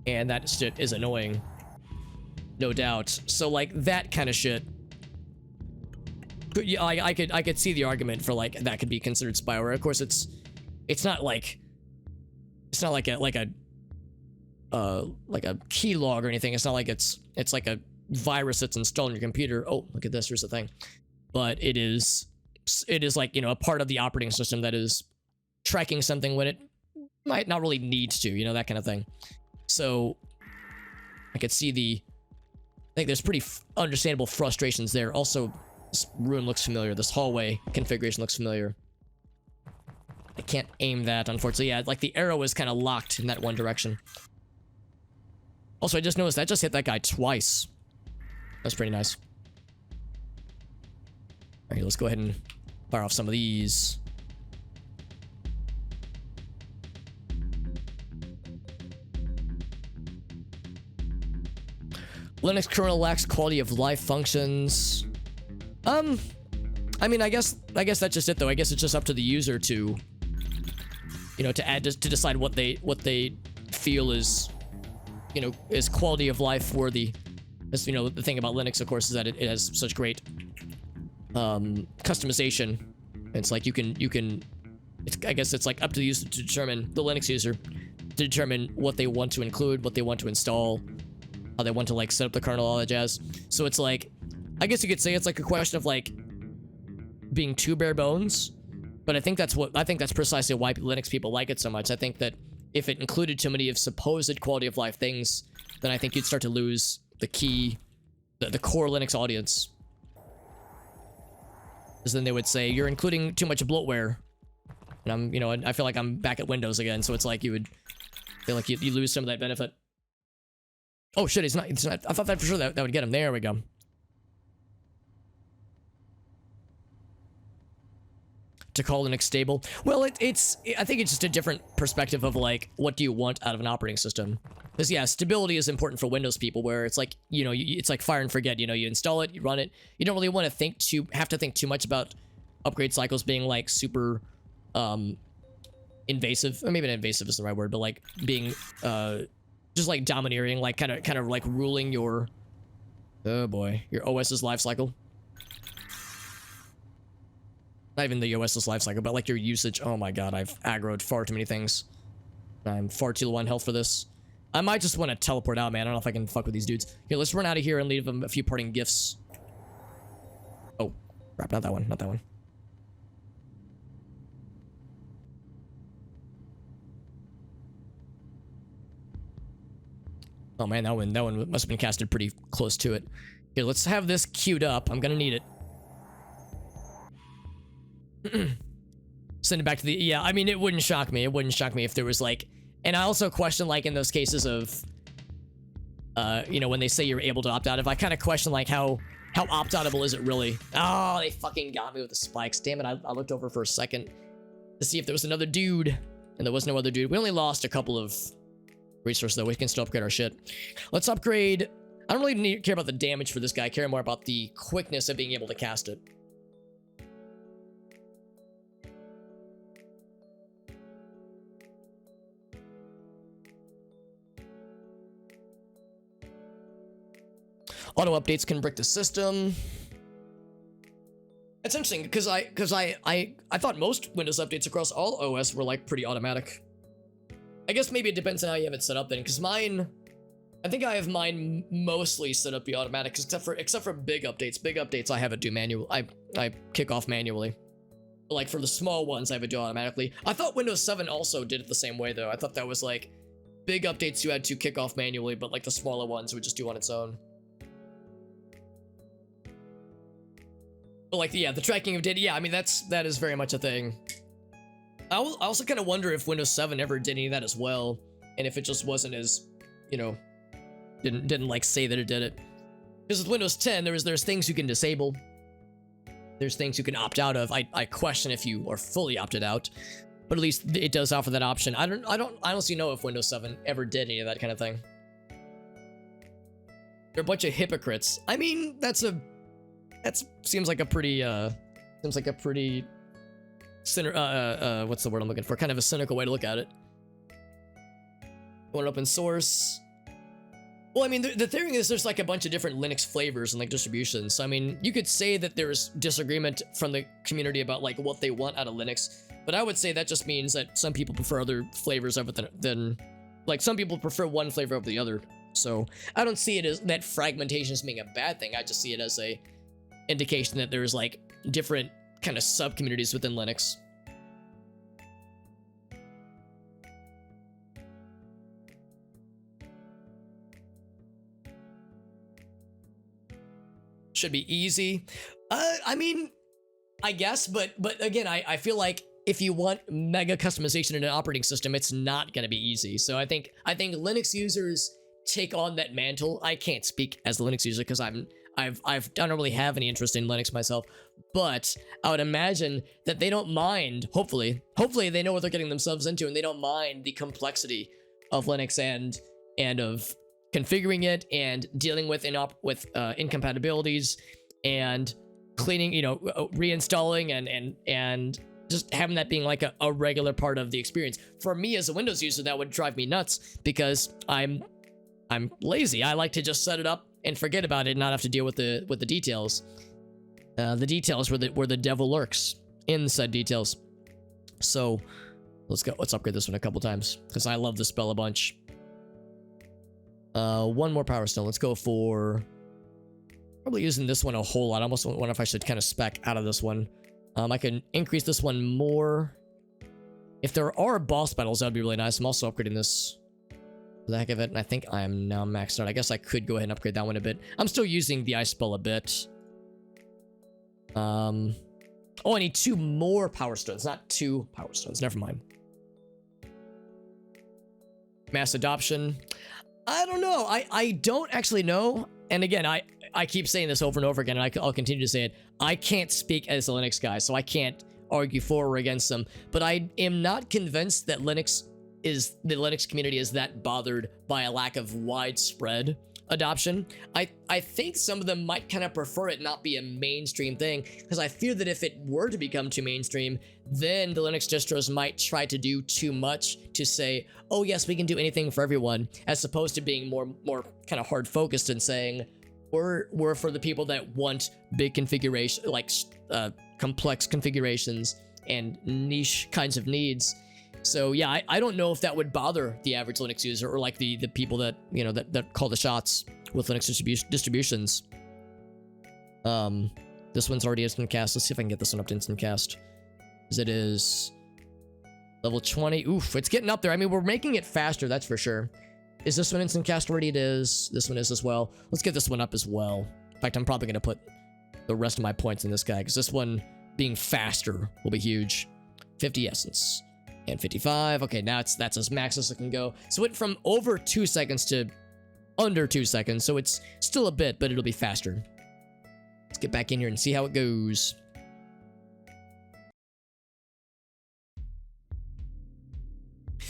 and that shit is annoying, no doubt. So, like, that kind of shit, yeah, I could see the argument for, like, that could be considered spyware. Of course, it's not like a key log or anything. It's not like it's like a virus that's installed on your computer. Oh, look at this. Here's the thing. But it is like, you know, a part of the operating system that is tracking something when it might not really need to, you know, that kind of thing. So I could see I think there's pretty understandable frustrations there. Also, this room looks familiar. This hallway configuration looks familiar. I can't aim that, unfortunately. Yeah, like, the arrow is kind of locked in that one direction. Also, I just noticed I just hit that guy twice. That's pretty nice. Alright, let's go ahead and fire off some of these. Linux kernel lacks quality of life functions. I mean, I guess that's just it, though. I guess it's just up to the user to, you know, to decide what they feel is, you know, is quality of life worthy. As, you know, the thing about Linux, of course, is that it has such great customization. It's like you can I guess it's like up to the user to determine, the Linux user, to determine what they want to include, what they want to install, how they want to, like, set up the kernel, all that jazz. So it's like, I guess you could say it's like a question of, like, being too bare bones, but I think that's precisely why Linux people like it so much. I think that if it included too many of supposed quality of life things, then I think you'd start to lose the core Linux audience. Because then they would say, you're including too much bloatware. And I feel like I'm back at Windows again, so it's like you would feel like you lose some of that benefit. Oh shit, it's not, I thought that for sure that would get him. There we go. To call Linux stable. Well, I think it's just a different perspective of, like, what do you want out of an operating system? Because yeah, stability is important for Windows people, where it's like, you know, it's like fire and forget. You know, you install it, you run it. You don't really want to have to think too much about upgrade cycles being like super invasive. Or maybe not invasive is the right word, but like being just like domineering, like kind of like ruling your, oh boy, your OS's life cycle. Not even the OS's life cycle, but like your usage. Oh my god, I've aggroed far too many things. I'm far too low on health for this. I might just want to teleport out, man. I don't know if I can fuck with these dudes. Here, let's run out of here and leave them a few parting gifts. Oh, crap, not that one, not that one. Oh man, that one must have been casted pretty close to it. Here, let's have this queued up. I'm gonna need it. Send it back to the, yeah, I mean, it wouldn't shock me. It wouldn't shock me if there was like, and I also question like in those cases of, you know, when they say you're able to opt out, if I kind of question like how opt-outable is it really? Oh, they fucking got me with the spikes. Damn it, I looked over for a second to see if there was another dude, and there was no other dude. We only lost a couple of resources though. We can still upgrade our shit. Let's upgrade. I don't really care about the damage for this guy. I care more about the quickness of being able to cast it. Auto updates can brick the system. That's interesting because I thought most Windows updates across all OS were like pretty automatic. I guess maybe it depends on how you have it set up then, because mine, I think I have mine mostly set up to be automatic, except for big updates. Big updates I have it do manual. I kick off manually. But like for the small ones, I have it do automatically. I thought Windows 7 also did it the same way though. I thought that was like big updates you had to kick off manually, but like the smaller ones would just do on its own. But like, yeah, the tracking of data, yeah, I mean, that is very much a thing. I also kind of wonder if Windows 7 ever did any of that as well, and if it just wasn't as, you know, didn't like say that it did it. Because with Windows 10, there's things you can disable. There's things you can opt out of. I question if you are fully opted out, but at least it does offer that option. I don't honestly know if Windows 7 ever did any of that kind of thing. They're a bunch of hypocrites. I mean, seems like a pretty what's the word I'm looking for? Kind of a cynical way to look at it. Want open source? Well, I mean, the thing is, there's like a bunch of different Linux flavors and like distributions. So, I mean, you could say that there's disagreement from the community about like what they want out of Linux, but I would say that just means that some people prefer other flavors of it than like some people prefer one flavor over the other. So I don't see it as that fragmentation as being a bad thing. I just see it as a indication that there's like different kind of sub-communities within Linux. Should be easy. I mean, I guess, but again, I feel like if you want mega customization in an operating system, it's not going to be easy. So I think Linux users take on that mantle. I can't speak as a Linux user because I don't really have any interest in Linux myself, but I would imagine that they don't mind. Hopefully they know what they're getting themselves into, and they don't mind the complexity of Linux and of configuring it and dealing with incompatibilities and cleaning, you know, reinstalling and just having that being like a regular part of the experience. For me as a Windows user, that would drive me nuts because I'm lazy. I like to just set it up and forget about it and not have to deal with the details. The details where the devil lurks in said details. So let's upgrade this one a couple times because I love this spell a bunch. One more power stone. Let's go for probably using this one a whole lot. I almost wonder if I should kind of spec out of this one. I can increase this one more. If there are boss battles, that would be really nice. I'm also upgrading this for the heck of it, and I think I am now maxed out. I guess I could go ahead and upgrade that one a bit. I'm still using the ice spell a bit. Oh, I need 2 more power stones, not 2 power stones. Never mind. Mass adoption. I don't know. I don't actually know. And again, I keep saying this over and over again, and I'll continue to say it. I can't speak as a Linux guy, so I can't argue for or against them. But I am not convinced that Linux is the Linux community is that bothered by a lack of widespread adoption. I think some of them might kind of prefer it not be a mainstream thing, because I fear that if it were to become too mainstream, then the Linux distros might try to do too much to say, oh yes, we can do anything for everyone, as opposed to being more kind of hard focused and saying, we're for the people that want big configuration, like complex configurations and niche kinds of needs. So yeah, I don't know if that would bother the average Linux user, or like the people that, you know, that call the shots with Linux distributions. This one's already instant cast. Let's see if I can get this one up to instant cast, as it is level 20. Oof, it's getting up there. I mean, we're making it faster, that's for sure. Is this one instant cast already? It is. This one is as well. Let's get this one up as well. In fact, I'm probably going to put the rest of my points in this guy, because this one being faster will be huge. 50 essence. And 55. Okay, now that's as max as it can go. So it went from over 2 seconds to under 2 seconds. So it's still a bit, but it'll be faster. Let's get back in here and see how it goes.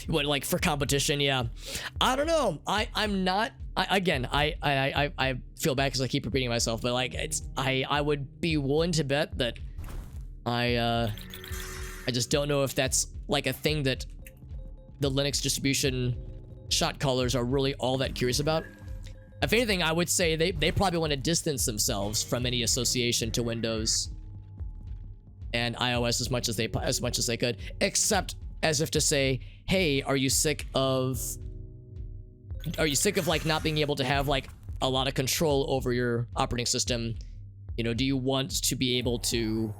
What, like for competition? Yeah, I don't know. I'm not. I feel bad because I keep repeating myself, but like I would be willing to bet that I just don't know if that's like a thing that the Linux distribution shot callers are really all that curious about. If anything, I would say they probably want to distance themselves from any association to Windows and iOS as much as they could, except as if to say, hey, are you sick of like not being able to have like a lot of control over your operating system? You know, do you want to be able to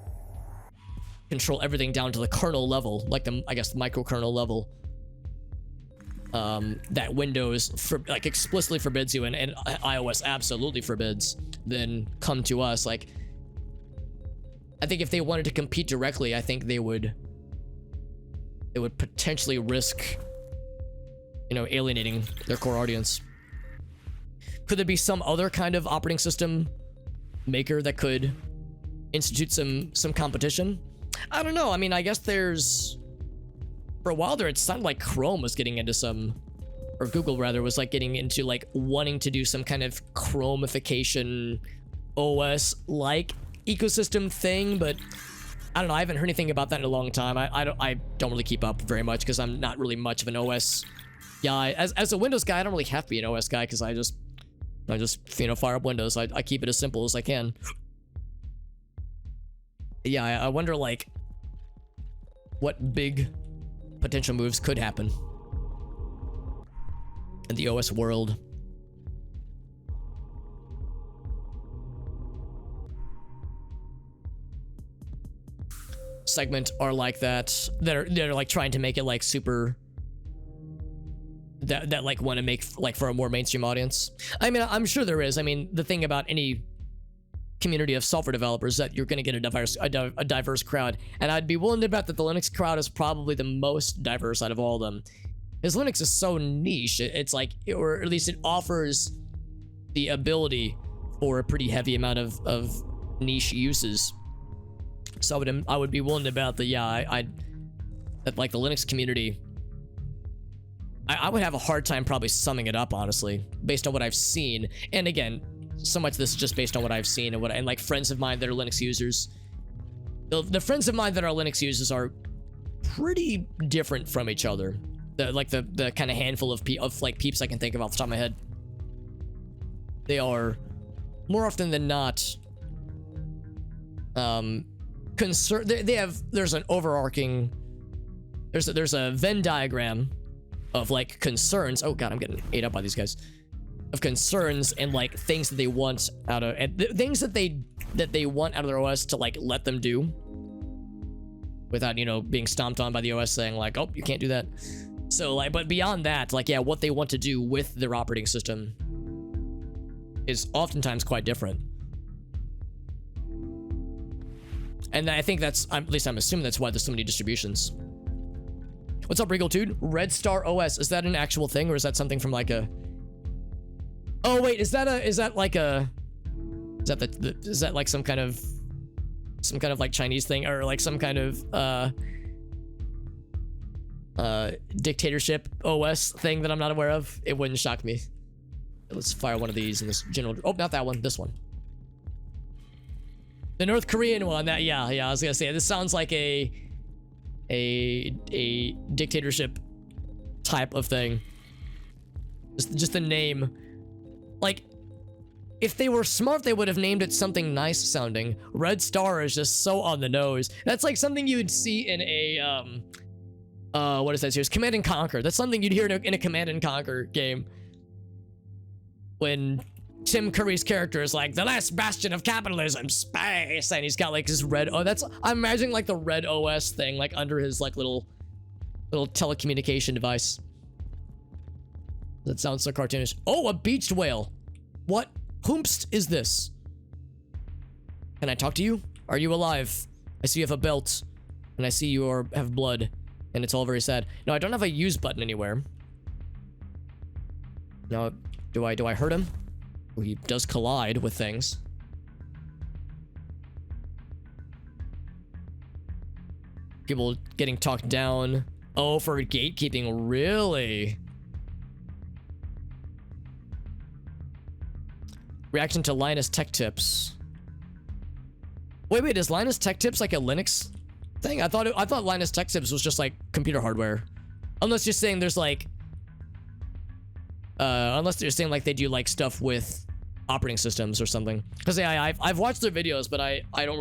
control everything down to the kernel level, like the, I guess, the microkernel level, that Windows like explicitly forbids you, and iOS absolutely forbids? Then come to us. Like, I think if they wanted to compete directly, I think they would potentially risk, you know, alienating their core audience. Could there be some other kind of operating system maker that could institute some competition? I don't know. I mean, I guess there's, for a while there, it sounded like Chrome was getting into some, or Google rather, was like getting into like wanting to do some kind of Chromification OS like ecosystem thing, but I don't know. I haven't heard anything about that in a long time. I don't really keep up very much because I'm not really much of an OS guy. As a Windows guy, I don't really have to be an OS guy because I just you know, fire up Windows. I keep it as simple as I can. Yeah, I wonder like what big potential moves could happen in the OS world. Segment are like that. They're like trying to make it like super. That like want to make like for a more mainstream audience. I mean, I'm sure there is. I mean, the thing about any community of software developers that you're going to get a diverse crowd, and I'd be willing to bet that the Linux crowd is probably the most diverse out of all of them, because Linux is so niche. It's like, or at least it offers the ability for a pretty heavy amount of niche uses. So I would be willing to bet that, yeah, that like the Linux community, I would have a hard time probably summing it up, honestly, based on what I've seen. And again, so much of this is just based on what I've seen and like friends of mine that are Linux users. The friends of mine that are Linux users are pretty different from each other. The kind of handful of like peeps I can think of off the top of my head. They are more often than not concern. There's an overarching, there's a Venn diagram of like concerns. Oh god, I'm getting ate up by these guys. Of concerns and like things that they want out of, and things that they want out of their OS to like let them do without, you know, being stomped on by the OS saying like, oh, you can't do that. So like, but beyond that, like, yeah, what they want to do with their operating system is oftentimes quite different. And I think that's, at least I'm assuming that's why there's so many distributions. What's up, Regal Dude? Red Star OS, is that an actual thing, or is that something from like a... Oh wait, is that like some kind of like Chinese thing, or like some kind of dictatorship OS thing that I'm not aware of, it wouldn't shock me. Let's fire one of these in this general. Oh, not that one. This one. The North Korean one. That yeah. I was gonna say this sounds like a dictatorship type of thing. Just the name. Like, if they were smart, they would have named it something nice sounding. Red Star is just so on the nose. That's like something you'd see in a what is that series? Command and Conquer. That's something you'd hear in a Command and Conquer game. When Tim Curry's character is like, the last bastion of capitalism, space, and he's got like his red, oh, that's, I'm imagining like the red OS thing, like under his like little telecommunication device. That sounds so cartoonish. Oh, a beached whale. What hoomst is this? Can I talk to you? Are you alive? I see you have a belt, and I see you have blood, and it's all very sad. No, I don't have a use button anywhere. No, do I hurt him? Oh, he does collide with things. People getting talked down. Oh, for gatekeeping, really? Reaction to Linus Tech Tips. Wait, is Linus Tech Tips like a Linux thing? I thought Linus Tech Tips was just like computer hardware. Unless you're saying there's like unless they're saying like they do like stuff with operating systems or something. Because yeah, I've watched their videos, but I haven't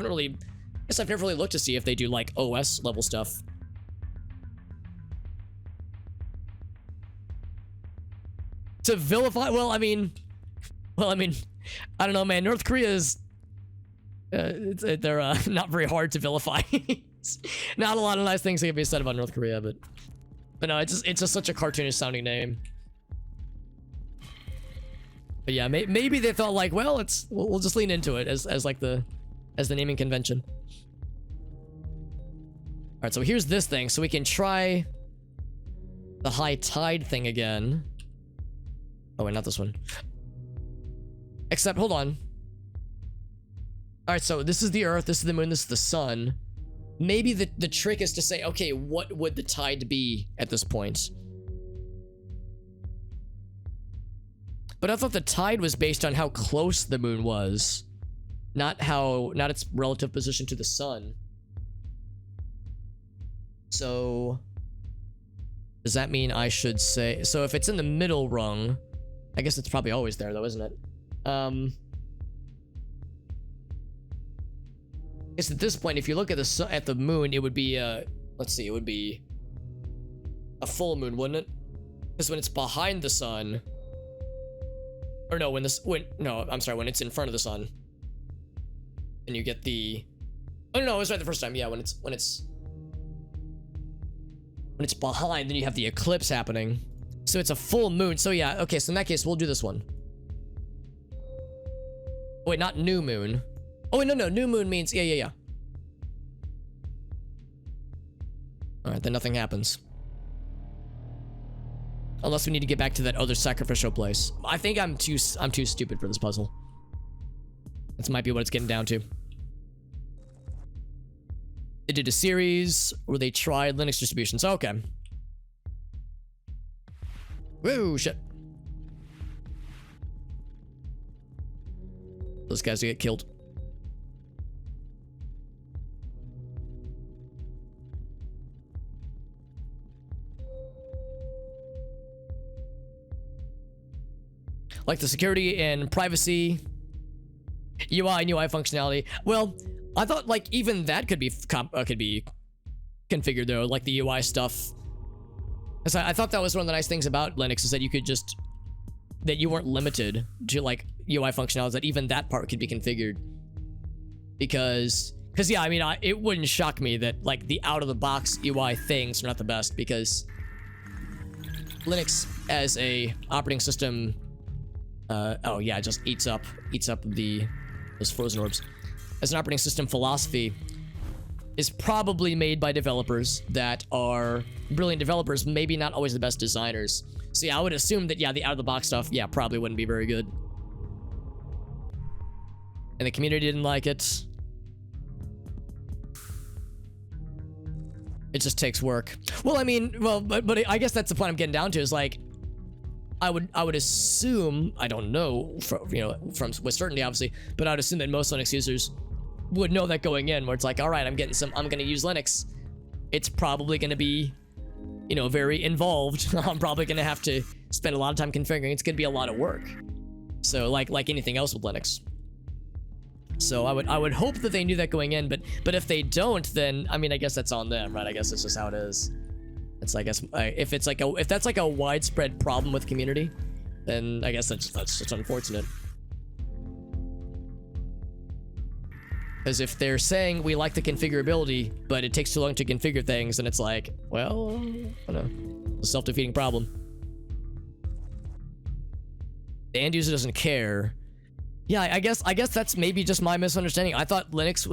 really, I guess I've never really looked to see if they do like OS level stuff. To vilify, well, I mean, I don't know, man. North Korea is, they're not very hard to vilify. Not a lot of nice things that can be said about North Korea, but no, it's just such a cartoonish sounding name. But yeah, maybe they thought like, well, we'll just lean into it as the naming convention. All right, so here's this thing, so we can try the high tide thing again. Oh wait, not this one. Except, hold on. All right, so this is the Earth, this is the Moon, this is the Sun. Maybe the trick is to say, okay, what would the tide be at this point? But I thought the tide was based on how close the moon was, not its relative position to the sun. So does that mean I should say, so if it's in the middle rung, I guess it's probably always there though, isn't it? I guess at this point, if you look at the moon, it would be let's see, it would be a full moon, wouldn't it? Because when it's behind the sun, or no, when it's in front of the sun, and you get the, oh no, I was right the first time. Yeah, when it's behind, then you have the eclipse happening. So it's a full moon. So yeah, okay. So in that case, we'll do this one. Wait, not new moon. Oh wait, no, new moon means yeah. All right, then nothing happens. Unless we need to get back to that other sacrificial place. I think I'm too stupid for this puzzle. This might be what it's getting down to. They did a series where they tried Linux distributions. Okay. Whoa, shit. Those guys get killed. Like the security and privacy, UI and UI functionality. Well, I thought like even that could be configured though, like the UI stuff. Because I thought that was one of the nice things about Linux, is that you could just, that you weren't limited to like UI functionalities, that even that part could be configured. Because yeah, I mean, it wouldn't shock me that like the out of the box UI things are not the best, because Linux as a operating system, oh yeah, it just eats up those frozen orbs. As an operating system philosophy, is probably made by developers that are brilliant developers, maybe not always the best designers. So yeah, I would assume that yeah, the out of the box stuff, yeah, probably wouldn't be very good. And the community didn't like it. It just takes work. Well, I mean, but I guess that's the point I'm getting down to is like, I would assume, I don't know, from with certainty obviously, but I would assume that most Linux users would know that going in, where it's like, all right, I'm gonna use Linux. It's probably gonna be, very involved. I'm probably gonna have to spend a lot of time configuring. It's gonna be a lot of work. So like anything else with Linux. So I would hope that they knew that going in, but if they don't, then I mean, I guess that's on them, right? I guess that's just how it is. It's, I guess, if that's like a widespread problem with community, then I guess that's just unfortunate. Because if they're saying we like the configurability, but it takes too long to configure things, and it's like, well, I don't know, a self-defeating problem. The end user doesn't care. Yeah, I guess that's maybe just my misunderstanding. I thought Linux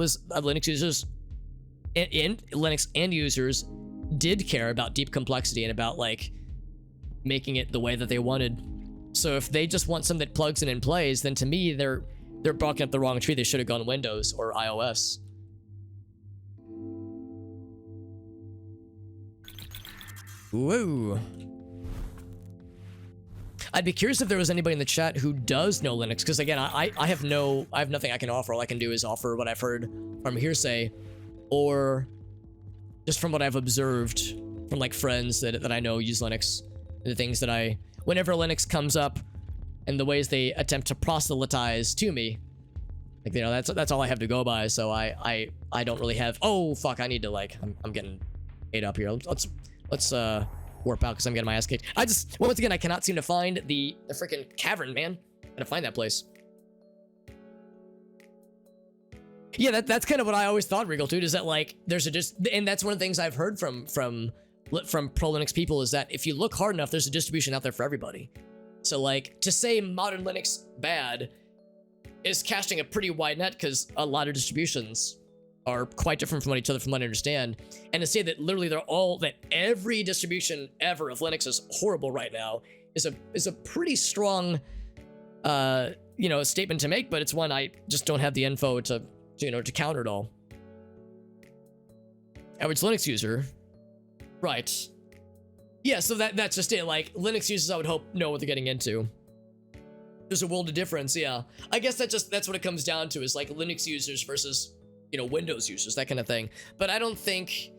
users and Linux end users did care about deep complexity and about like making it the way that they wanted. So if they just want something that plugs in and plays, then to me they're barking up the wrong tree. They should have gone Windows or iOS. Whoa. I'd be curious if there was anybody in the chat who does know Linux, because again, I have nothing I can offer. All I can do is offer what I've heard from hearsay, or just from what I've observed from like friends that I know use Linux, and the things that whenever Linux comes up, and the ways they attempt to proselytize to me, like that's all I have to go by. So I don't really have. Oh fuck! I need to like I'm getting ate up here. Let's warp out because I'm getting my ass kicked. Once again, I cannot seem to find the freaking cavern, man. Gotta find that place. Yeah, that's kind of what I always thought, Regal, dude, is that like and that's one of the things I've heard from pro Linux people, is that if you look hard enough, there's a distribution out there for everybody. So like, to say modern Linux bad is casting a pretty wide net, because a lot of distributions are quite different from each other, from what I understand. And to say that literally that every distribution ever of Linux is horrible right now is a pretty strong statement to make, but it's one I just don't have the info to counter it all. Average Linux user, right? Yeah, so that's just it. Like, Linux users, I would hope, know what they're getting into. There's a world of difference, yeah. I guess that's what it comes down to, is like Linux users versus Windows users, that kind of thing. But I don't think,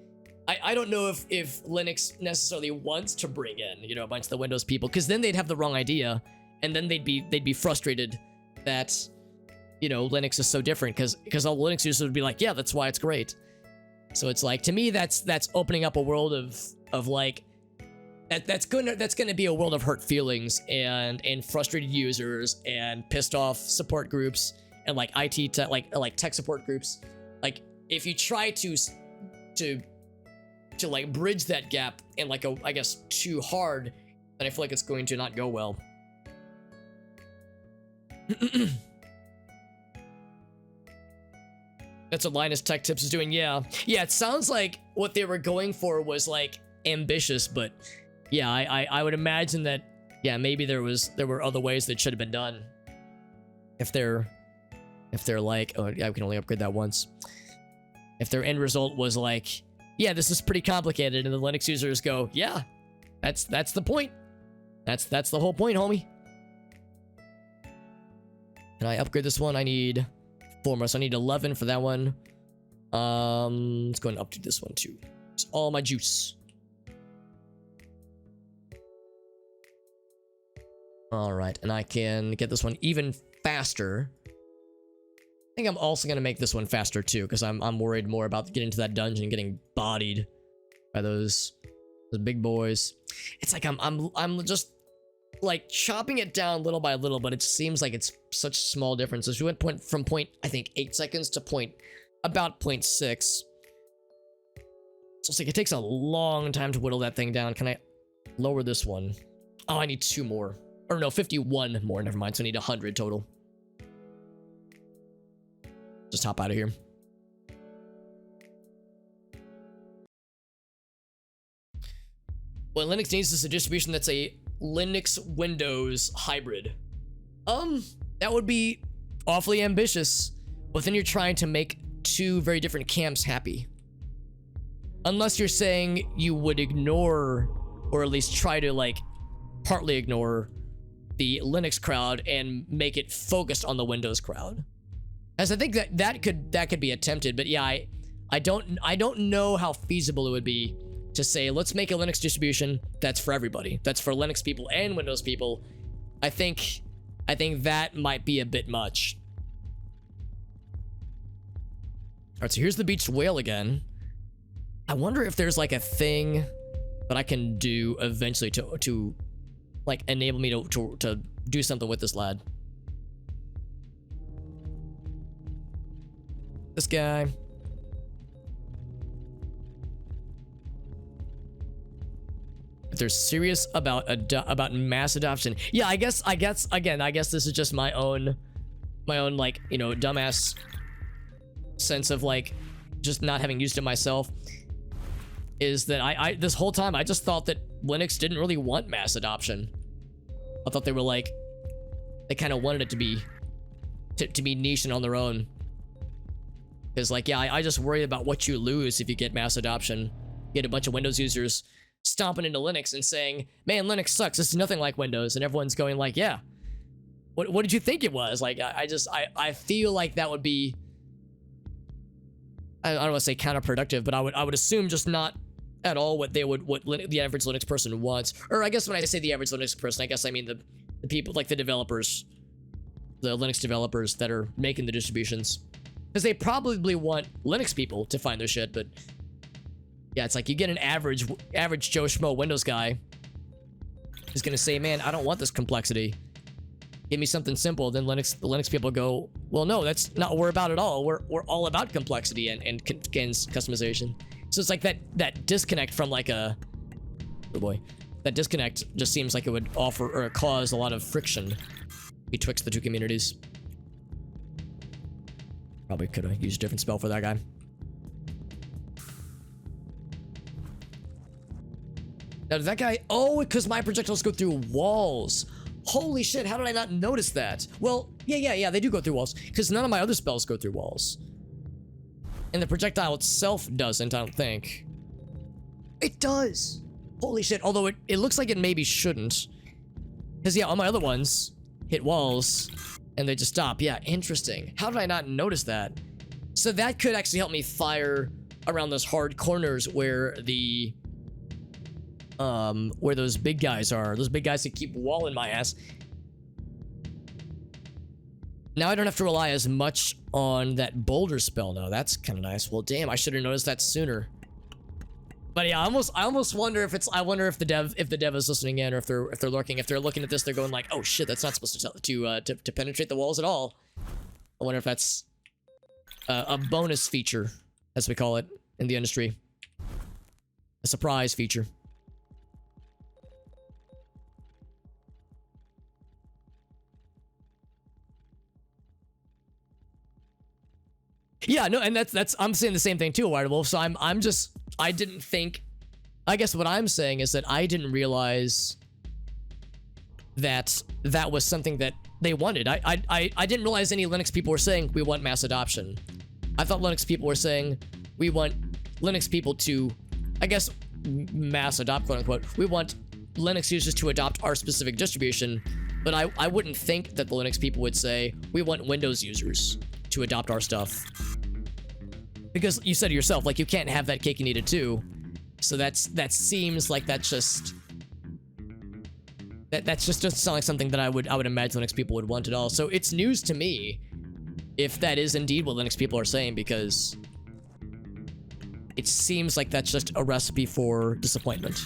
I don't know if Linux necessarily wants to bring in, a bunch of the Windows people, because then they'd have the wrong idea, and then they'd be frustrated that, Linux is so different, because all Linux users would be like, yeah, that's why it's great. So it's like, to me, that's opening up a world of like, that's gonna be a world of hurt feelings and frustrated users and pissed off support groups and like like tech support groups. Like, if you try to like bridge that gap and like I guess too hard, then I feel like it's going to not go well. That's what Linus Tech Tips is doing. Yeah, it sounds like what they were going for was like ambitious, but yeah, I would imagine that, yeah, maybe there were other ways that should have been done. If they're like, oh yeah, we can only upgrade that once. If their end result was like, yeah, this is pretty complicated, and the Linux users go, yeah, that's the point. That's the whole point, homie. Can I upgrade this one? I need 4 more, so I need 11 for that one. Let's go and update this one too. It's all my juice. All right, and I can get this one even faster. I think I'm also gonna make this one faster too, because I'm worried more about getting to that dungeon and getting bodied by those big boys. It's like I'm just like chopping it down little by little, but it seems like it's such small differences. We went from I think 8 seconds to about 0.6. So it's like it takes a long time to whittle that thing down. Can I lower this one? Oh, I need 2 more. Or no, 51 more. Never mind. So I need 100 total. Just hop out of here. What Linux needs is a distribution that's a Linux Windows hybrid. That would be awfully ambitious, but then you're trying to make 2 very different camps happy. Unless you're saying you would ignore, or at least try to like partly ignore the Linux crowd and make it focused on the Windows crowd. As I think that could be attempted, but yeah, I don't know how feasible it would be to say, let's make a Linux distribution that's for everybody. That's for Linux people and Windows people. I think that might be a bit much. All right, so here's the beached whale again. I wonder if there's like a thing that I can do eventually to like enable me to do something with this lad. This guy. If they're serious about mass adoption. Yeah, I guess this is just my own like, you know, dumbass sense of like just not having used it myself. Is that I this whole time I just thought that Linux didn't really want mass adoption. I thought they were like, they kind of wanted it to be niche and on their own. Because like, yeah, I just worry about what you lose if you get mass adoption. Get a bunch of Windows users stomping into Linux and saying, man, Linux sucks, this is nothing like Windows, and everyone's going like, yeah, what did you think it was? Like, I feel like that would be, I don't want to say counterproductive, but I would assume just not at all what the average Linux person wants. Or I guess when I say the average Linux person, I guess I mean the people, like the developers, the Linux developers that are making the distributions. Because they probably want Linux people to find their shit, but yeah, it's like you get an average Joe Schmo Windows guy who's gonna say, man, I don't want this complexity. Give me something simple. Then the Linux people go, well, no, that's not what we're about at all. We're all about complexity and customization. So it's like that disconnect from like a, oh boy, that disconnect just seems like it would offer or cause a lot of friction betwixt the two communities. Probably could have used a different spell for that guy. Now, did that guy... Oh, because my projectiles go through walls. Holy shit, how did I not notice that? Well, yeah, they do go through walls. Because none of my other spells go through walls. And the projectile itself doesn't, I don't think. It does! Holy shit, although it looks like it maybe shouldn't. Because, yeah, all my other ones hit walls, and they just stop. Yeah, interesting. How did I not notice that? So that could actually help me fire around those hard corners where the... where those big guys are. Those big guys that keep walling my ass. Now I don't have to rely as much on that boulder spell now. That's kind of nice. Well, damn, I should have noticed that sooner. But yeah, I almost wonder if it's, I wonder if the dev is listening in, or if they're lurking. If they're looking at this, they're going like, oh shit, that's not supposed to penetrate the walls at all. I wonder if that's a bonus feature, as we call it in the industry. A surprise feature. Yeah, no, and that's I'm saying the same thing too, White Wolf. So I didn't think, I guess what I'm saying is that I didn't realize that that was something that they wanted. I didn't realize any Linux people were saying we want mass adoption. I thought Linux people were saying we want Linux people to, I guess, mass adopt, quote unquote. We want Linux users to adopt our specific distribution, but I wouldn't think that the Linux people would say we want Windows users to adopt our stuff. Because you said it yourself, like, you can't have that cake and eat it too. So that seems like that just doesn't sound like something that I would imagine Linux people would want at all. So it's news to me if that is indeed what Linux people are saying, because it seems like that's just a recipe for disappointment.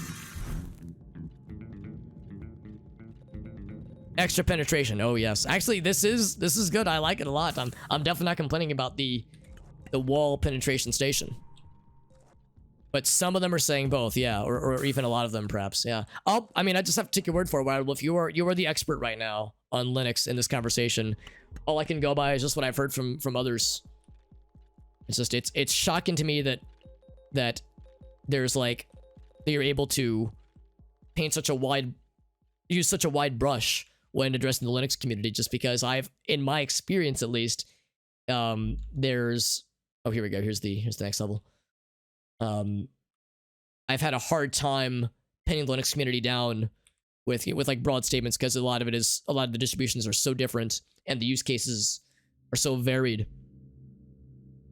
Extra penetration. Oh yes. Actually, this is good. I like it a lot. I'm definitely not complaining about the wall penetration station. But some of them are saying both, yeah, or even a lot of them perhaps, yeah. I mean, I just have to take your word for it, Wild Wolf. You are the expert right now on Linux in this conversation. All I can go by is just what I've heard from others. It's just it's shocking to me that there's like, that you're able to paint use such a wide brush when addressing the Linux community, just because in my experience at least, there's, oh, here we go. Here's the next level. I've had a hard time pinning the Linux community down with like broad statements, because a lot of the distributions are so different and the use cases are so varied.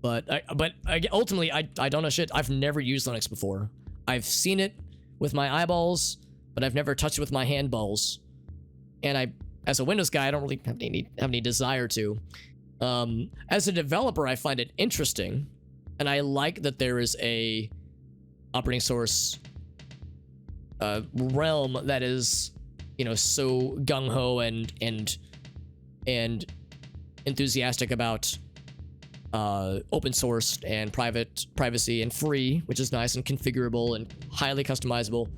But ultimately, I don't know shit. I've never used Linux before. I've seen it with my eyeballs, but I've never touched it with my handballs. And as a Windows guy, I don't really have any desire to. As a developer, I find it interesting, and I like that there is a operating source realm that is, so gung-ho and enthusiastic about open source and privacy and free, which is nice, and configurable and highly customizable.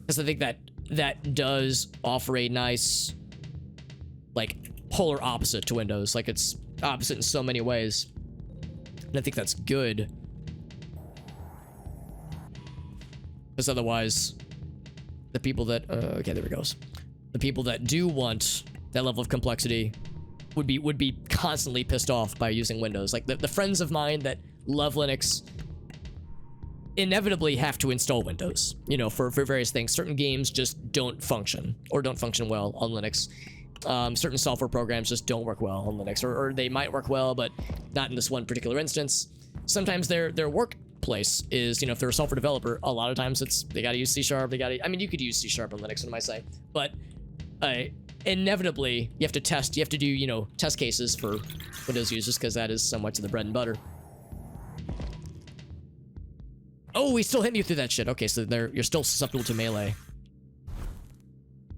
Because I think that does offer a nice, like, polar opposite to Windows. Like, it's opposite in so many ways, and I think that's good. Because otherwise, the people that okay, there it goes. The people that do want that level of complexity would be constantly pissed off by using Windows. Like the friends of mine that love Linux inevitably have to install Windows, for various things. Certain games just don't function, or don't function well on Linux. Certain software programs just don't work well on Linux, or they might work well, but not in this one particular instance. Sometimes their workplace is, if they're a software developer, a lot of times they got to use C#. You could use C# on Linux, on my site, but inevitably you have to do test cases for Windows users, because that is so much of the bread and butter. Oh, he still hit me through that shit. Okay, so you're still susceptible to melee.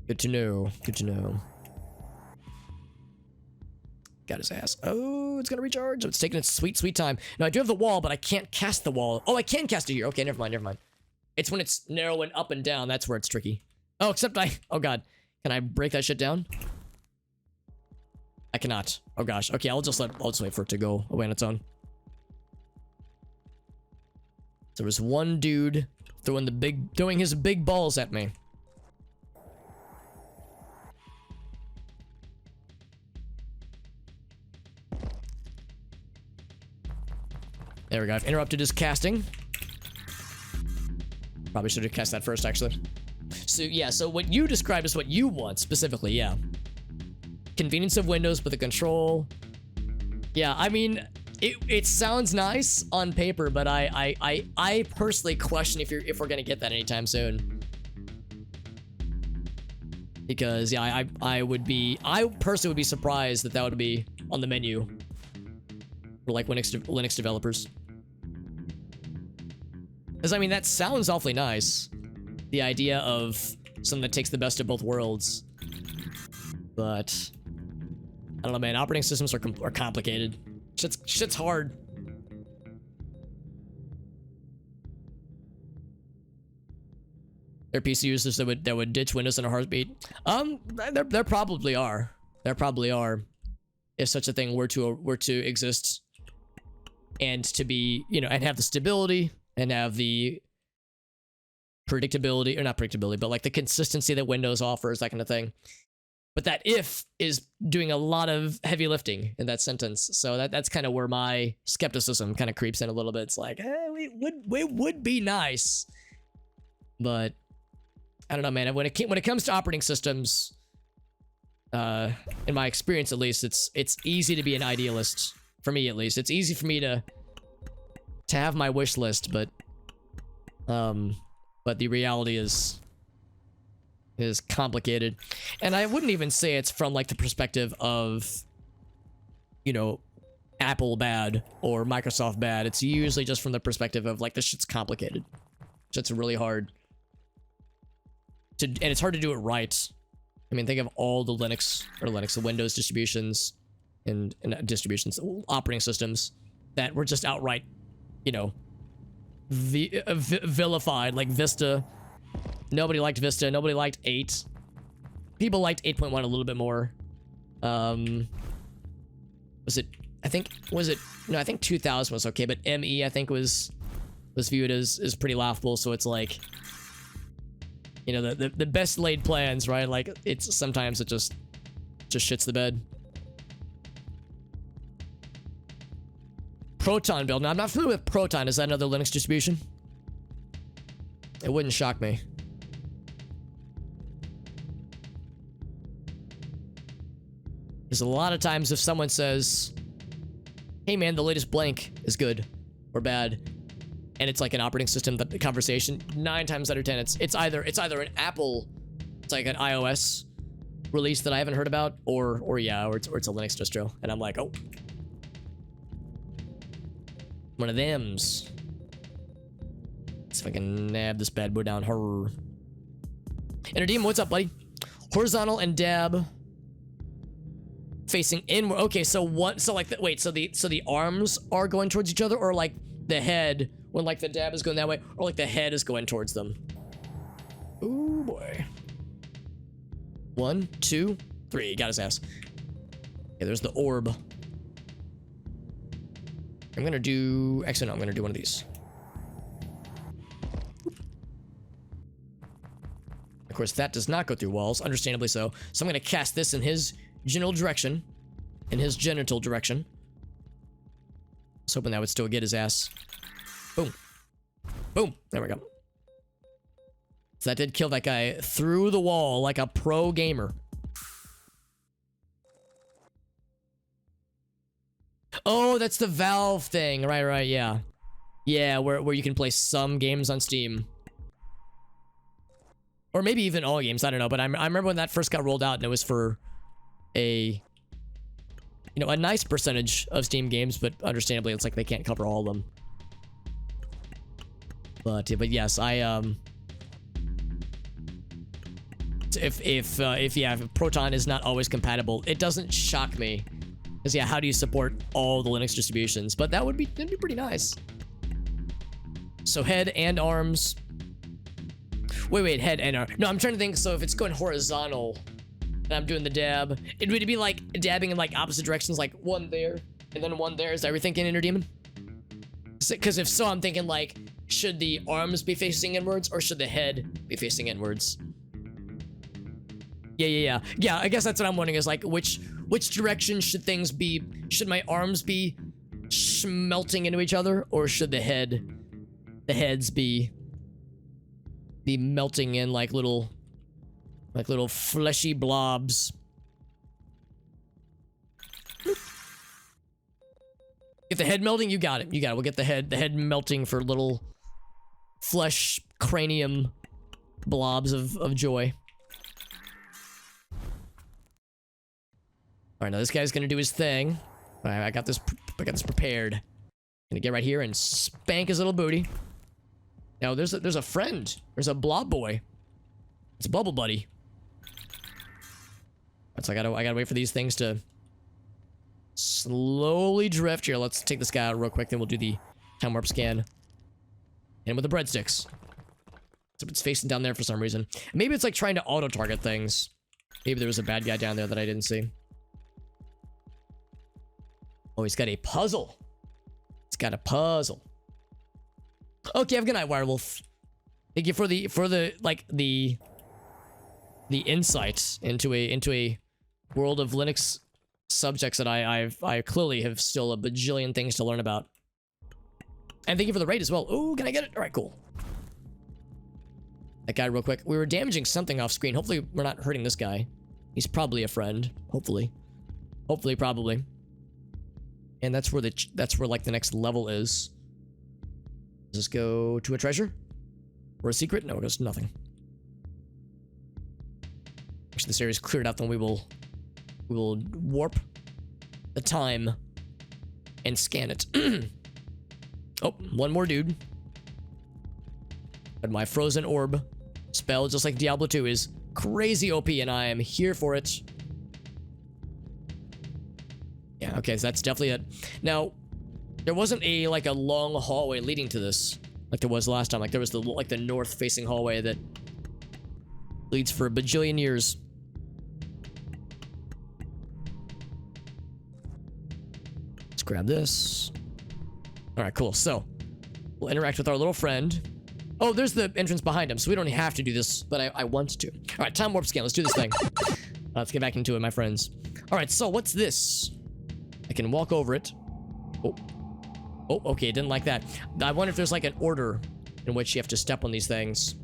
Good to know. Good to know. Got his ass. Oh, it's gonna recharge. It's taking its sweet, sweet time. Now, I do have the wall, but I can't cast the wall. Oh, I can cast it here. Okay, never mind, never mind. It's when it's narrowing up and down. That's where it's tricky. Oh, except oh god. Can I break that shit down? I cannot. Oh gosh. Okay, I'll just wait for it to go away on its own. There was one dude throwing his big balls at me. There we go. I've interrupted his casting. Probably should have cast that first, actually. So, yeah, so what you described is what you want, specifically, yeah. Convenience of Windows with a control. Yeah, I mean, it sounds nice on paper, but I personally question if we're gonna get that anytime soon. Because, yeah, I personally would be surprised that would be on the menu for, like, Linux developers. Because, I mean, that sounds awfully nice. The idea of something that takes the best of both worlds. But I don't know, man. Operating systems are complicated. Shit's hard. There are PC users that would ditch Windows in a heartbeat. There probably are. There probably are. If such a thing were to exist, and to be, and have the stability and have the predictability, or not predictability, but like the consistency that Windows offers, that kind of thing. But that if is doing a lot of heavy lifting in that sentence. So that's kind of where my skepticism kind of creeps in a little bit. It's like, it would be nice. But I don't know, man. When it comes to operating systems, in my experience at least, it's easy to be an idealist. For me at least. It's easy for me to have my wish list, but the reality is complicated. And I wouldn't even say it's from like the perspective of, Apple bad or Microsoft bad. It's usually just from the perspective of like, this shit's complicated. Shit's really hard and it's hard to do it right. I mean, think of all the the Windows distributions and operating systems that were just outright, vilified, like Vista. Nobody liked Vista. Nobody liked 8. People liked 8.1 a little bit more. I think 2000 was okay, but ME I think was viewed as pretty laughable. So it's like, the best laid plans, right? Like sometimes it just shits the bed. Proton build. Now, I'm not familiar with Proton. Is that another Linux distribution? It wouldn't shock me. There's a lot of times if someone says, hey man, the latest blank is good or bad, and it's like an operating system, that the conversation, 9 times out of 10, it's either an Apple, it's like an iOS release that I haven't heard about, or it's a Linux distro, and I'm like, oh, one of them's. Let's see if I can nab this bad boy down. Her. Interdemon, what's up, buddy? Horizontal and dab facing inward. Okay, so what? So like, wait, so the arms are going towards each other, or like the head when like the dab is going that way, or like the head is going towards them? Ooh boy. 1, 2, 3. He got his ass. Okay, there's the orb. I'm gonna do. Actually, no, I'm gonna do one of these. Of course, that does not go through walls, understandably so. So I'm gonna cast this in his genital direction. In his genital direction. I was hoping that would still get his ass. Boom. Boom. There we go. So that did kill that guy through the wall like a pro gamer. Oh, that's the Valve thing. Right, yeah. Yeah, where you can play some games on Steam. Or maybe even all games, I don't know. But I remember when that first got rolled out and it was for a nice percentage of Steam games, but understandably it's like they can't cover all of them. But yes, if Proton is not always compatible, it doesn't shock me. Because yeah, how do you support all the Linux distributions? But that'd be pretty nice. So head and arms. Wait, head and arm. No, I'm trying to think. So if it's going horizontal and I'm doing the dab, it would be like dabbing in like opposite directions, like one there and then one there. Is that what you're thinking, Interdemon? Because if so, I'm thinking like, should the arms be facing inwards or should the head be facing inwards? Yeah, I guess that's what I'm wondering, is like which direction should things be? Should my arms be melting into each other, or should the heads be melting in like little fleshy blobs? Get the head melting, you got it. We'll get the head melting for little flesh cranium blobs of joy. All right, now this guy's gonna do his thing. All right, I got this prepared. Gonna get right here and spank his little booty. Now there's a friend. There's a blob boy. It's Bubble Buddy. So I gotta wait for these things to slowly drift. Here, let's take this guy out real quick, then we'll do the time warp scan. And with the breadsticks. So it's facing down there for some reason. Maybe it's like trying to auto-target things. Maybe there was a bad guy down there that I didn't see. Oh, he's got a puzzle. It's got a puzzle. Okay, have a good night, Wirewolf. Thank you for the insight into a world of Linux subjects that I clearly have still a bajillion things to learn about. And thank you for the raid as well. Ooh, can I get it? All right, cool. That guy real quick. We were damaging something off screen. Hopefully we're not hurting this guy. He's probably a friend. Hopefully, probably. And that's where like the next level is. Does this go to a treasure? Or a secret? No, it goes to nothing. Actually, this area is cleared out, then we will warp the time and scan it. Oh, one more dude. But my frozen orb spell, just like Diablo 2, is crazy OP, and I am here for it. Yeah, okay, so that's definitely it. Now, there wasn't a long hallway leading to this like there was last time. Like there was the north-facing hallway that leads for a bajillion years. Let's grab this. All right, cool. So we'll interact with our little friend. Oh, there's the entrance behind him, so we don't have to do this, but I want to. All right, time warp scan. Let's do this thing. Let's get back into it, my friends. All right, so what's this? I can walk over it. Oh, okay, didn't like that. I wonder if there's like an order in which you have to step on these things.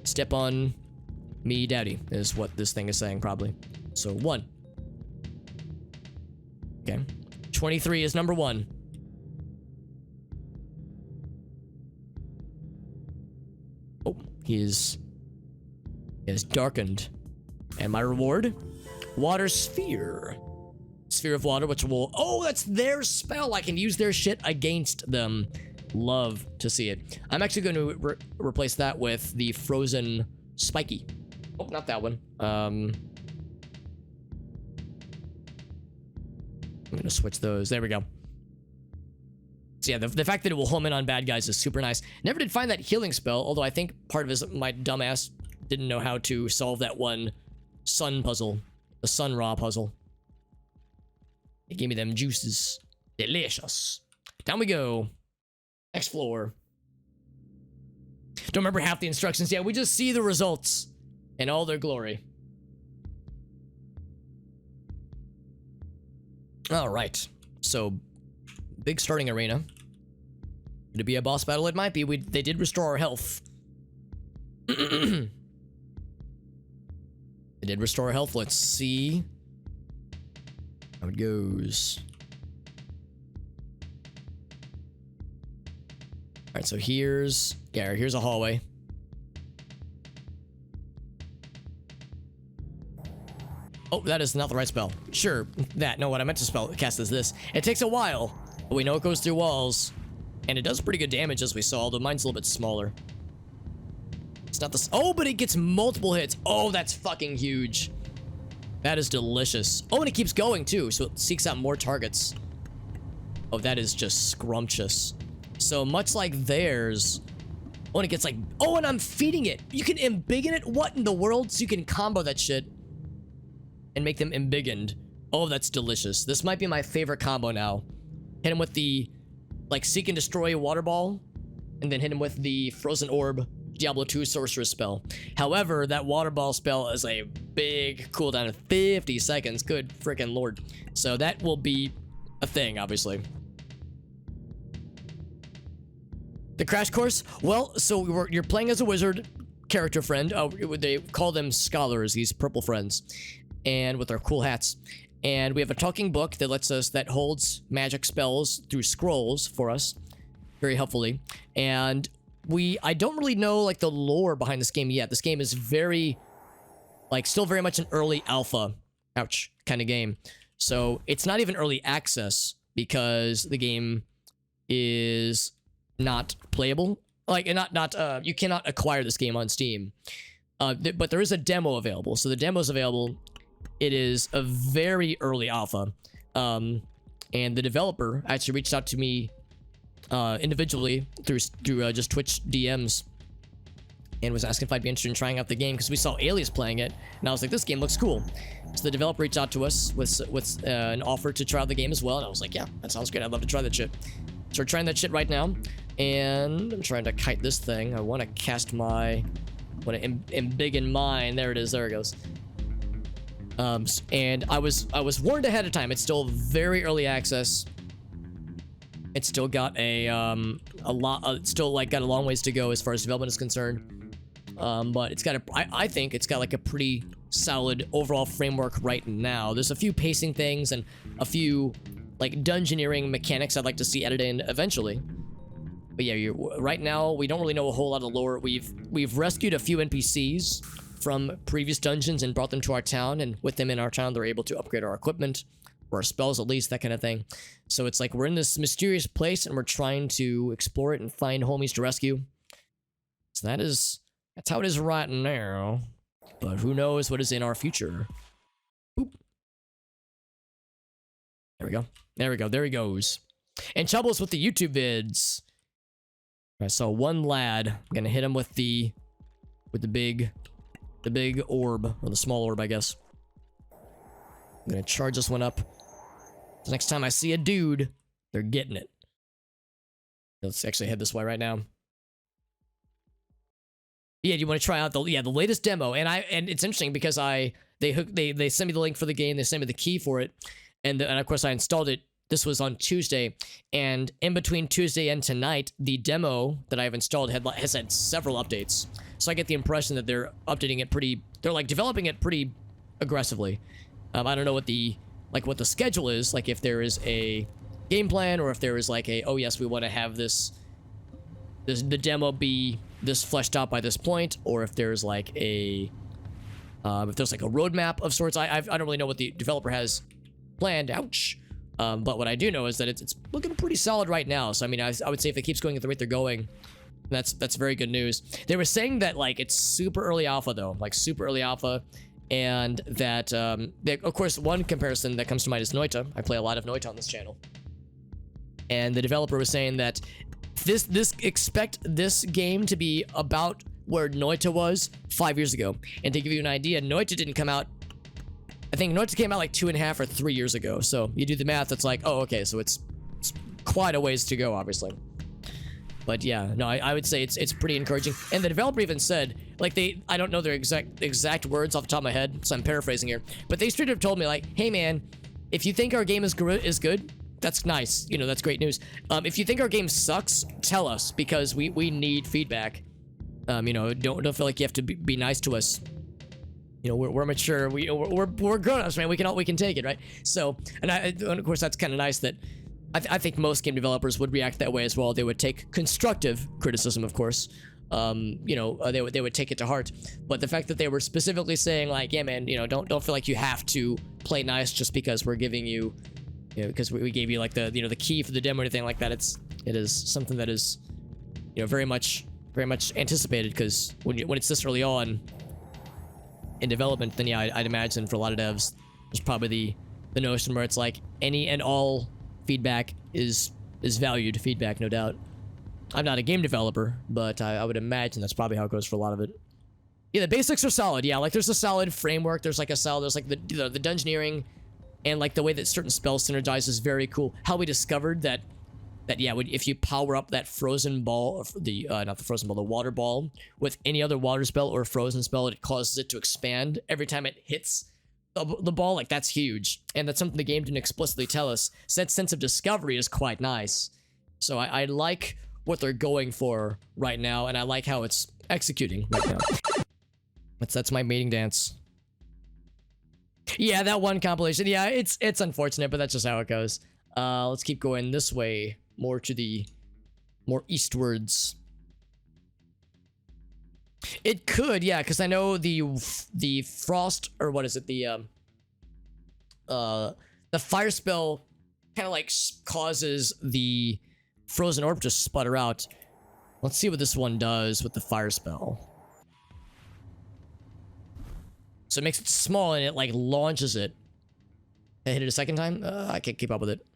Step on me, daddy, is what this thing is saying, probably. So 1. Okay. 23 is number 1. Oh, he is darkened. And my reward? Water sphere. Sphere of water, which will... Oh, that's their spell. I can use their shit against them. Love to see it. I'm actually going to replace that with the frozen spiky. Oh, not that one. I'm going to switch those. There we go. So yeah, the fact that it will home in on bad guys is super nice. Never did find that healing spell, although I think part of it is my dumbass didn't know how to solve that one sun puzzle. The sun raw puzzle. It gave me them juices. Delicious. Down we go. Next floor. Don't remember half the instructions yet. We just see the results in all their glory. All right. So, big starting arena. Could it be a boss battle? It might be. They did restore our health. They did restore our health. Let's see how it goes. All right, so here's a hallway. Oh, that is not the right spell. Sure, that. No, what I meant to cast is this. It takes a while, but we know it goes through walls, and it does pretty good damage, as we saw, although mine's a little bit smaller. It's not this. Oh, but it gets multiple hits. Oh, that's fucking huge. That is delicious. Oh, and it keeps going, too, so it seeks out more targets. Oh, that is just scrumptious. So much like theirs. Oh, and it gets like... Oh, and I'm feeding it. You can embiggen it? What in the world? So you can combo that shit and make them embiggened. Oh, that's delicious. This might be my favorite combo now. Hit him with the, like, seek and destroy water ball, and then hit him with the frozen orb Diablo 2 sorceress spell. However, that water ball spell is a big cooldown of 50 seconds. Good freaking lord. So that will be a thing, obviously. The crash course? Well, so you're playing as a wizard character friend. Oh, they call them scholars, these purple friends, and with their cool hats. And we have a talking book that holds magic spells through scrolls for us, very helpfully. And I don't really know like the lore behind this game yet. This game is very, like, still very much an early alpha, ouch, kind of game. So it's not even early access because the game is not playable. Like, you cannot acquire this game on Steam. But there is a demo available. So the demo is available. It is a very early alpha. And the developer actually reached out to me individually through just Twitch DMs and was asking if I'd be interested in trying out the game because we saw Alias playing it, and I was like, this game looks cool. So the developer reached out to us with an offer to try out the game as well, and I was like, yeah, that sounds great. I'd love to try that shit. So we're trying that shit right now, and I'm trying to kite this thing. I want to cast my... embiggen mine. There it is. There it goes. And I was warned ahead of time. It's still very early access. It's still got it's still like got a long ways to go as far as development is concerned. But it's got I think it's got like a pretty solid overall framework right now. There's a few pacing things and a few like dungeoneering mechanics I'd like to see added in eventually. But yeah, right now we don't really know a whole lot of lore. We've rescued a few NPCs from previous dungeons and brought them to our town, and with them in our town, they're able to upgrade our equipment, or our spells at least, that kind of thing. So it's like we're in this mysterious place, and we're trying to explore it and find homies to rescue. So that's how it is right now. But who knows what is in our future. Boop. There we go. There we go. There he goes. And troubles with the YouTube vids. All right, so one lad. I'm gonna hit him with the big orb, or the small orb, I guess. I'm gonna charge this one up. The next time I see a dude, they're getting it. Let's actually head this way right now. Yeah, do you want to try out the latest demo? And it's interesting because they sent me the link for the game, they sent me the key for it, and of course I installed it This was on Tuesday, and in between Tuesday and tonight, the demo that I've installed has had several updates. So I get the impression that they're updating it they're like developing it pretty aggressively. I don't know what the schedule is, like if there is a game plan or if there is like oh yes, we want to have the demo be this fleshed out by this point, or if there's like a roadmap of sorts. I don't really know what the developer has planned. Ouch. But what I do know is that it's looking pretty solid right now. So I mean, I would say if it keeps going at the rate they're going, that's very good news. They were saying that like it's super early alpha though, like super early alpha, and that of course one comparison that comes to mind is Noita. I play a lot of Noita on this channel, and the developer was saying that expect this game to be about where Noita was 5 years ago. And to give you an idea, Noita didn't come out, I think Noita came out like 2.5 or 3 years ago. So you do the math, it's like, oh, okay, so it's quite a ways to go, obviously. But yeah, no, I would say it's pretty encouraging. And the developer even said, like I don't know their exact words off the top of my head, so I'm paraphrasing here, but they straight up told me like, hey man, if you think our game is good, that's nice. You know, that's great news. If you think our game sucks, tell us, because we need feedback. You know, don't feel like you have to be nice to us. You know, we're mature. We're grown-ups, man. We can take it, right? So, and of course that's kind of nice that I think most game developers would react that way as well. They would take constructive criticism, of course. You know, they would take it to heart. But the fact that they were specifically saying like, yeah, man, you know, don't feel like you have to play nice just because we're giving you. You know, because we gave you like the the key for the demo or anything like that. It is something that is, you know, very much anticipated, because when it's this early on in development, then yeah, I'd imagine for a lot of devs there's probably the notion where it's like any and all feedback is valued feedback, no doubt. I'm not a game developer, but I would imagine that's probably how it goes for a lot of it. Yeah, the basics are solid. Yeah, like there's a solid framework. There's like the dungeoneering. And like the way that certain spells synergize is very cool. How we discovered that yeah, if you power up that frozen ball, not the frozen ball, the water ball with any other water spell or frozen spell, it causes it to expand every time it hits the ball. Like that's huge, and that's something the game didn't explicitly tell us. So that sense of discovery is quite nice. So I like what they're going for right now, and I like how it's executing right now. That's my mating dance. Yeah, that one compilation. Yeah, it's unfortunate, but that's just how it goes. Let's keep going this way, more eastwards. It could, yeah, because I know the frost, or what is it? The fire spell kind of like causes the frozen orb to sputter out. Let's see what this one does with the fire spell. So it makes it small and it like launches it. I hit it a second time? I can't keep up with it.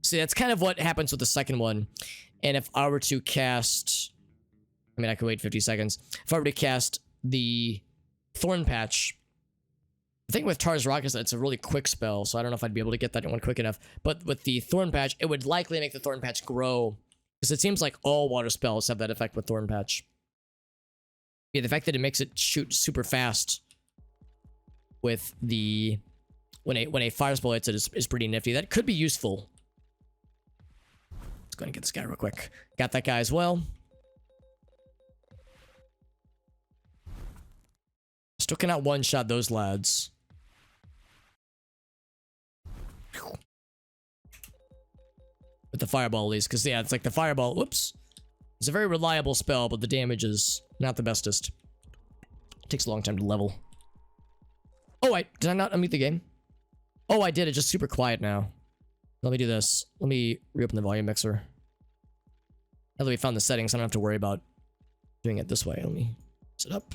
See, that's kind of what happens with the second one. And if I were to cast, I mean, I could wait 50 seconds. If I were to cast the Thorn Patch, I think with Tar's Rocket, it's a really quick spell, so I don't know if I'd be able to get that one quick enough. But with the Thorn Patch, it would likely make the Thorn Patch grow, because it seems like all water spells have that effect with Thorn Patch. Yeah, the fact that it makes it shoot super fast with the when a fire spell hits it is pretty nifty. That could be useful. Let's go and get this guy real quick. Got that guy as well. Still cannot one-shot those lads. With the fireball at least, because yeah, it's like the fireball, whoops. It's a very reliable spell, but the damage is not the bestest. It takes a long time to level. Oh, did I not unmute the game? Oh, I did. It's just super quiet now. Let me do this. Let me reopen the volume mixer. Now that we found the settings, I don't have to worry about doing it this way. Let me set up.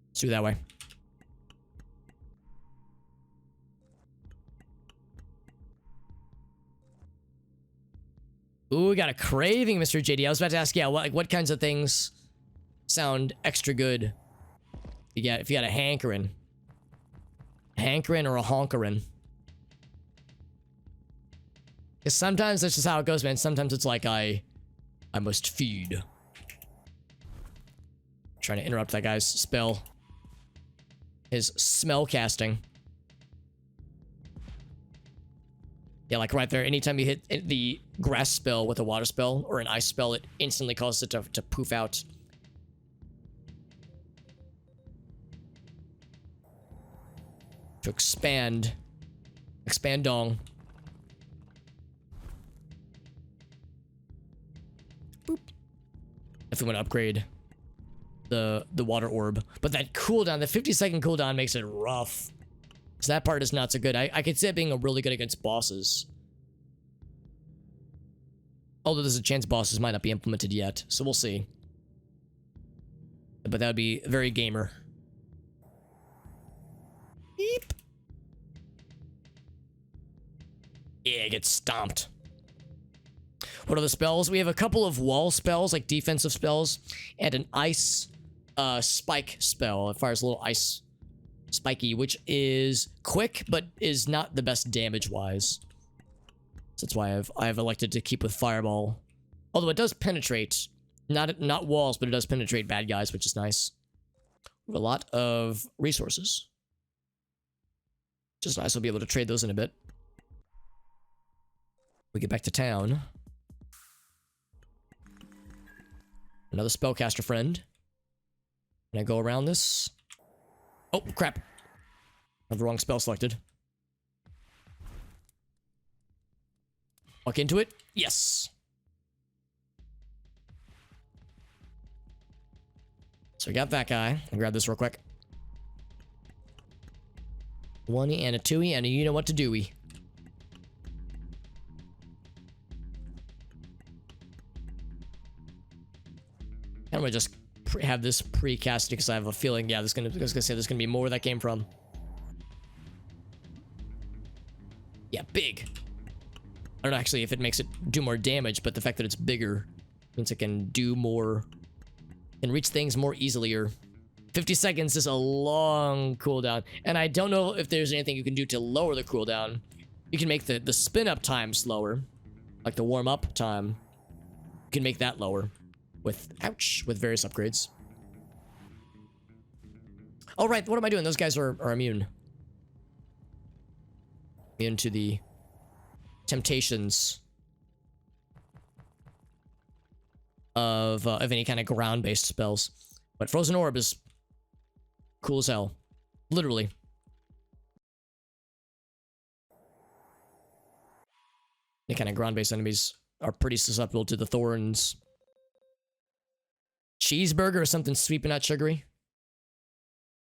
Let's do it that way. Ooh, we got a craving, Mr. JD. I was about to ask, yeah, what kinds of things sound extra good? If you got a hankering. A hankering or a honkerin'. 'Cause sometimes that's just how it goes, man. Sometimes it's like I must feed. Trying to interrupt that guy's spell. His smell casting. Yeah, like right there. Anytime you hit the grass spell with a water spell or an ice spell, it instantly causes it to poof out. To expand. Expand dong. Boop. If we want to upgrade the water orb. But that cooldown, the 50-second cooldown makes it rough. So that part is not so good. I could see it being a really good against bosses. Although there's a chance bosses might not be implemented yet. So we'll see. But that would be very gamer. Beep. Yeah, get stomped. What are the spells? We have a couple of wall spells, like defensive spells, and an ice spike spell. It fires a little ice spiky, which is quick, but is not the best damage-wise. So that's why I've elected to keep with fireball. Although it does penetrate, not walls, but it does penetrate bad guys, which is nice. We have a lot of resources. Just nice. We'll be able to trade those in a bit. We get back to town. Another spellcaster friend. Can I go around this? Oh, crap. I have the wrong spell selected. Walk into it. Yes. So we got that guy. I'll grab this real quick. One-y and a two-y and a you know what to do-y. I'm gonna just have this pre-casted because I have a feeling, yeah, there's gonna be more where that came from. Yeah, big. I don't know actually if it makes it do more damage, but the fact that it's bigger means it can do more and reach things more easily. 50 seconds is a long cooldown, and I don't know if there's anything you can do to lower the cooldown. You can make the spin up time slower, like the warm up time. You can make that lower. With various upgrades. Oh, right. What am I doing? Those guys are immune. Immune to the temptations of any kind of ground-based spells. But Frozen Orb is cool as hell. Literally. Any kind of ground-based enemies are pretty susceptible to the thorns. Cheeseburger or something sweet but not sugary.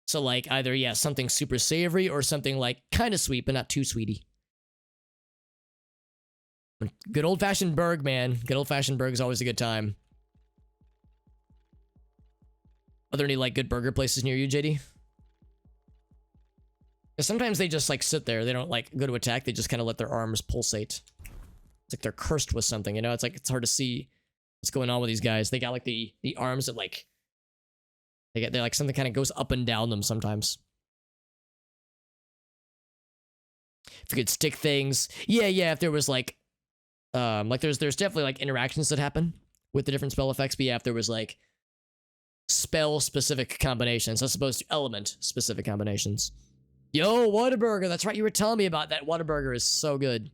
So like either, yeah, something super savory or something like kind of sweet but not too sweety. Good old-fashioned burg, man. Good old-fashioned burg is always a good time. Are there any like good burger places near you, JD? Because sometimes they just like sit there. They don't like go to attack. They just kind of let their arms pulsate. It's like they're cursed with something, you know? It's like it's hard to see what's going on with these guys. They got like the arms that like they're like something kind of goes up and down them sometimes. If you could stick things, yeah. If there was like there's definitely like interactions that happen with the different spell effects. But yeah, if there was like spell specific combinations as opposed to element specific combinations. Yo, Whataburger, that's right. You were telling me about that. Whataburger is so good.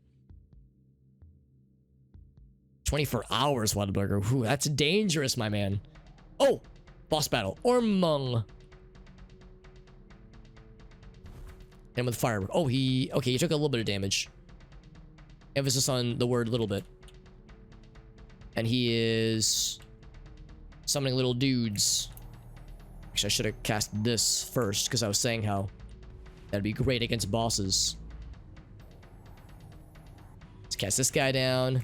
24 hours, Whataburger. Ooh, that's dangerous, my man. Oh, boss battle. Ormung. And with fire. Oh, he took a little bit of damage. Emphasis on the word little bit. And he is summoning little dudes. Actually, I should have cast this first because I was saying how that'd be great against bosses. Let's cast this guy down.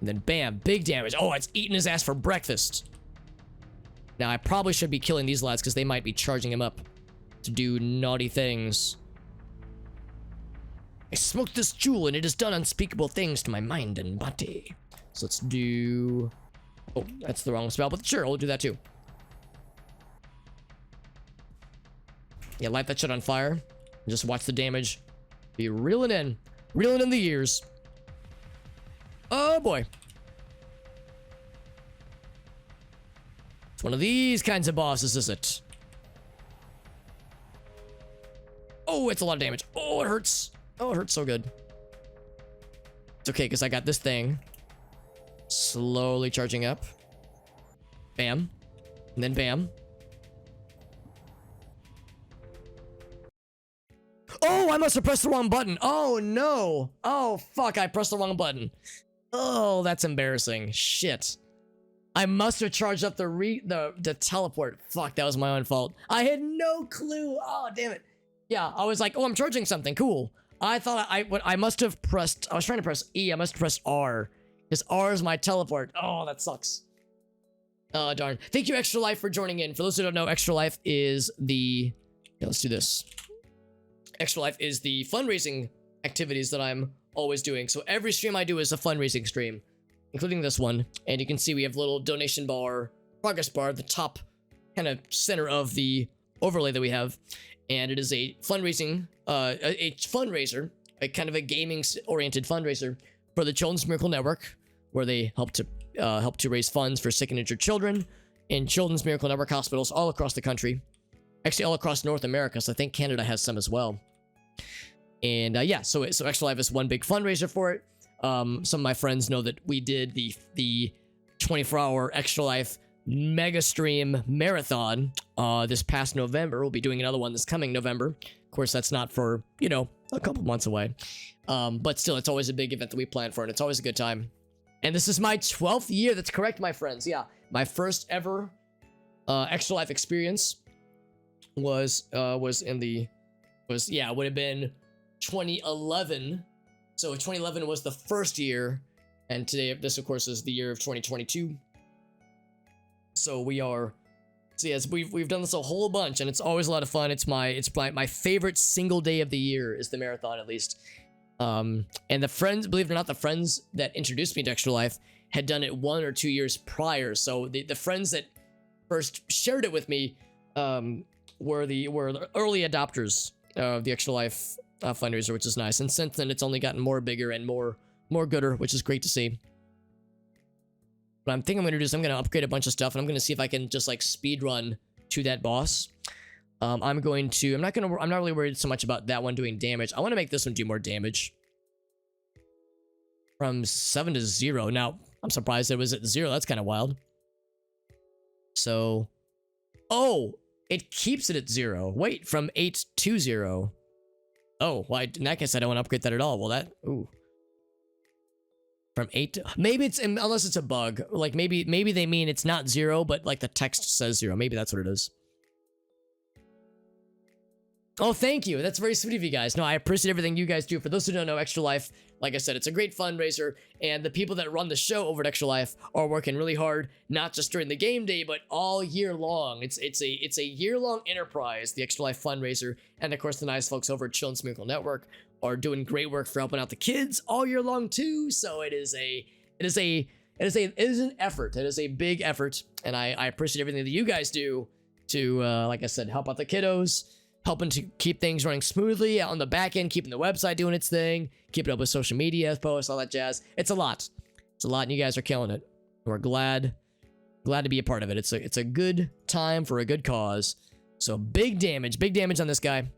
And then bam, big damage. Oh, it's eating his ass for breakfast. Now, I probably should be killing these lads because they might be charging him up to do naughty things. I smoked this jewel and it has done unspeakable things to my mind and body. So let's do... Oh, that's the wrong spell, but sure, I'll do that too. Yeah, light that shit on fire. And just watch the damage be reeling in the ears. boy. It's one of these kinds of bosses, is it? Oh, it's a lot of damage. Oh, it hurts. Oh, it hurts so good. It's okay, because I got this thing slowly charging up. Bam. And then bam. Oh, I must have pressed the wrong button. Oh, no. Oh, fuck, I pressed the wrong button. Oh, that's embarrassing. Shit. I must have charged up the teleport. Fuck, that was my own fault. I had no clue. Oh, damn it. Yeah, I was like, oh, I'm charging something. Cool. I thought I must have pressed, I was trying to press E. I must have pressed R. Because R is my teleport. Oh, that sucks. Oh, darn. Thank you, Extra Life, for joining in. For those who don't know, Extra Life is the... Yeah, let's do this. Extra Life is the fundraising activities that I'm always doing. So every stream I do is a fundraising stream, including this one. And you can see we have a little donation bar, progress bar at the top kind of center of the overlay that we have. And it is a fundraising, a fundraiser, a kind of a gaming-oriented fundraiser for the Children's Miracle Network, where they help to raise funds for sick and injured children in Children's Miracle Network hospitals all across the country. Actually, all across North America, so I think Canada has some as well. And yeah, so Extra Life is one big fundraiser for it. Some of my friends know that we did the 24-hour Extra Life mega stream marathon this past November. We'll be doing another one this coming November. Of course, that's not for, you know, a couple months away. But still, it's always a big event that we plan for, and it's always a good time. And this is my 12th year. That's correct, my friends. Yeah, my first ever Extra Life experience was it would have been 2011. So 2011 was the first year, and today, this of course is the year of 2022. So yes, we've done this a whole bunch, and it's always a lot of fun. It's my favorite single day of the year is the marathon, at least. And the friends, believe it or not, the friends that introduced me to Extra Life had done it 1 or 2 years prior. So the friends that first shared it with me were the early adopters of the Extra Life fundraiser, which is nice. And since then, it's only gotten more bigger and more gooder, which is great to see. What I'm thinking I'm gonna do is I'm gonna upgrade a bunch of stuff, and I'm gonna see if I can just like speed run to that boss. I'm not really worried so much about that one doing damage. I want to make this one do more damage. From 7 to 0. Now, I'm surprised it was at 0. That's kind of wild. So, oh, it keeps it at 0. Wait, from 8 to 0. Oh, well, in that case, I don't want to upgrade that at all. Well, that, ooh. From 8 to, maybe it's, unless it's a bug. Like, maybe they mean it's not 0, but like the text says 0. Maybe that's what it is. Oh, thank you. That's very sweet of you guys. No, I appreciate everything you guys do. For those who don't know, Extra Life, like I said, it's a great fundraiser, and the people that run the show over at Extra Life are working really hard, not just during the game day, but all year long. It's a year-long enterprise, the Extra Life fundraiser, and of course, the nice folks over at Children's Miracle Network are doing great work for helping out the kids all year long too. So it is an effort. It is a big effort, and I appreciate everything that you guys do to, like I said, help out the kiddos. Helping to keep things running smoothly on the back end, keeping the website doing its thing, keeping up with social media posts, all that jazz. It's a lot. It's a lot, and you guys are killing it. We're glad to be a part of it. It's a good time for a good cause. So big damage on this guy.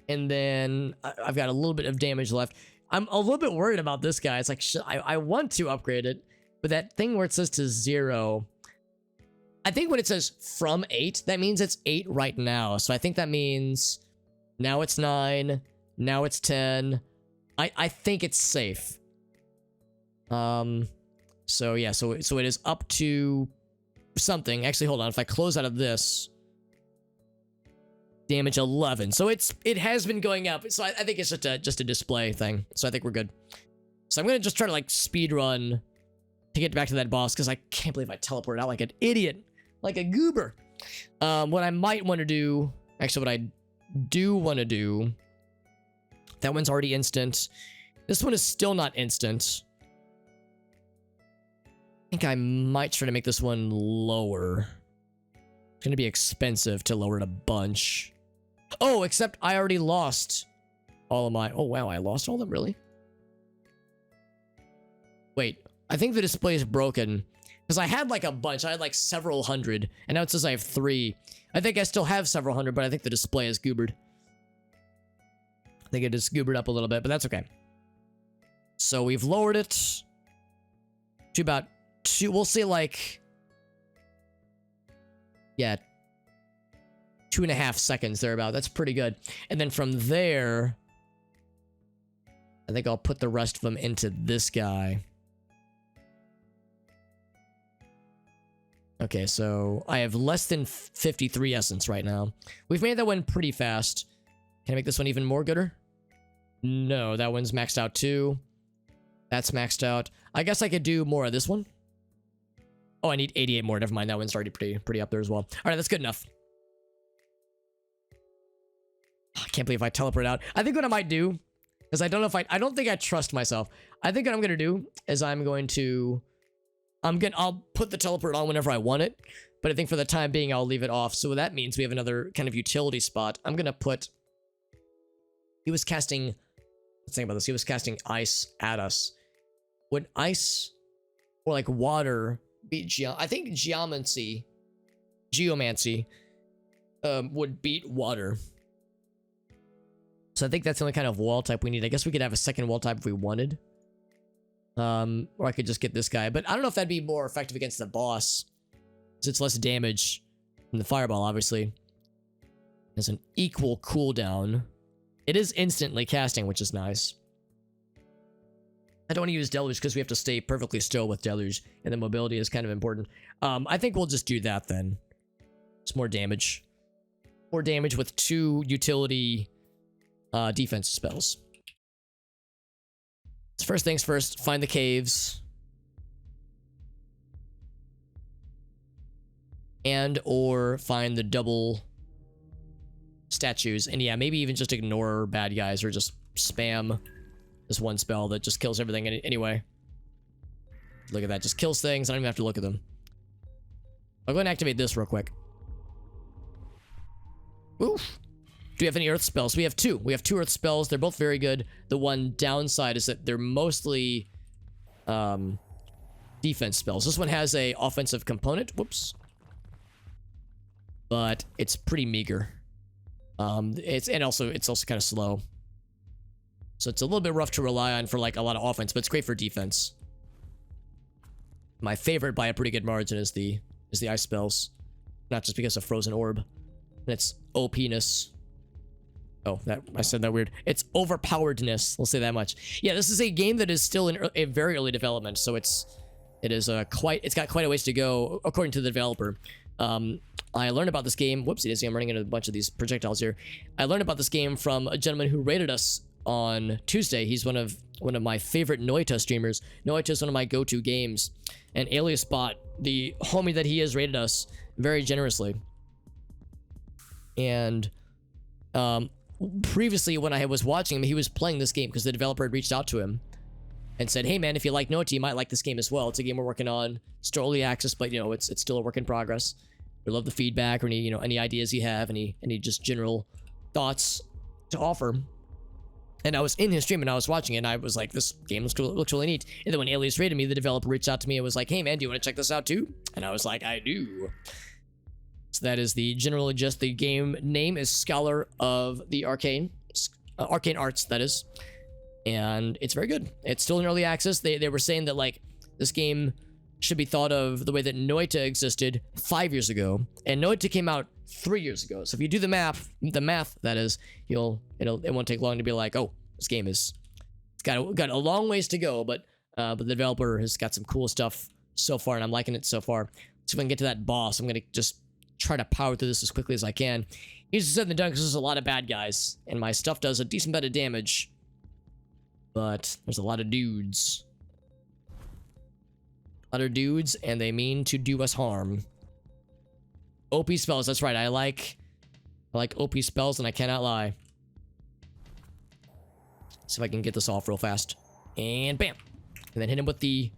And then I've got a little bit of damage left. I'm a little bit worried about this guy. It's like, I want to upgrade it, but that thing where it says to 0, I think when it says from 8, that means it's 8 right now. So I think that means now it's 9, now it's 10. I think it's safe. So yeah, so it is up to something. Actually, hold on. If I close out of this, damage 11. So it has been going up. So I think it's just a display thing. So I think we're good. So I'm gonna just try to like speed run to get back to that boss, because I can't believe I teleported out like an idiot. Like a goober. What I might want to do... Actually, what I do want to do... That one's already instant. This one is still not instant. I think I might try to make this one lower. It's going to be expensive to lower it a bunch. Oh, except I already lost all of my... Oh, wow, I lost all of them, really? Wait, I think the display is broken. Because I had like a bunch. I had like several hundred. And now it says I have 3. I think I still have several hundred, but I think the display is goobered. I think it just goobered up a little bit, but that's okay. So we've lowered it to about 2. We'll say like... Yeah. 2.5 seconds thereabout. That's pretty good. And then from there... I think I'll put the rest of them into this guy. Okay, so I have less than 53 essence right now. We've made that one pretty fast. Can I make this one even more gooder? No, that one's maxed out too. That's maxed out. I guess I could do more of this one. Oh, I need 88 more. Never mind, that one's already pretty up there as well. All right, that's good enough. I can't believe I teleport out. I think what I might do, because I don't think I trust myself. I think what I'm gonna do is I'll put the teleport on whenever I want it, but I think for the time being, I'll leave it off. So that means we have another kind of utility spot. I'm gonna put... He was casting... Let's think about this. He was casting ice at us. Would ice or like water beat I think geomancy would beat water. So I think that's the only kind of wall type we need. I guess we could have a second wall type if we wanted. Or I could just get this guy. But I don't know if that'd be more effective against the boss. Because it's less damage than the fireball, obviously. There's an equal cooldown. It is instantly casting, which is nice. I don't want to use Deluge because we have to stay perfectly still with Deluge. And the mobility is kind of important. I think we'll just do that then. It's more damage. More damage with 2 utility defense spells. First things first, find the caves. And or find the double statues. And yeah, maybe even just ignore bad guys or just spam this one spell that just kills everything anyway. Look at that, just kills things. I don't even have to look at them. I'll go and activate this real quick. Oof. Do we have any earth spells? We have 2. We have 2 earth spells. They're both very good. The one downside is that they're mostly defense spells. This one has a offensive component. Whoops. But it's pretty meager. It's also kind of slow. So it's a little bit rough to rely on for like a lot of offense, but it's great for defense. My favorite by a pretty good margin is the ice spells. Not just because of Frozen Orb. And its OP-ness. Oh, I said that weird. It's overpoweredness. We'll say that much. Yeah, this is a game that is still in a very early development, so it's got quite a ways to go, according to the developer. I learned about this game. Whoopsie, I'm running into a bunch of these projectiles here. I learned about this game from a gentleman who rated us on Tuesday. He's one of my favorite Noita streamers. Noita is one of my go-to games, and Alias Bot, the homie that he is, rated us very generously. And previously, when I was watching him, he was playing this game because the developer had reached out to him and said, "Hey man, if you like Noita, you might like this game as well. It's a game we're working on. It's early access, but you know, it's still a work in progress. We love the feedback or any ideas you have, any just general thoughts to offer." And I was in his stream and I was watching it and I was like, this game looks really neat. And then when Alias rated me, the developer reached out to me and was like, "Hey man, do you want to check this out too?" And I was like, "I do." So that is the game name is Scholar of the Arcane Arts, that is. And it's very good. It's still in early access. They were saying that like this game should be thought of the way that Noita existed 5 years ago, and Noita came out 3 years ago. So if you do the math that is, it won't take long to be like, oh, this game it's got a long ways to go, but the developer has got some cool stuff so far, and I'm liking it so far. So if I can get to that boss, I'm gonna just try to power through this as quickly as I can. Easier said than done because there's a lot of bad guys, and my stuff does a decent bit of damage, but there's a lot of dudes. Other dudes, and they mean to do us harm. OP spells, that's right. I like OP spells, and I cannot lie. See if I can get this off real fast. And bam! And then hit him with the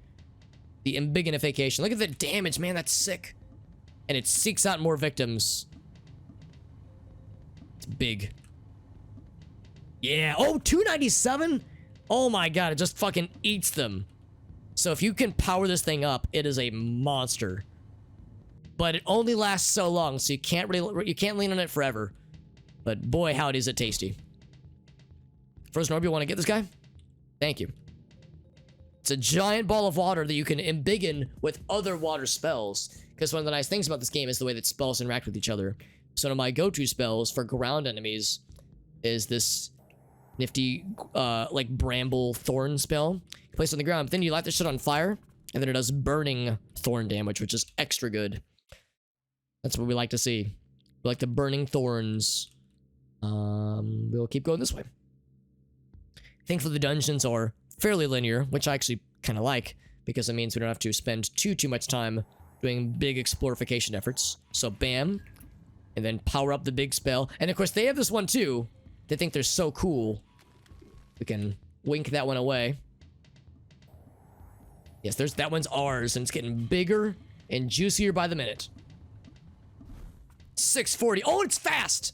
embignification. Look at the damage, man. That's sick. And it seeks out more victims. It's big. Yeah. Oh, 297? Oh my god, it just fucking eats them. So if you can power this thing up, it is a monster. But it only lasts so long, so you can't lean on it forever. But boy, howdy is it tasty. Frozen Orb, you want to get this guy? Thank you. It's a giant ball of water that you can embiggen with other water spells. Because one of the nice things about this game is the way that spells interact with each other. So one of my go-to spells for ground enemies is this nifty, like, bramble thorn spell. You place it on the ground, but then you light this shit on fire, and then it does burning thorn damage, which is extra good. That's what we like to see. We like the burning thorns. We'll keep going this way. Thankfully, the dungeons are fairly linear, which I actually kind of like, because it means we don't have to spend too much time doing big explorification efforts. So bam, and then power up the big spell. And of course, they have this one too. They think they're so cool. We can wink that one away. Yes, that one's ours, and it's getting bigger and juicier by the minute. 640. Oh, it's fast!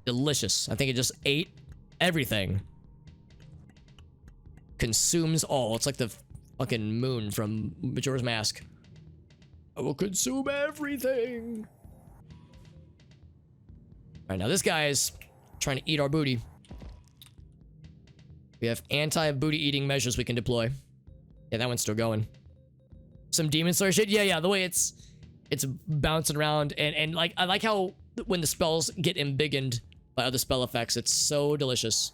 Delicious. I think it just ate everything. Consumes all. It's like the fucking moon from Majora's Mask. I will consume everything. Alright, now this guy is trying to eat our booty. We have anti-booty eating measures we can deploy. Yeah, that one's still going. Some Demon Slayer shit. Yeah, the way it's bouncing around, and like, I like how when the spells get embiggened by other spell effects, it's so delicious.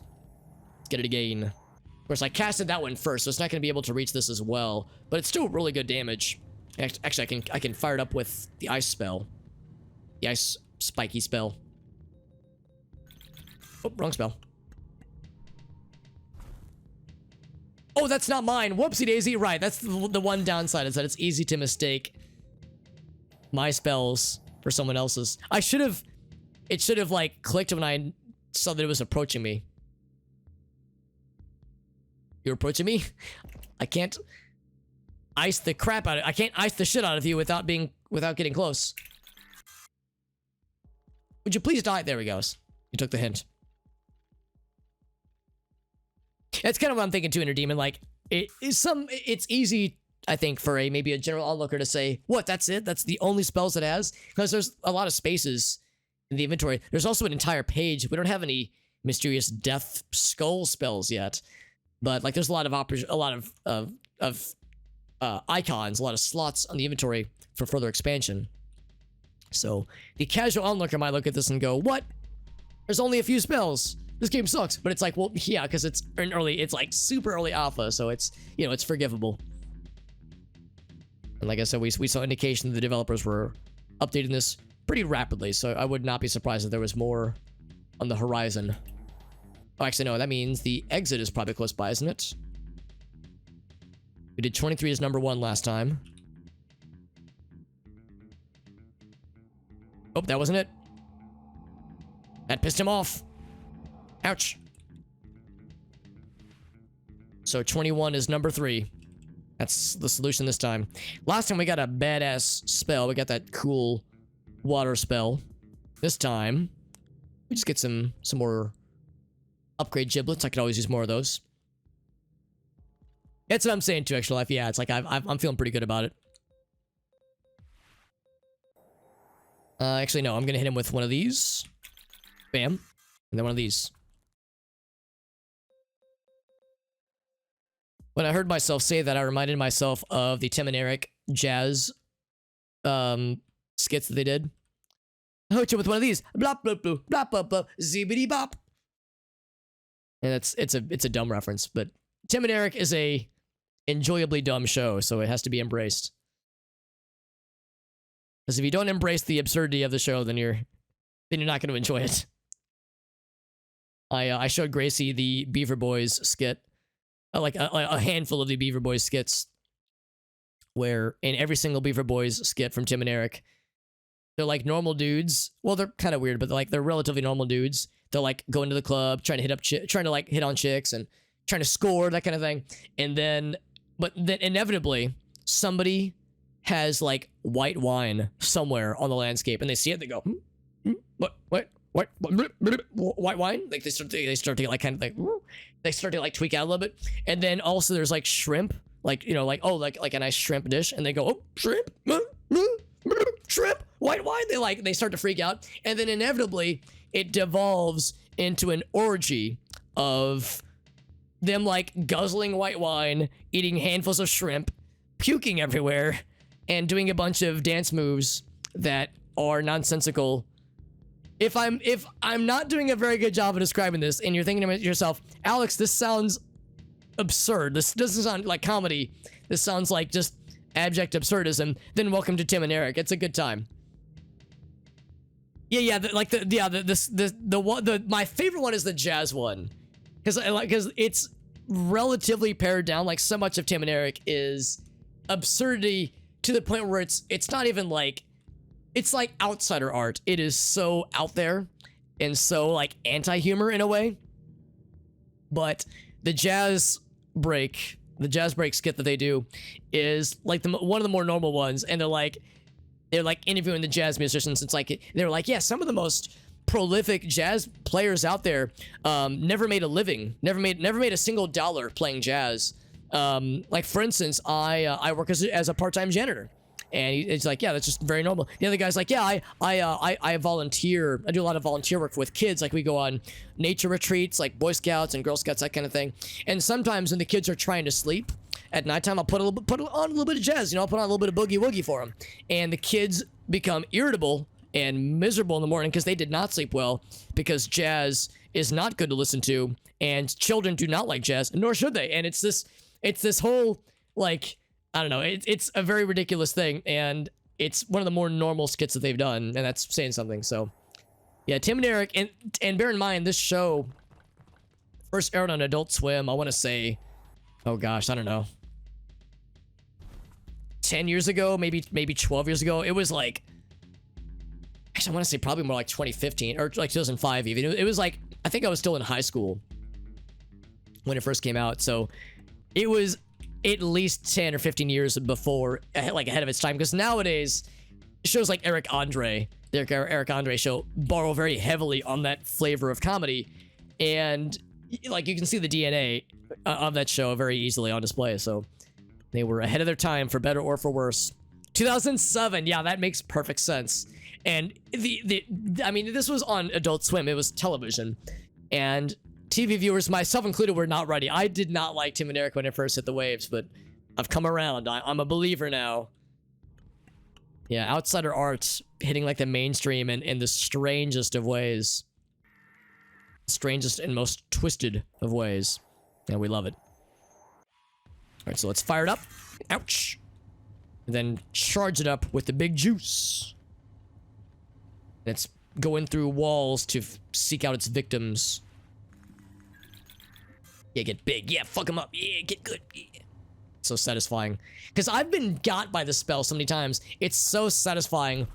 Let's get it again. Of course, I casted that one first, so it's not going to be able to reach this as well, but it's still really good damage. Actually, I can fire it up with the ice spell. The ice spiky spell. Oh, wrong spell. Oh, that's not mine. Whoopsie daisy. Right, that's the one downside, is that it's easy to mistake my spells for someone else's. It should have like clicked when I saw that it was approaching me. You're approaching me? I can't ice the crap out of it. I can't ice the shit out of you without getting close. Would you please die? There we go. You took the hint. That's kind of what I'm thinking too, Inner Demon. Like, it's easy, I think, for maybe a general onlooker to say, what, that's it? That's the only spells it has? Because there's a lot of spaces in the inventory. There's also an entire page. We don't have any mysterious death skull spells yet. But, like, there's a lot of icons, a lot of slots on the inventory for further expansion. So, the casual onlooker might look at this and go, what? There's only a few spells. This game sucks. But it's like, well, yeah, because it's like super early alpha, so it's, you know, it's forgivable. And like I said, we saw indication that the developers were updating this pretty rapidly, so I would not be surprised if there was more on the horizon. Oh, actually, no, that means the exit is probably close by, isn't it? We did 23 as number 1 last time. Oh, that wasn't it. That pissed him off. Ouch. So 21 is number 3. That's the solution this time. Last time we got a badass spell. We got that cool water spell. This time, we just get some more upgrade giblets. I could always use more of those. That's what I'm saying too, extra life. Yeah, it's like I'm feeling pretty good about it. Actually, no. I'm gonna hit him with one of these. Bam. And then one of these. When I heard myself say that, I reminded myself of the Tim and Eric jazz skits that they did. I hit you with one of these. Blop, blop, blop, blop, blop, blop, zibbity bop. And it's a dumb reference, but Tim and Eric is a enjoyably dumb show, so it has to be embraced. Because if you don't embrace the absurdity of the show, then you're not going to enjoy it. I showed Gracie the Beaver Boys skit. Like a handful of the Beaver Boys skits, where in every single Beaver Boys skit from Tim and Eric, they're like normal dudes. Well, they're kind of weird, but they're relatively normal dudes. They'll like go into the club, trying to hit on chicks and trying to score, that kind of thing. But then inevitably somebody has like white wine somewhere on the landscape, and they see it. They go, what white wine. Like they start to like kind of like they start to like tweak out a little bit. And then also there's like shrimp, like you know, like oh like a nice shrimp dish, and they go oh shrimp, shrimp, white wine. They start to freak out, and then inevitably it devolves into an orgy of them like guzzling white wine, eating handfuls of shrimp, puking everywhere, and doing a bunch of dance moves that are nonsensical. If I'm not doing a very good job of describing this, and you're thinking to yourself, Alex, this sounds absurd. This doesn't sound like comedy. This sounds like just abject absurdism. Then welcome to Tim and Eric. It's a good time. Yeah. My favorite one is the jazz one, because it's relatively pared down. Like so much of Tim and Eric is absurdity to the point where it's not even like. It's like outsider art. It is so out there and so like anti-humor in a way. But the jazz break skit that they do is like one of the more normal ones. And they're like interviewing the jazz musicians. It's like, they're like, yeah, some of the most prolific jazz players out there never made a living, never made a single dollar playing jazz. Like for instance, I work as a part-time janitor. And it's like, yeah, that's just very normal. The other guy's like, yeah, I volunteer. I do a lot of volunteer work with kids. Like we go on nature retreats, like Boy Scouts and Girl Scouts, that kind of thing. And sometimes when the kids are trying to sleep at nighttime, I'll put on a little bit of jazz. You know, I'll put on a little bit of boogie woogie for them. And the kids become irritable and miserable in the morning because they did not sleep well, because jazz is not good to listen to, and children do not like jazz, nor should they. And it's this whole like. I don't know. It's a very ridiculous thing, and it's one of the more normal skits that they've done, and that's saying something. So, yeah, Tim and Eric, and bear in mind, this show first aired on Adult Swim, I want to say, oh gosh, I don't know, 10 years ago, maybe 12 years ago. It was like, actually, I want to say probably more like 2015, or like 2005 even. It was like, I think I was still in high school when it first came out, so it was at least 10 or 15 years before, like ahead of its time, because nowadays shows like Eric Andre show borrow very heavily on that flavor of comedy, and like you can see the DNA of that show very easily on display. So they were ahead of their time, for better or for worse. 2007, yeah, that makes perfect sense. And I mean, this was on Adult Swim, it was television, and TV viewers, myself included, were not ready. I did not like Tim and Eric when it first hit the waves, but I've come around. I'm a believer now. Yeah, outsider art hitting like the mainstream in the strangest of ways. Strangest and most twisted of ways. And we love it. Alright, so let's fire it up. Ouch. And then charge it up with the big juice. It's going through walls to seek out its victims. Yeah, get big. Yeah, fuck them up. Yeah, get good. Yeah. So satisfying. Because I've been got by the spell so many times. It's so satisfying.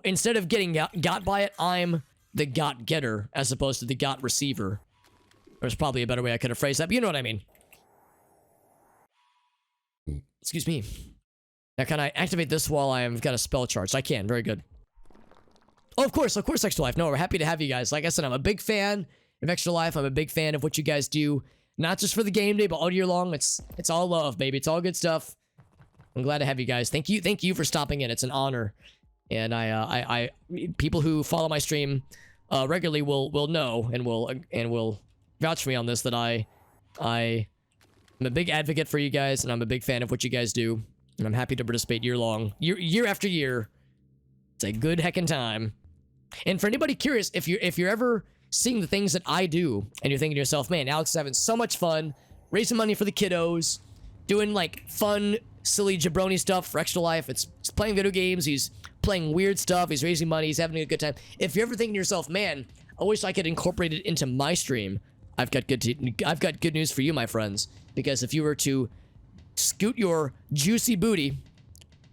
Instead of getting got by it, I'm the got getter as opposed to the got receiver. There's probably a better way I could have phrased that, but you know what I mean. Excuse me. Now, can I activate this while I've got a spell charge? I can. Very good. Oh, of course, Extra Life. No, we're happy to have you guys. Like I said, I'm a big fan of Extra Life. I'm a big fan of what you guys do. Not just for the game day, but all year long. It's all love, baby. It's all good stuff. I'm glad to have you guys. Thank you for stopping in. It's an honor. And I people who follow my stream regularly will know and will vouch for me on this, that I'm a big advocate for you guys, and I'm a big fan of what you guys do, and I'm happy to participate year after year. It's a good heckin' time. And for anybody curious, if you're ever seeing the things that I do, and you're thinking to yourself, man, Alex is having so much fun, raising money for the kiddos, doing like fun, silly jabroni stuff for Extra Life. He's playing video games, he's playing weird stuff, he's raising money, he's having a good time. If you're ever thinking to yourself, man, I wish I could incorporate it into my stream, I've got good news for you, my friends. Because if you were to scoot your juicy booty,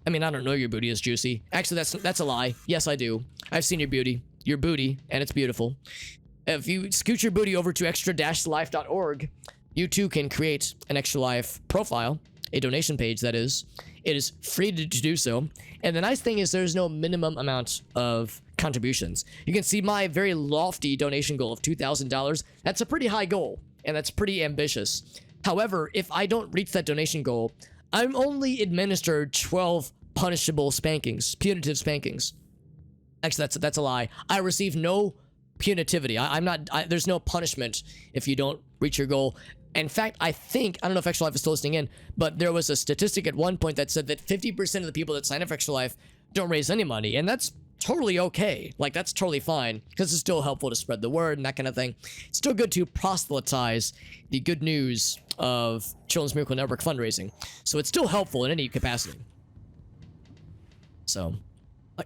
I mean, I don't know your booty is juicy. Actually, that's a lie. Yes, I do. I've seen your booty, and it's beautiful. If you scoot your booty over to extra-life.org, you too can create an Extra Life profile, a donation page, that is. It is free to do so. And the nice thing is there's no minimum amount of contributions. You can see my very lofty donation goal of $2,000. That's a pretty high goal, and that's pretty ambitious. However, if I don't reach that donation goal, I'm only administered 12 punishable spankings, punitive spankings. Actually, that's a lie. I receive no punitivity. There's no punishment if you don't reach your goal. In fact, I don't know if Extra Life is still listening in, but there was a statistic at one point that said that 50% of the people that sign up for Extra Life don't raise any money, and that's totally okay. Like, that's totally fine, because it's still helpful to spread the word and that kind of thing. It's still good to proselytize the good news of Children's Miracle Network fundraising. So it's still helpful in any capacity. So,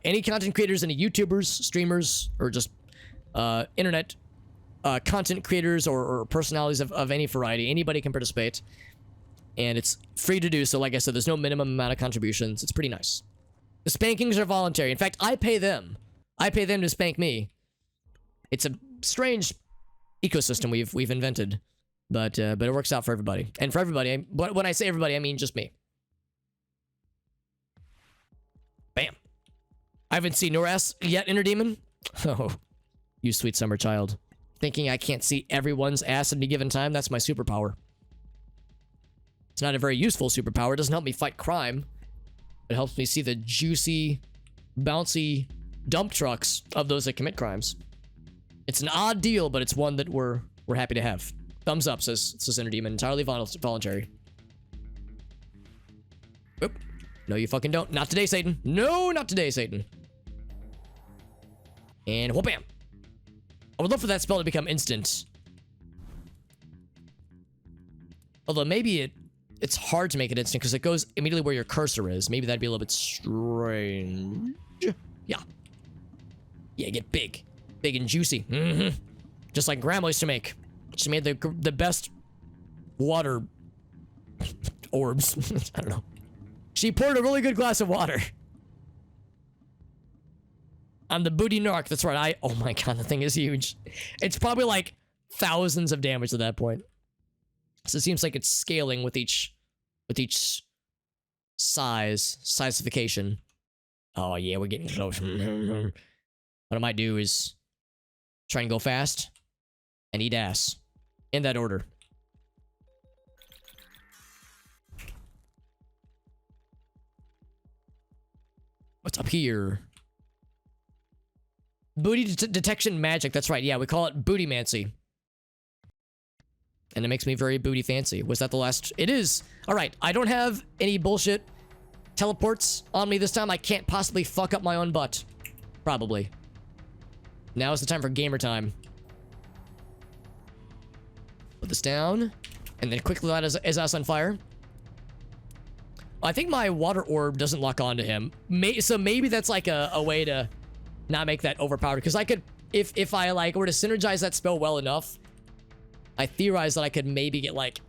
any content creators, any YouTubers, streamers, or just internet content creators or personalities of any variety, anybody can participate. And it's free to do so. Like I said, there's no minimum amount of contributions. It's pretty nice. The spankings are voluntary. In fact, I pay them. I pay them to spank me. It's a strange ecosystem we've invented, but it works out for everybody. And for everybody, when I say everybody, I mean just me. Bam. I haven't seen your ass yet, Inner Demon. Oh, you sweet summer child. Thinking I can't see everyone's ass at any given time, that's my superpower. It's not a very useful superpower. It doesn't help me fight crime. It helps me see the juicy, bouncy dump trucks of those that commit crimes. It's an odd deal, but it's one that we're happy to have. Thumbs up, says Inner Demon. Entirely voluntary. Oop. No, you fucking don't. Not today, Satan. No, not today, Satan. And whoop-bam. I would love for that spell to become instant. Although maybe it's hard to make it instant because it goes immediately where your cursor is. Maybe that'd be a little bit strange. Yeah. Yeah, get big. Big and juicy. Mm-hmm. Just like Grandma used to make. She made the best water orbs. I don't know. She poured a really good glass of water. I'm the booty narc. That's right. Oh my god, the thing is huge. It's probably like thousands of damage at that point. So it seems like it's scaling with each sizification. Oh yeah, we're getting close. What I might do is try and go fast and eat ass in that order. What's up here? Booty detection magic. That's right. Yeah, we call it booty-mancy. And it makes me very booty fancy. Was that the last? It is. All right. I don't have any bullshit teleports on me this time. I can't possibly fuck up my own butt. Probably. Now is the time for gamer time. Put this down. And then quickly light his ass on fire. I think my water orb doesn't lock onto him. So maybe that's like a way to not make that overpowered. Because I could, if I like were to synergize that spell well enough, I theorize that I could maybe get like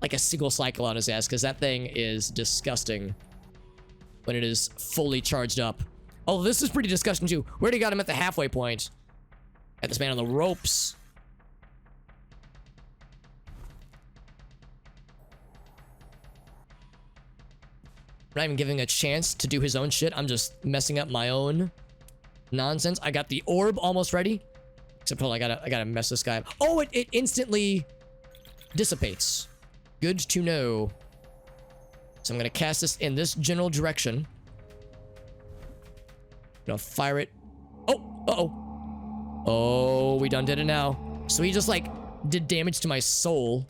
a single cycle on his ass. Because that thing is disgusting when it is fully charged up. Oh, this is pretty disgusting too. We already got him at the halfway point. Got this man on the ropes. I'm not even giving a chance to do his own shit. I'm just messing up my own nonsense. I got the orb almost ready. Except hold on, I gotta mess this guy up. Oh, it instantly dissipates. Good to know. So I'm gonna cast this in this general direction. Gonna fire it. Oh, uh-oh. Oh, we done did it now. So he just like did damage to my soul.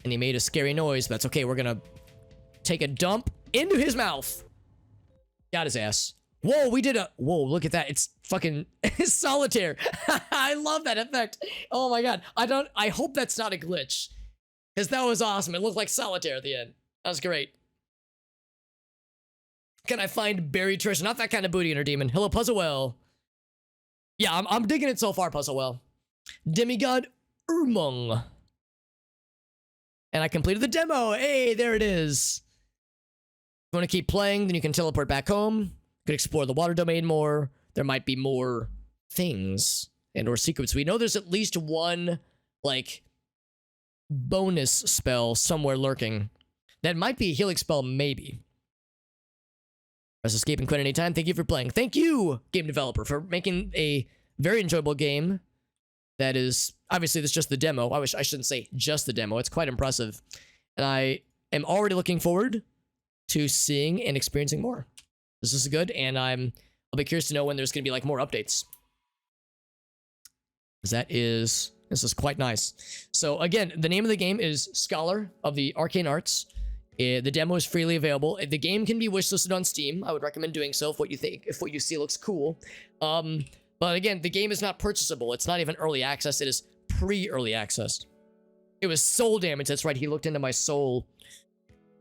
And he made a scary noise, but that's okay. We're gonna take a dump into his mouth. Got his ass. Whoa, we did a... Whoa, look at that. It's fucking solitaire. I love that effect. Oh my god. I hope that's not a glitch. Because that was awesome. It looked like solitaire at the end. That was great. Can I find buried treasure? Not that kind of booty, Inner Demon. Hello, Puzzlewell. Yeah, I'm digging it so far, Puzzlewell. Demigod Urmung. And I completed the demo. Hey, there it is. If you want to keep playing, then you can teleport back home. You can explore the water domain more. There might be more things and or secrets. We know there's at least one, like, bonus spell somewhere lurking. That might be a healing spell, maybe. Press escape and quit anytime. Thank you for playing. Thank you, game developer, for making a very enjoyable game. That is, obviously, this is just the demo. I shouldn't say just the demo. It's quite impressive. And I am already looking forward to seeing and experiencing more. This is good, and I'll be curious to know when there's going to be like more updates. This is quite nice. So again, the name of the game is Scholar of the Arcane Arts. The demo is freely available. The game can be wishlisted on Steam. I would recommend doing so if what you see looks cool. But again, the game is not purchasable. It's not even early access. It is pre-early access. It was soul damage. That's right. He looked into my soul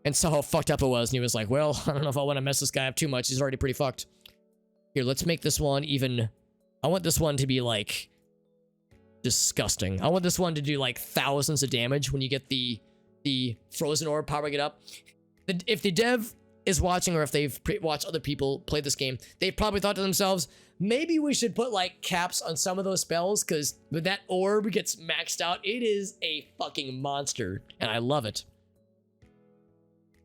and saw how fucked up it was. And he was like, well, I don't know if I want to mess this guy up too much. He's already pretty fucked. Here, let's make this one even... I want this one to be, like, disgusting. I want this one to do, like, thousands of damage when you get the frozen orb powering it up. If the dev is watching, or if they've watched other people play this game, they've probably thought to themselves, maybe we should put like caps on some of those spells, because when that orb gets maxed out, it is a fucking monster, and I love it.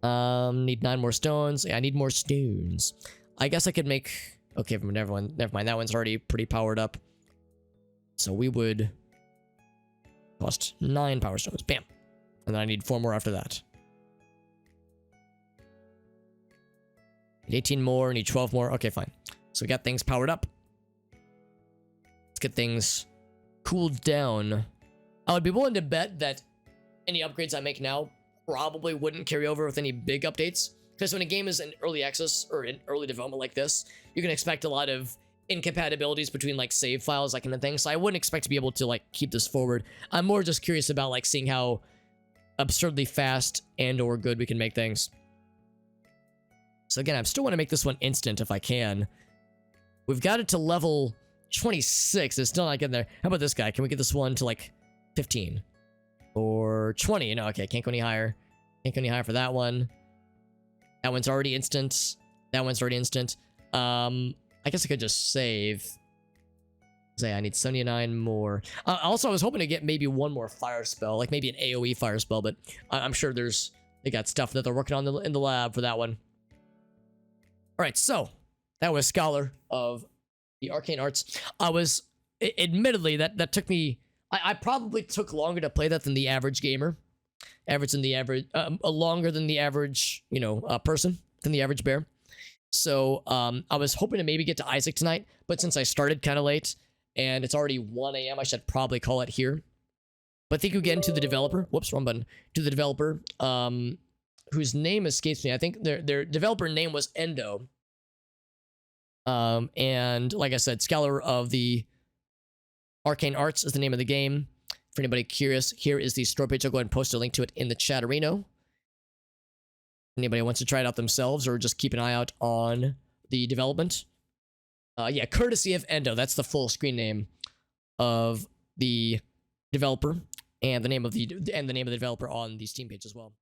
Need 9 more stones. Yeah, I need more stones. I guess I could make... Okay, never mind. That one's already pretty powered up. So we would cost 9 power stones. Bam. And then I need 4 more after that. Need 18 more, need 12 more. Okay, fine. So we got things powered up. Let's get things cooled down. I would be willing to bet that any upgrades I make now probably wouldn't carry over with any big updates. Because when a game is in early access or in early development like this, you can expect a lot of incompatibilities between like save files, that kind of thing. So I wouldn't expect to be able to like keep this forward. I'm more just curious about like seeing how absurdly fast and or good we can make things. So again, I still want to make this one instant if I can. We've got it to level 26. It's still not getting there. How about this guy? Can we get this one to like 15? Or 20? No, okay, can't go any higher. Can't go any higher for that one. That one's already instant. That one's already instant. I guess I could just save. Say I need 79 more. Also, I was hoping to get maybe one more fire spell, like maybe an AoE fire spell, but I'm sure they got stuff that they're working on in the lab for that one. All right, so that was Scholar of the Arcane Arts. Admittedly, that took me... I probably took longer to play that than the average gamer. Longer than the average, person, than the average bear. So, I was hoping to maybe get to Isaac tonight, but since I started kind of late, and it's already 1 a.m., I should probably call it here. But thank you again to the developer. Whoops, wrong button. To the developer, whose name escapes me. I think their developer name was Endo. And like I said, Scholar of the Arcane Arts is the name of the game. For anybody curious, here is the store page. I'll go ahead and post a link to it in the chat-arena. Anybody wants to try it out themselves or just keep an eye out on the development. Yeah, courtesy of Endo. That's the full screen name of the developer and the name of the developer on the Steam page as well.